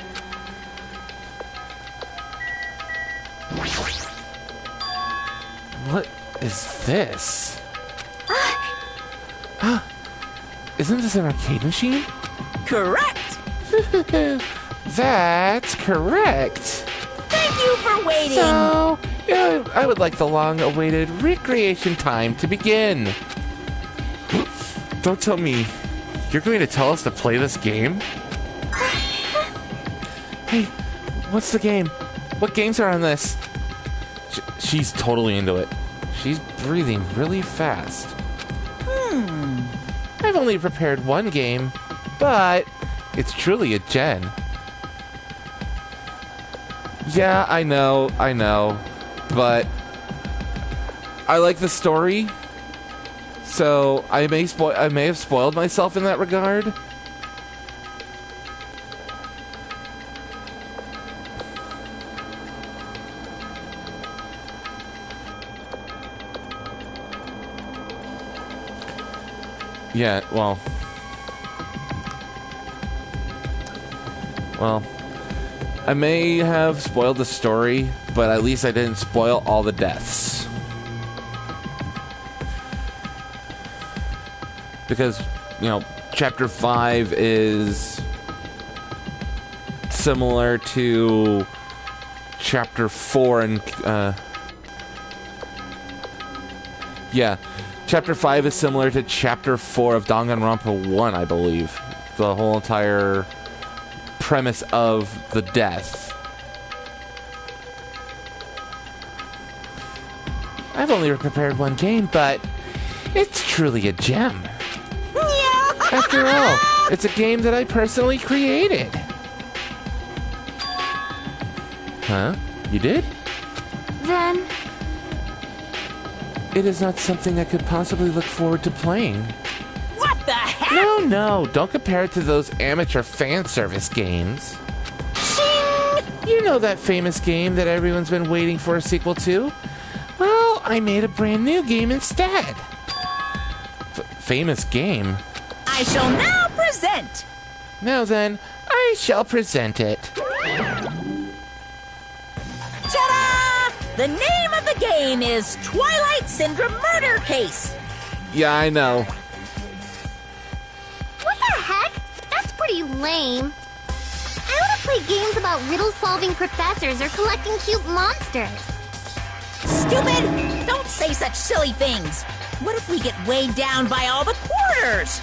What is this? Isn't this an arcade machine? Correct. That's correct. Thank you for waiting. So, I would like the long-awaited recreation time to begin. Don't tell me you're going to tell us to play this game? Hey, what's the game? What games are on this? She's totally into it. She's breathing really fast. I've only prepared one game, but it's truly a gen. Yeah, I know. but I like the story, so I may have spoiled myself in that regard. Yeah, well, I may have spoiled the story, but at least I didn't spoil all the deaths. Because, you know, Chapter 5 is similar to Chapter 4 and, yeah. Chapter 5 is similar to Chapter 4 of Danganronpa 1, I believe. The whole entire premise of the death. I've only prepared one game, but it's truly a gem. After all, it's a game that I personally created. Huh? You did? Then... It is not something I could possibly look forward to playing. What the heck? No, don't compare it to those amateur fan service games. Shing! You know that famous game that everyone's been waiting for a sequel to? Well, I made a brand new game instead. Famous game? I shall now present. Now then, I shall present it. Ta-da! The name of the game is Twilight Syndrome Murder Case. Yeah, I know. What the heck? That's pretty lame. I want to play games about riddle-solving professors or collecting cute monsters. Stupid! Don't say such silly things. What if we get weighed down by all the quarters?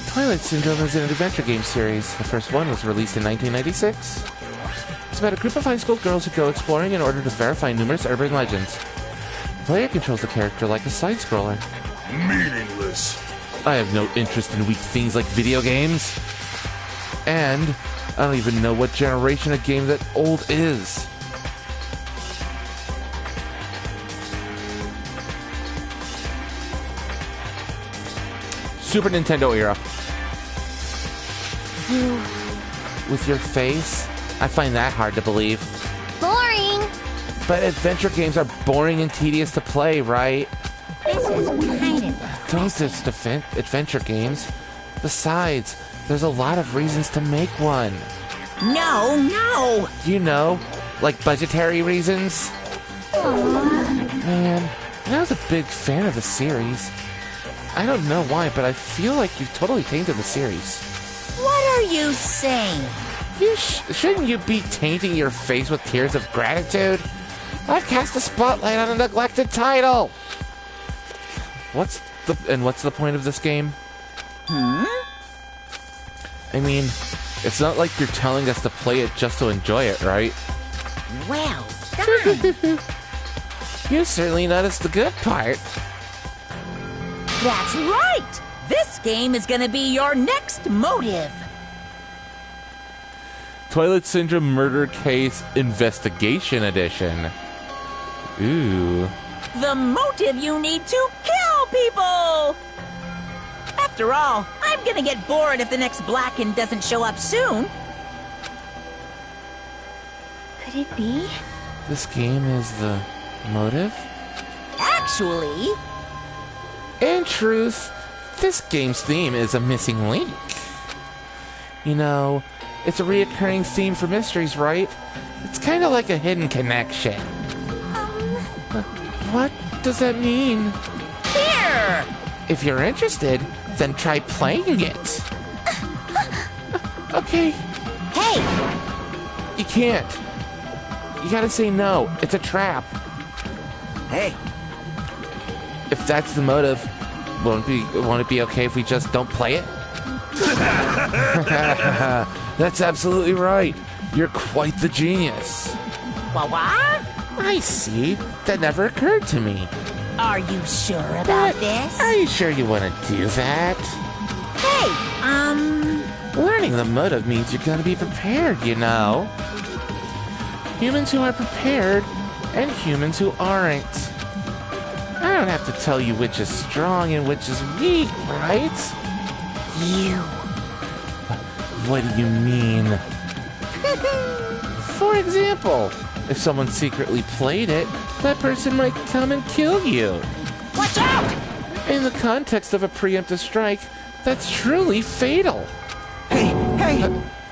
Twilight Syndrome is an adventure game series. The first one was released in 1996. It's about a group of high school girls who go exploring in order to verify numerous urban legends. The player controls the character like a side-scroller. Meaningless. I have no interest in weak things like video games. And I don't even know what generation a game that old is. Super Nintendo era. You... With your face? I find that hard to believe. boring. But adventure games are boring and tedious to play, right? This is kind of... Those are just adventure games. Besides, there's a lot of reasons to make one. No! You know, like budgetary reasons. Man, I was a big fan of the series. I don't know why, but I feel like you totally tainted the series. What are you saying? Shouldn't you be tainting your face with tears of gratitude? I've cast a spotlight on a neglected title. What's the point of this game? I mean, it's not like you're telling us to play it just to enjoy it, right? Well done. You certainly noticed the good part. That's right. This game is gonna be your next motive. Twilight Syndrome Murder Case Investigation Edition. Ooh. The motive you need to kill people! After all, I'm gonna get bored if the next Blacken doesn't show up soon. Could it be? This game is the motive? Actually, In truth, this game's theme is a missing link. You know, it's a reoccurring theme for mysteries, right? It's kind of like a hidden connection. What does that mean? here! If you're interested, then try playing it. Okay, Hey, you can't. You gotta say no. It's a trap. Hey, If that's the motive, won't it be okay if we just don't play it? That's absolutely right. You're quite the genius. what? I see. That never occurred to me. Are you sure about this? Are you sure you want to do that? Hey, Learning the motive means you're gonna be prepared, you know. Humans who are prepared and humans who aren't. I don't have to tell you which is strong and which is weak, right? You. What do you mean? For example, if someone secretly played it, that person might come and kill you. Watch out! In the context of a preemptive strike, that's truly fatal. Hey!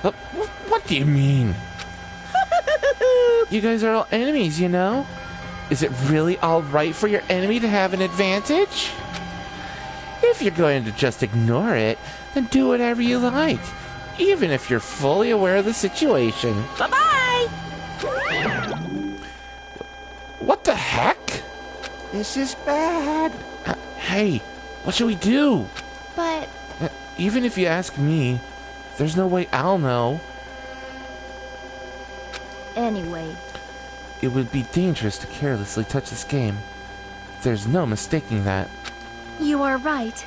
What do you mean? You guys are all enemies, you know? Is it really all right for your enemy to have an advantage? If you're going to just ignore it, then do whatever you like, even if you're fully aware of the situation. Bye-bye! What the heck? This is bad. Hey, what should we do? But Even if you ask me, there's no way I'll know. anyway, It would be dangerous to carelessly touch this game. There's no mistaking that. you are right.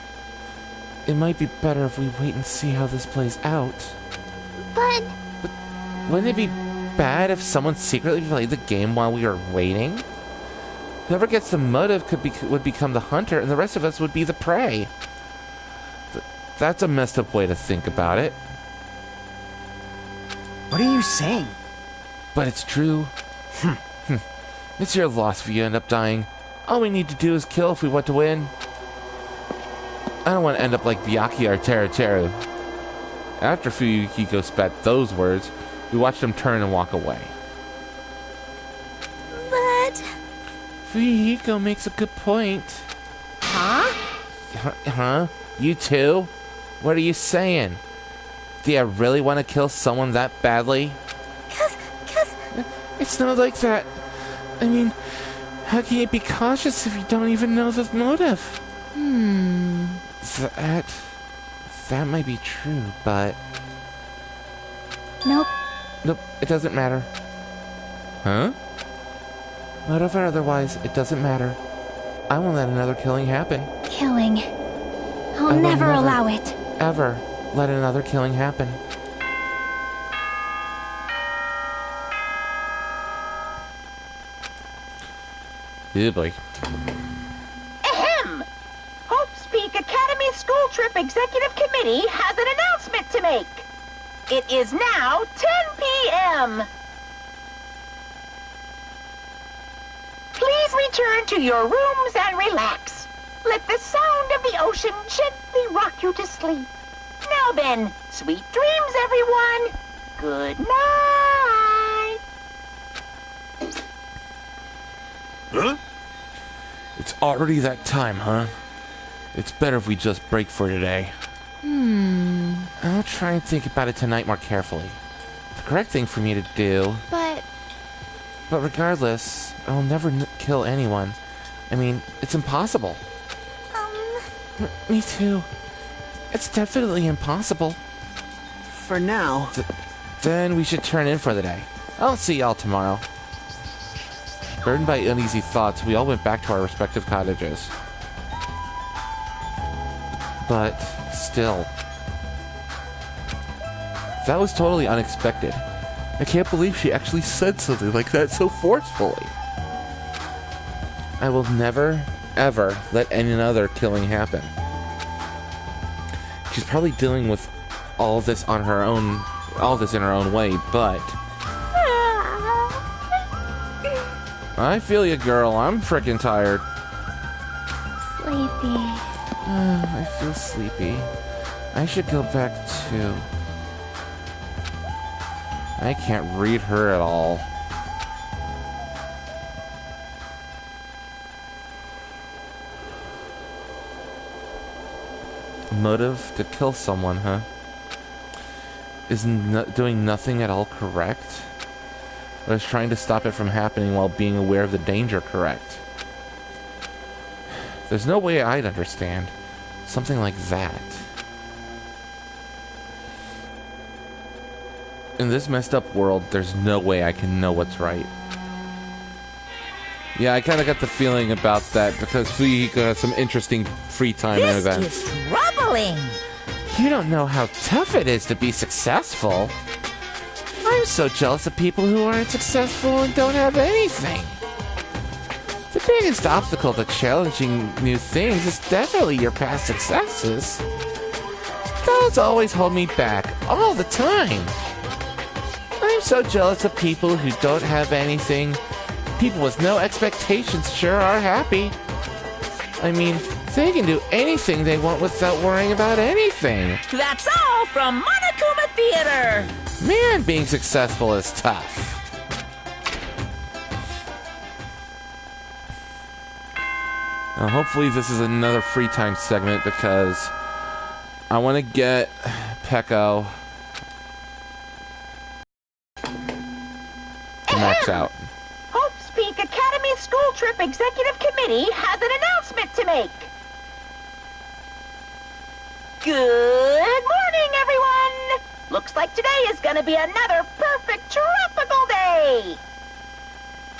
It might be better if we wait and see how this plays out. But Wouldn't it be bad if someone secretly played the game while we were waiting? Whoever gets the motive would become the hunter, and the rest of us would be the prey. That's a messed up way to think about it. What are you saying? But it's true. It's your loss if you end up dying. All we need to do is kill if we want to win. I don't want to end up like Byakuya or Teru. After Fuyuhiko spat those words, we watched him turn and walk away. But Fuyuhiko makes a good point. huh? Huh? You too? What are you saying? Do you really want to kill someone that badly? Cause It's not like that. I mean, how can you be cautious if you don't even know the motive? That might be true, but... nope. Nope, it doesn't matter. Huh? Motive or otherwise, it doesn't matter. I won't let another killing happen. Killing. I I'll will never allow it. Ever let another killing happen. Oh boy. Ahem! Hope's Peak Academy School Trip Executive Committee has an announcement to make. It is now 10 p.m. Please return to your rooms and relax. Let the sound of the ocean gently rock you to sleep. Now then, sweet dreams, everyone. Good night. Huh? It's already that time, huh? It's better if we just break for today. I'll try and think about it tonight more carefully. The correct thing for me to do. But But regardless, I'll never kill anyone. I mean, it's impossible. Me too. It's definitely impossible. For now. Then we should turn in for the day. I'll see y'all tomorrow. Burdened by uneasy thoughts, we all went back to our respective cottages. But still, that was totally unexpected. I can't believe she actually said something like that so forcefully. I will never, ever let any other killing happen. She's probably dealing with all this on her own, all this in her own way, but I feel you, girl. I'm freaking tired. sleepy. I feel sleepy. I should go back too. I can't read her at all. Motive to kill someone, huh? Is doing nothing at all correct? Or is trying to stop it from happening while being aware of the danger correct? There's no way I'd understand something like that. In this messed up world, there's no way I can know what's right. Yeah, I kind of got the feeling about that because Fuyuhiko has some interesting free time and events. This is troubling. You don't know how tough it is to be successful. I'm so jealous of people who aren't successful and don't have anything. The biggest obstacle to challenging new things is definitely your past successes. Those always hold me back, all the time. I'm so jealous of people who don't have anything. People with no expectations sure are happy. I mean, they can do anything they want without worrying about anything. That's all from Monokuma Theater! Man, being successful is tough. Now, hopefully this is another free time segment because I want to get Pecco to max out. Hope's Peak Academy School Trip Executive Committee has an announcement to make. Good morning, everyone! Looks like today is gonna be another perfect tropical day!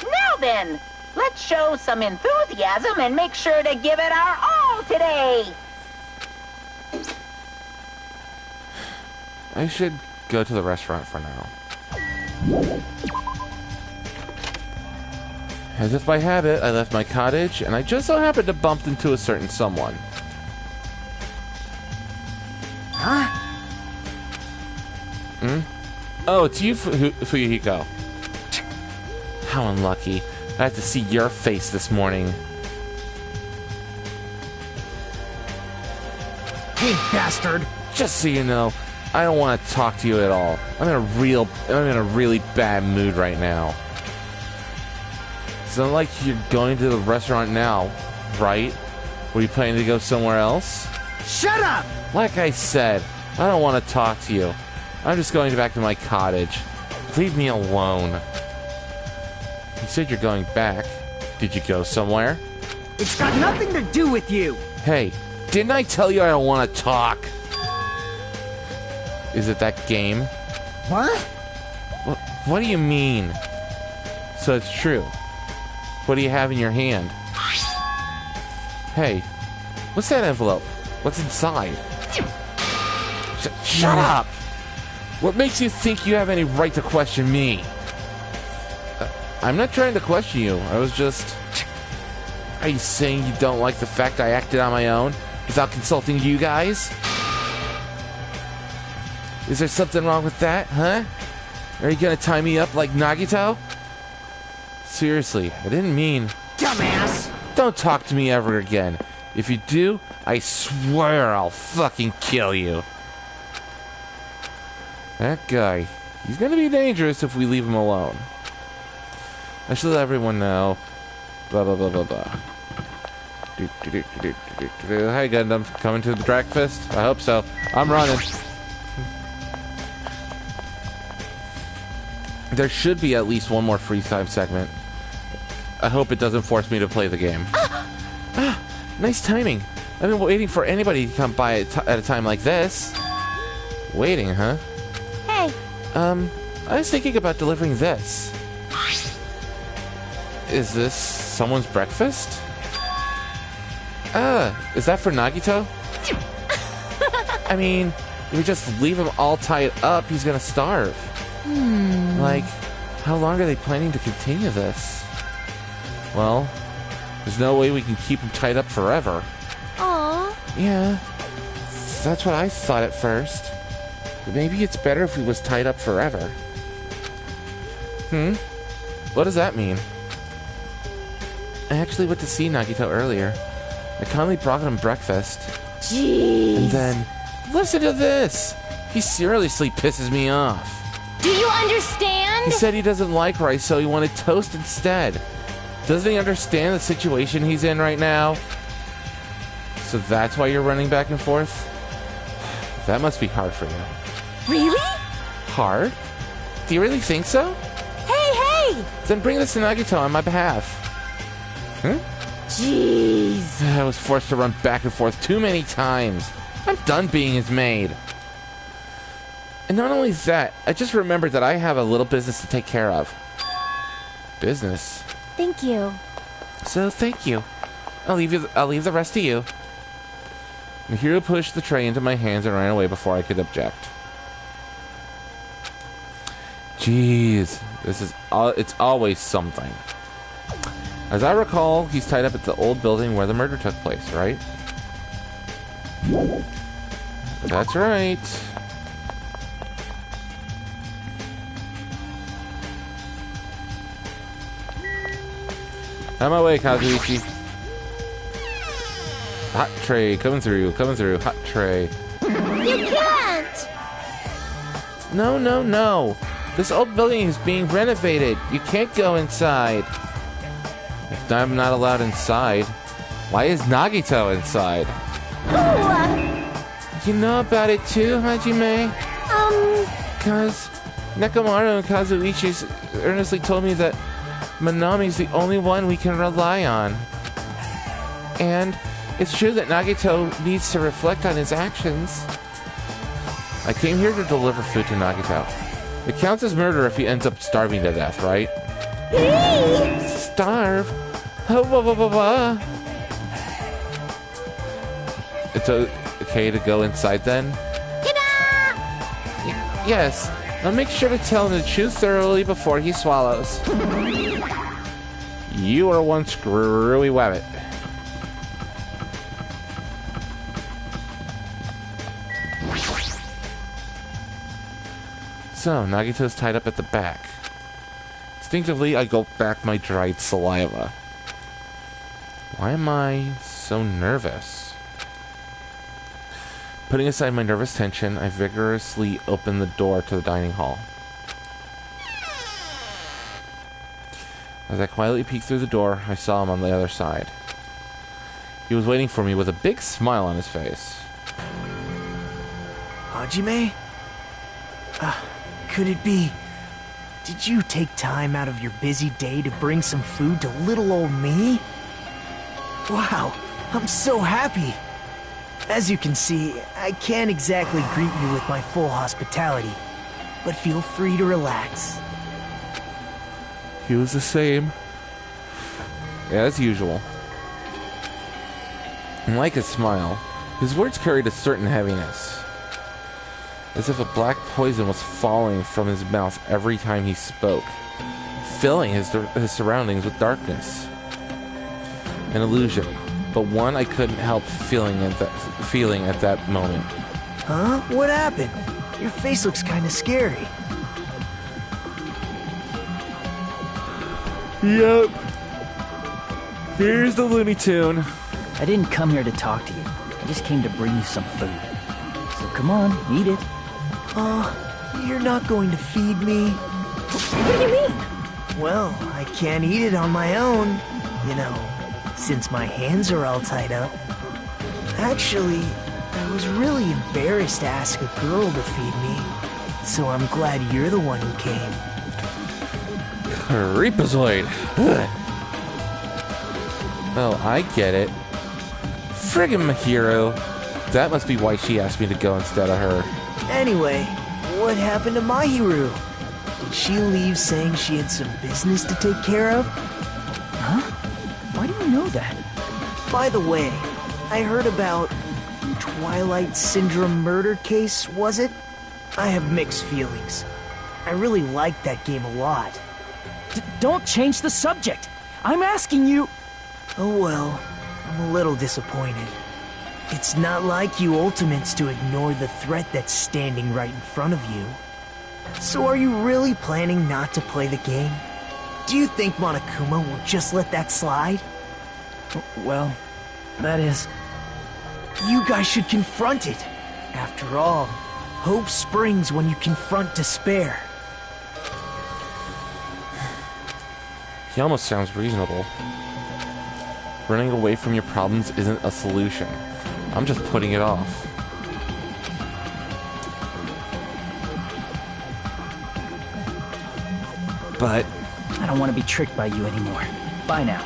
Now then, let's show some enthusiasm and make sure to give it our all today! I should go to the restaurant for now. As if by habit, I left my cottage, and I just so happened to bump into a certain someone. Huh? Hmm? Oh, it's you, Fuyuhiko. How unlucky. I had to see your face this morning. Hey, bastard! Just so you know, I don't want to talk to you at all. I'm in a really bad mood right now. It's not like you're going to the restaurant now, right? Were you planning to go somewhere else? Shut up! Like I said, I don't want to talk to you. I'm just going back to my cottage. Leave me alone. You said you're going back. Did you go somewhere? It's got nothing to do with you! Hey, didn't I tell you I don't want to talk? Is it that game? What? What do you mean? So it's true. What do you have in your hand? Hey, what's that envelope? What's inside? Shut up! What makes you think you have any right to question me? I'm not trying to question you. I was just... Are you saying you don't like the fact I acted on my own without consulting you guys? Is there something wrong with that, huh? Are you gonna tie me up like Nagito? Seriously, I didn't mean... Dumbass! Don't talk to me ever again. If you do, I swear I'll fucking kill you. That guy, he's gonna be dangerous if we leave him alone. I should let everyone know. Blah blah blah blah blah. Hi Gundam, coming to the Dragfest? I hope so. I'm running. There should be at least one more free time segment. I hope it doesn't force me to play the game. Nice timing. I've been waiting for anybody to come by at a time like this. Waiting, huh? Hey. I was thinking about delivering this. Is this someone's breakfast? Is that for Nagito? I mean, if we just leave him all tied up, he's gonna starve. Like, how long are they planning to continue this? Well, there's no way we can keep him tied up forever. Aw. Yeah, that's what I thought at first. But maybe it's better if he was tied up forever. What does that mean? I actually went to see Nagito earlier. I kindly brought him breakfast. Jeez. And then, listen to this! He seriously pisses me off. Do you understand? He said he doesn't like rice, so he wanted toast instead. Doesn't he understand the situation he's in right now? So that's why you're running back and forth? That must be hard for you. Really? Hard? Do you really think so? Hey! Then bring this to Nagito on my behalf. Jeez. I was forced to run back and forth too many times. I'm done being his maid. And not only that, I just remembered that I have a little business to take care of. Business? Thank you. So thank you. I'll leave the rest to you. Mahiro pushed the tray into my hands and ran away before I could object. Jeez, this is it's always something. As I recall, he's tied up at the old building where the murder took place, right? That's right. On my way, Kazuichi. Hot tray, coming through, hot tray. You can't! No, no, no. This old building is being renovated. You can't go inside. If I'm not allowed inside, why is Nagito inside? You know about it too, Hajime? Cause Nekomaru and Kazuichi earnestly told me that Manami's the only one we can rely on. And it's true that Nagito needs to reflect on his actions. I came here to deliver food to Nagito. It counts as murder if he ends up starving to death, right? Starve? It's okay to go inside then? Yes. I'll make sure to tell him to chew thoroughly before he swallows. You are one screwy wabbit. So, Nagito's tied up at the back. Instinctively, I gulp back my dried saliva. Why am I so nervous? Putting aside my nervous tension, I vigorously open the door to the dining hall. As I quietly peeked through the door, I saw him on the other side. He was waiting for me with a big smile on his face. Hajime? Could it be... Did you take time out of your busy day to bring some food to little old me? Wow, I'm so happy. As you can see, I can't exactly greet you with my full hospitality, but feel free to relax. He was the same. As usual. And like his smile, his words carried a certain heaviness. As if a black poison was falling from his mouth every time he spoke, filling his surroundings with darkness. An illusion, but one I couldn't help feeling at that moment. Huh? What happened? Your face looks kind of scary. Yep. Here's the Looney Tune. I didn't come here to talk to you. I just came to bring you some food. So come on, eat it. You're not going to feed me? What do you mean? Well, I can't eat it on my own, you know, since my hands are all tied up. Actually, I was really embarrassed to ask a girl to feed me, so I'm glad you're the one who came. Creepazoid. Oh, I get it. Friggin' Mahiro. That must be why she asked me to go instead of her. Anyway, what happened to Mahiru? Did she leave saying she had some business to take care of? Huh? Why do you know that? By the way, I heard about Twilight Syndrome murder case, was it? I have mixed feelings. I really liked that game a lot. Don't change the subject. I'm asking you... Oh well, I'm a little disappointed. It's not like you Ultimates to ignore the threat that's standing right in front of you. So are you really planning not to play the game? Do you think Monokuma will just let that slide? Well, that is... You guys should confront it. After all, hope springs when you confront despair. He almost sounds reasonable. Running away from your problems isn't a solution. I'm just putting it off. But... I don't want to be tricked by you anymore. Bye now.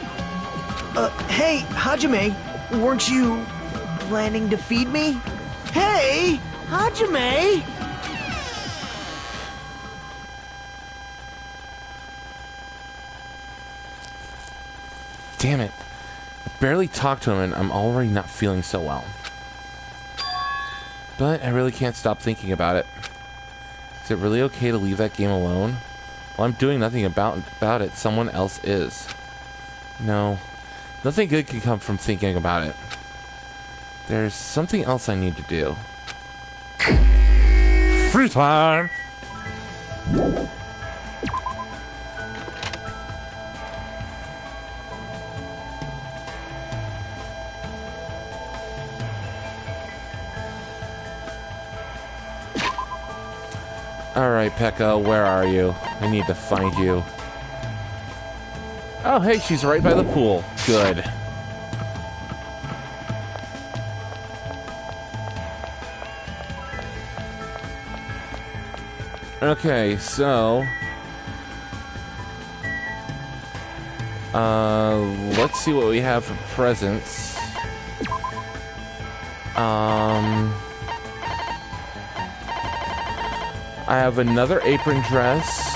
Hey, Hajime, weren't you planning to feed me? Hey, Hajime! Damn it. I barely talked to him and I'm already not feeling so well. But I really can't stop thinking about it. Is it really okay to leave that game alone? Well, I'm doing nothing about it. Someone else is. No. Nothing good can come from thinking about it. There's something else I need to do. Free time! Alright, Pekka, where are you? I need to find you. Oh, hey, she's right by the pool. Good. Okay, so... let's see what we have for presents. I have another apron dress.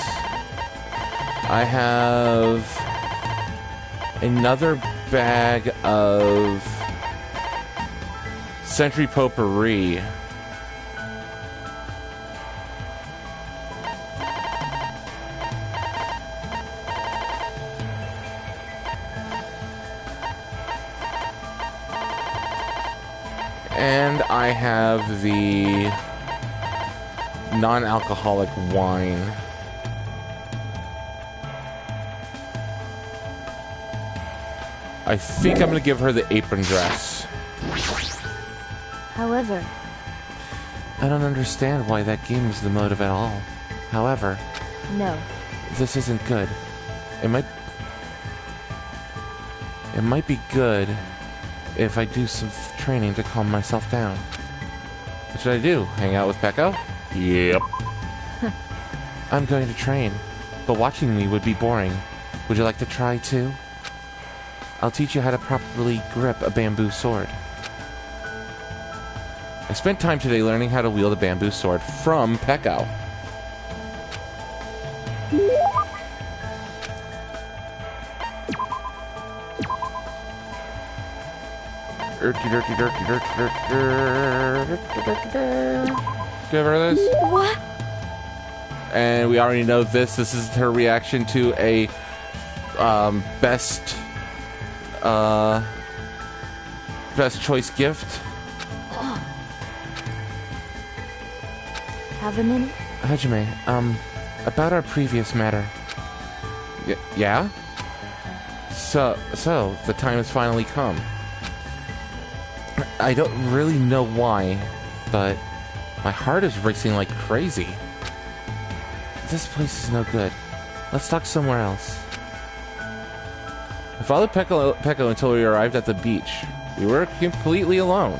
I have another bag of Century Potpourri. And I have the non-alcoholic wine. I think I'm gonna give her the apron dress. However, I don't understand why that game is the motive at all. However, no. this isn't good. It might be good if I do some training to calm myself down. What should I do? Hang out with Pekka? Yep. I'm going to train, but watching me would be boring. Would you like to try too? I'll teach you how to properly grip a bamboo sword. I spent time today learning how to wield a bamboo sword from Pekka. Give her this. What? And we already know this. This is her reaction to a best choice gift. Have a minute? Hajime, about our previous matter. Yeah? So, the time has finally come. I don't really know why, but my heart is racing like crazy. This place is no good. Let's talk somewhere else. I followed Pekka until we arrived at the beach. We were completely alone.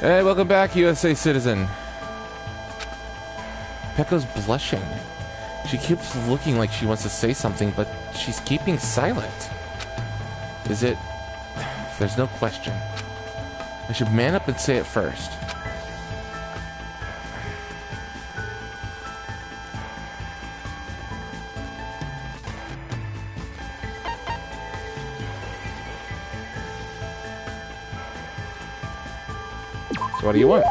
Hey, welcome back, USA citizen. Pekka's blushing. She keeps looking like she wants to say something, but she's keeping silent. Is it... There's no question. I should man up and say it first. So what do you want?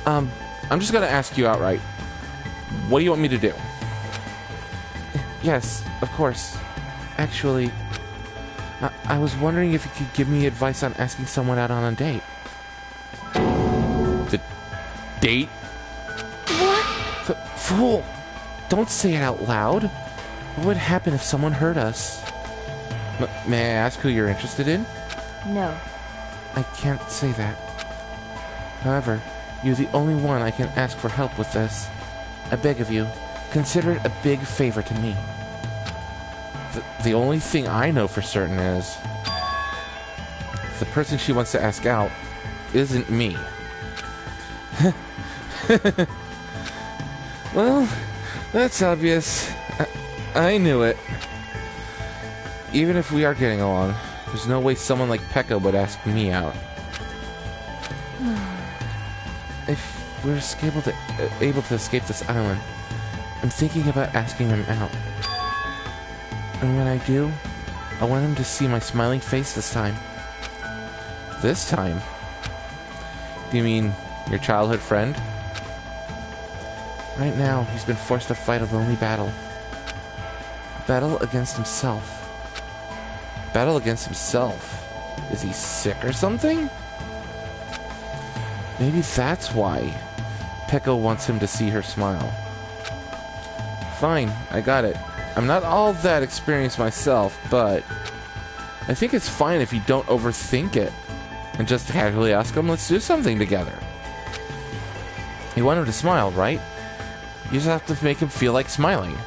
I'm just gonna ask you outright. What do you want me to do? Yes, of course. Actually, I was wondering if you could give me advice on asking someone out on a date. The date? What? Fool! Don't say it out loud. What would happen if someone heard us? May I ask who you're interested in? No. I can't say that. However, you're the only one I can ask for help with this. I beg of you, consider it a big favor to me. The only thing I know for certain is the person she wants to ask out isn't me. Well, that's obvious. I knew it. Even if we are getting along, there's no way someone like Pekka would ask me out. If we're able to escape this island, I'm thinking about asking him out. And when I do, I want him to see my smiling face this time. This time? Do you mean your childhood friend? Right now, he's been forced to fight a lonely battle. A battle against himself. Battle against himself. Is he sick or something? Maybe that's why Peko wants him to see her smile. Fine, I got it. I'm not all that experienced myself, but I think it's fine if you don't overthink it and just casually ask him, let's do something together. You want him to smile, right? You just have to make him feel like smiling.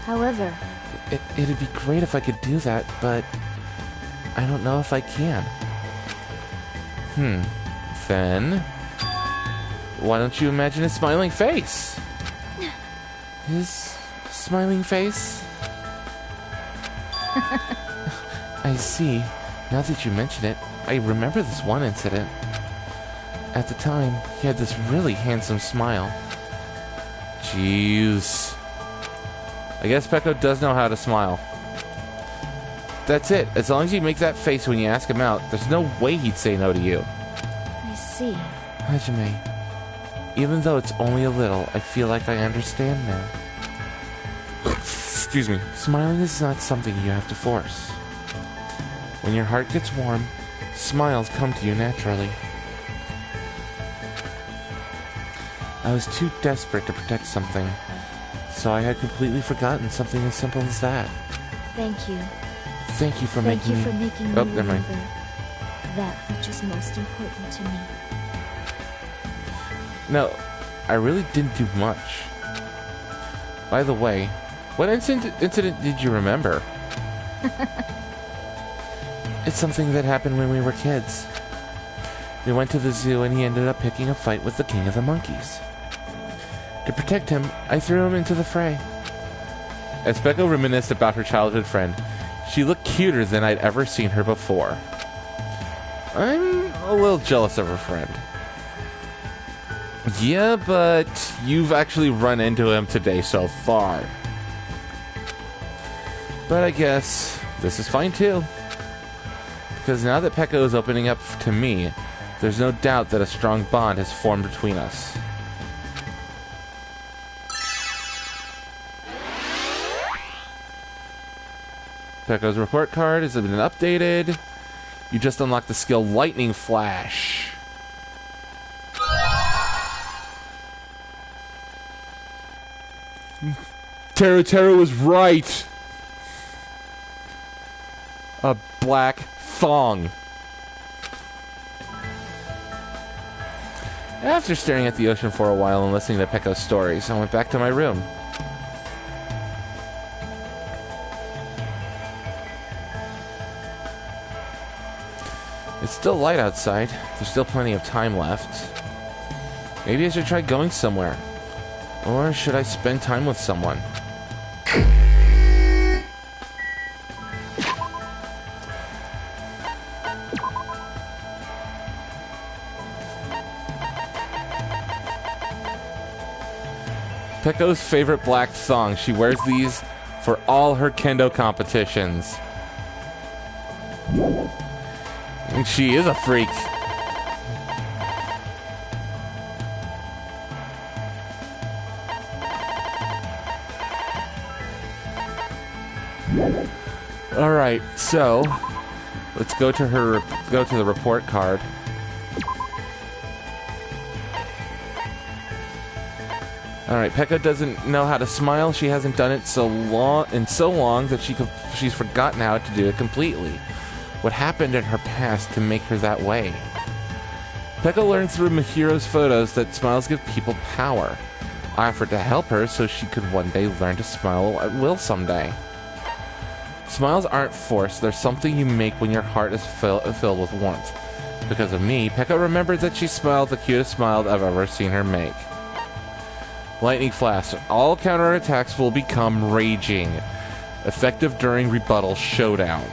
However, It'd be great if I could do that, but I don't know if I can. Then why don't you imagine his smiling face? His smiling face? I see. Now that you mention it, I remember this one incident. At the time, he had this really handsome smile. Jeez. I guess Peko does know how to smile. That's it. As long as you make that face when you ask him out, there's no way he'd say no to you. I see. Hajime, even though it's only a little, I feel like I understand now. Excuse me. Smiling is not something you have to force. When your heart gets warm, smiles come to you naturally. I was too desperate to protect something, so I had completely forgotten something as simple as that. Thank you. Thank you for Thank making you me... for making me Oh, never mind. remember that which is most important to me. No, I really didn't do much. By the way, what incident did you remember? It's something that happened when we were kids. We went to the zoo and he ended up picking a fight with the king of the monkeys. To protect him, I threw him into the fray. As Peko reminisced about her childhood friend, she looked cuter than I'd ever seen her before. I'm a little jealous of her friend. Yeah, but you've actually run into him today so far. But I guess this is fine too. Because now that Peko is opening up to me, there's no doubt that a strong bond has formed between us. Peko's report card has been updated. You just unlocked the skill Lightning Flash. Teru was right. A black thong. After staring at the ocean for a while and listening to Peko's stories, I went back to my room. It's still light outside. There's still plenty of time left. Maybe I should try going somewhere. Or should I spend time with someone? Peko's favorite black thong. She wears these for all her kendo competitions. And she is a freak. All right, so let's go to the report card. All right, Peko doesn't know how to smile. She hasn't done it so long that she's forgotten how to do it completely. What happened in her past to make her that way? Peko learned through Mihiro's photos that smiles give people power. I offered to help her so she could one day learn to smile at will someday. Smiles aren't forced. They're something you make when your heart is filled with warmth. Because of me, Peko remembered that she smiled the cutest smile I've ever seen her make. Lightning Flash. All counterattacks will become raging. Effective during rebuttal showdown.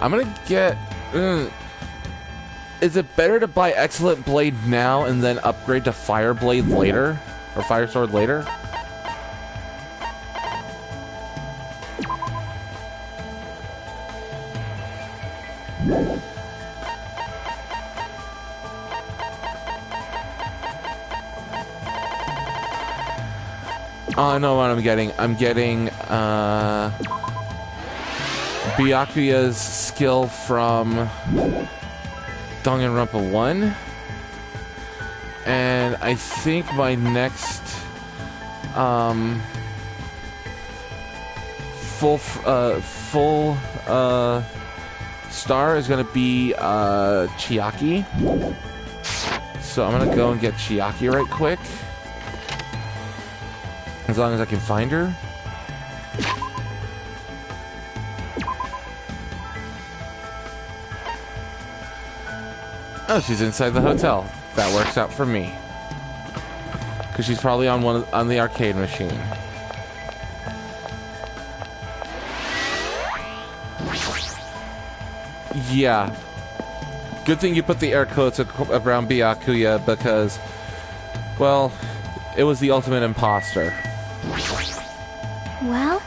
I'm gonna get... is it better to buy Excellent Blade now and then upgrade to Fire Blade later? Or Fire Sword later? Oh, I know what I'm getting. I'm getting, Byakuya's skill from Danganronpa 1. And I think my next, full star is gonna be, Chiaki. So I'm gonna go and get Chiaki right quick. As long as I can find her. Oh, she's inside the hotel. That works out for me. Because she's probably on the arcade machine. Yeah. Good thing you put the air quotes around Byakuya because, well, it was the ultimate imposter. Well?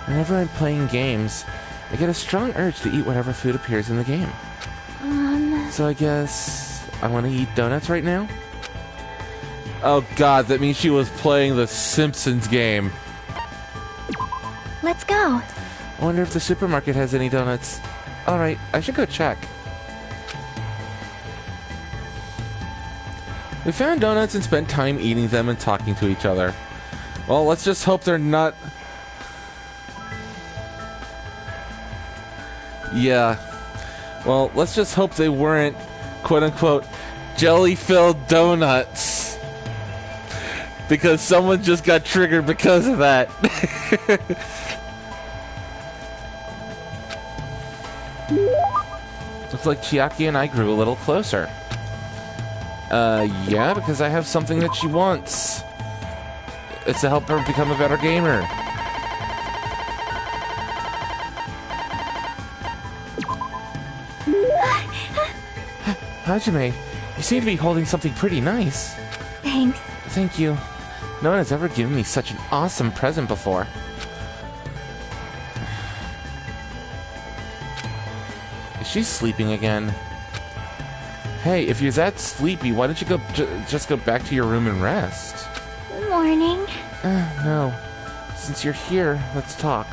Whenever I'm playing games, I get a strong urge to eat whatever food appears in the game. So I guess I want to eat donuts right now? Oh god, that means she was playing the Simpsons game. Let's go. I wonder if the supermarket has any donuts. Alright, I should go check. We found donuts and spent time eating them and talking to each other. Well, let's just hope they're not... Yeah. Well, let's just hope they weren't, quote-unquote, jelly-filled donuts. Because someone just got triggered because of that. Looks like Chiaki and I grew a little closer. Yeah, because I have something that she wants. It's to help her become a better gamer. Hajime, you seem to be holding something pretty nice. Thanks. Thank you. No one has ever given me such an awesome present before. Is she sleeping again? Hey, if you're that sleepy, why don't you just go back to your room and rest? Morning. No. Since you're here, let's talk.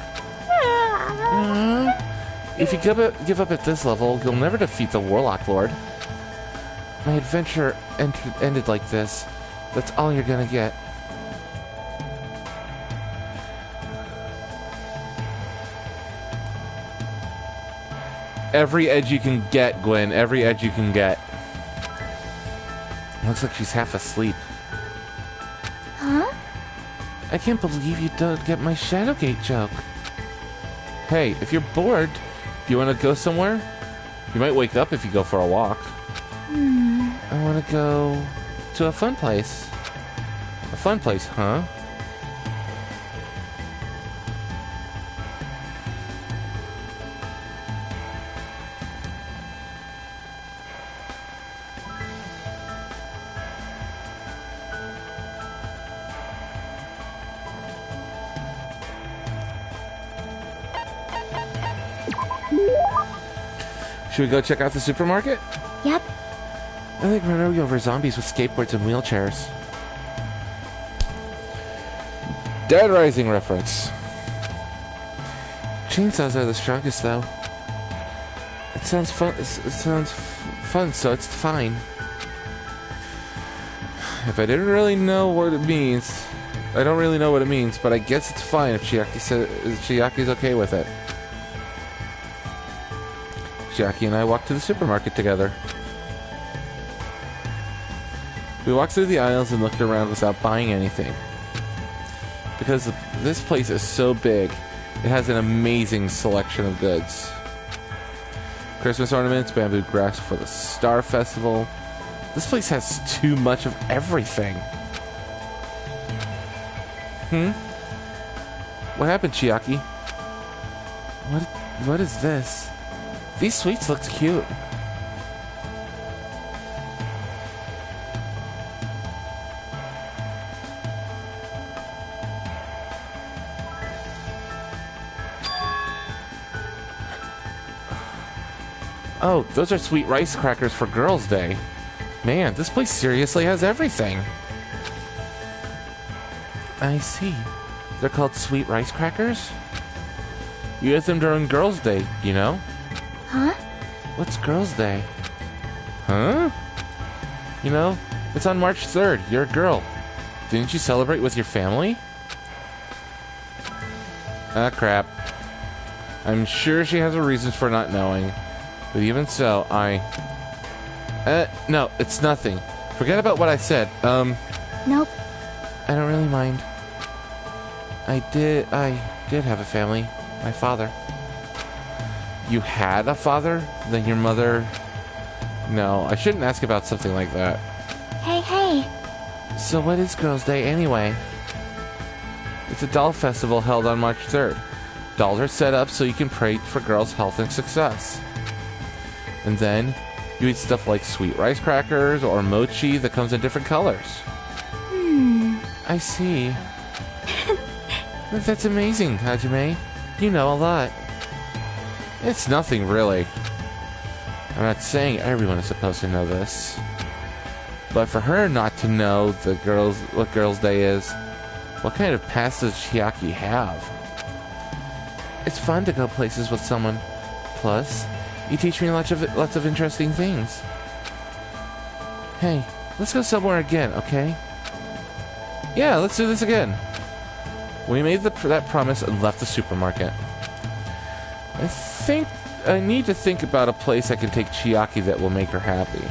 If you give up at this level, you'll never defeat the Warlock Lord. My adventure ended like this. That's all you're gonna get. Every edge you can get, Gwen. Every edge you can get. Looks like she's half asleep. Huh? I can't believe you don't get my Shadowgate joke. Hey, if you're bored, do you want to go somewhere? You might wake up if you go for a walk. I want to go to a fun place. A fun place, huh? Should we go check out the supermarket? Yep. I think we're running over zombies with skateboards and wheelchairs. Dead Rising reference. Chainsaws are the strongest, though. It sounds fun. It sounds fun, so it's fine. If I didn't really know what it means, I don't really know what it means, but I guess it's fine if Chiaki's okay with it. Chiaki and I walked to the supermarket together. We walked through the aisles and looked around without buying anything. Because this place is so big, it has an amazing selection of goods. Christmas ornaments, bamboo grass for the Star Festival. This place has too much of everything. What happened, Chiaki? What is this? These sweets look cute. Oh, those are sweet rice crackers for Girls' Day. Man, this place seriously has everything. I see. They're called sweet rice crackers? You get them during Girls' Day, you know? Huh? What's Girls' Day? Huh? You know, it's on March 3rd. You're a girl. Didn't you celebrate with your family? Ah, crap. I'm sure she has a reason for not knowing. But even so, no, it's nothing. Forget about what I said. Nope. I don't really mind. I did have a family. My father. You had a father? Then your mother... No, I shouldn't ask about something like that. Hey. So what is Girls' Day anyway? It's a doll festival held on March 3rd. Dolls are set up so you can pray for girls' health and success. And then, you eat stuff like sweet rice crackers or mochi that comes in different colors. I see. That's amazing, Hajime. You know a lot. It's nothing, really. I'm not saying everyone is supposed to know this. But for her not to know what Girls' Day is, what kind of past does Chiaki have? It's fun to go places with someone. Plus, you teach me lots of interesting things. Hey, let's go somewhere again, okay? Yeah, let's do this again. We made that promise and left the supermarket. I think I need to think about a place I can take Chiaki that will make her happy.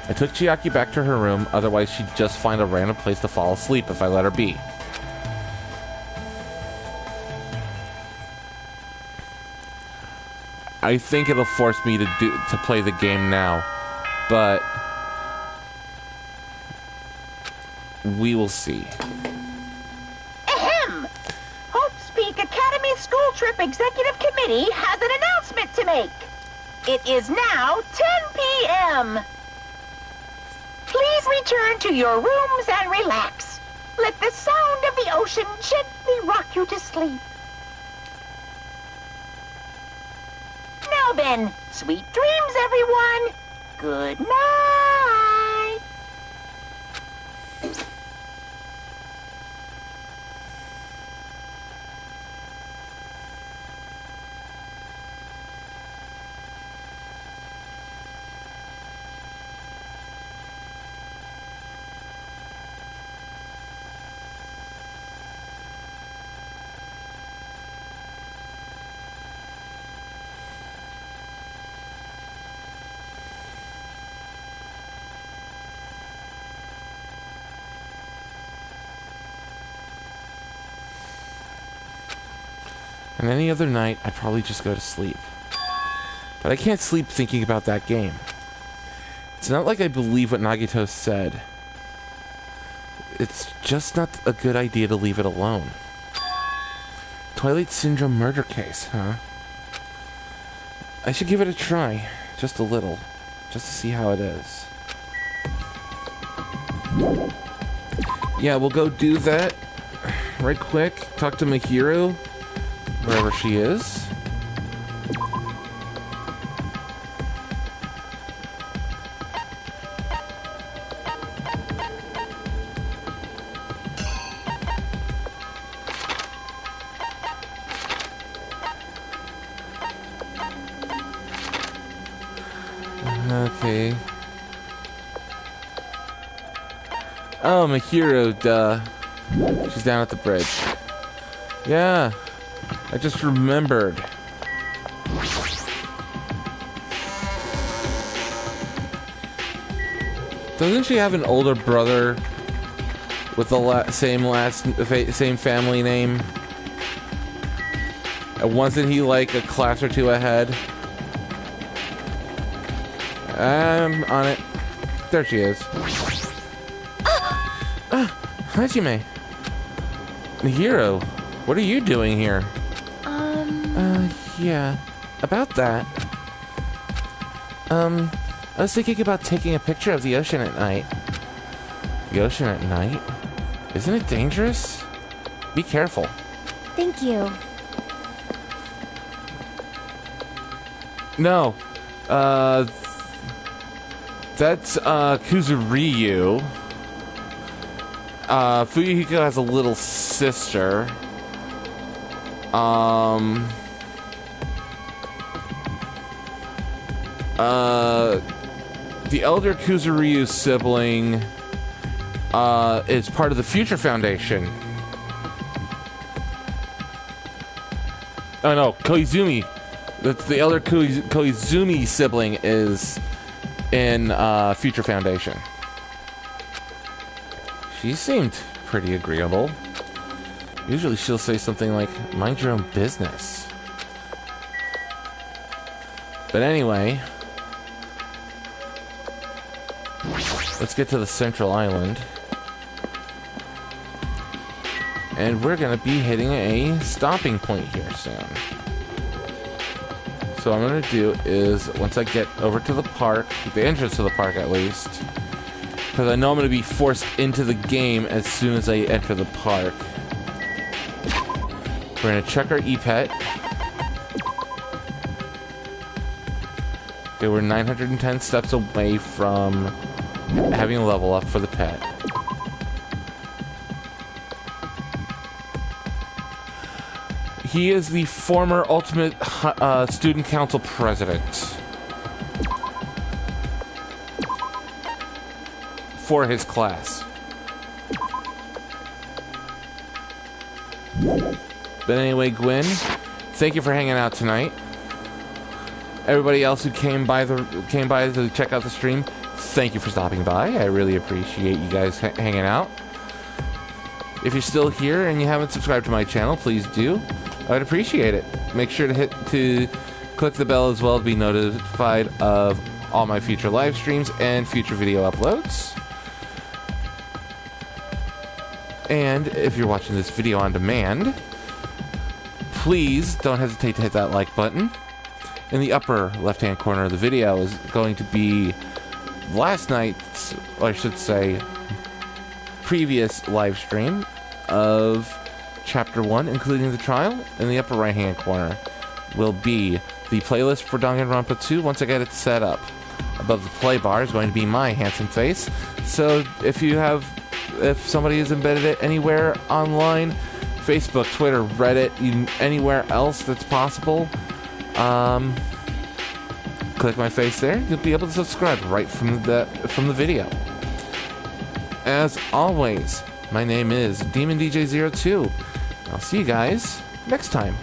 I took Chiaki back to her room, otherwise she'd just find a random place to fall asleep if I let her be. I think it'll force me to play the game now, but we will see. Ahem! Hope's Peak Academy School Trip Executive Committee has an announcement to make. It is now 10 p.m. Please return to your rooms and relax. Let the sound of the ocean gently rock you to sleep. Now then, sweet dreams, everyone. Good night. And any other night, I'd probably just go to sleep. But I can't sleep thinking about that game. It's not like I believe what Nagito said. It's just not a good idea to leave it alone. Twilight Syndrome murder case, huh? I should give it a try. Just a little. Just to see how it is. Yeah, we'll go do that. Right quick. Talk to Mihiru. Wherever she is. Okay. Oh, Mihiru, duh. She's down at the bridge. Yeah. I just remembered. Doesn't she have an older brother with the same family name? Wasn't he like a class or two ahead? I'm on it. There she is. Hajime. Hiro, what are you doing here? Yeah, about that. I was thinking about taking a picture of the ocean at night. The ocean at night? Isn't it dangerous? Be careful. Thank you. No. That's, Kuzuryu. Fuyuhiko has a little sister. The elder Kuzuryu sibling, is part of the Future Foundation. Oh no, Koizumi. The elder Koizumi sibling is in Future Foundation. She seemed pretty agreeable. Usually she'll say something like, mind your own business. But anyway, let's get to the central island. And we're gonna be hitting a stopping point here soon. So what I'm gonna do is, once I get over to the park, the entrance to the park at least, because I know I'm gonna be forced into the game as soon as I enter the park. We're gonna check our e-pet. Okay, we're 910 steps away from having a level up for the pet. He is the former Ultimate Student Council President for his class. But anyway, Gwen, thank you for hanging out tonight. Everybody else who came by to check out the stream, thank you for stopping by. I really appreciate you guys hanging out. If you're still here and you haven't subscribed to my channel, please do. I'd appreciate it. Make sure to click the bell as well to be notified of all my future live streams and future video uploads. And if you're watching this video on demand, please don't hesitate to hit that like button. In the upper left-hand corner of the video is going to be last night's, or I should say, previous live stream of Chapter 1, including the trial. In the upper right-hand corner will be the playlist for Danganronpa 2 once I get it set up. Above the play bar is going to be my handsome face. So if somebody has embedded it anywhere online, Facebook, Twitter, Reddit, anywhere else that's possible, click my face there. You'll be able to subscribe right from the video. As always, my name is Demon DJ02. I'll see you guys next time.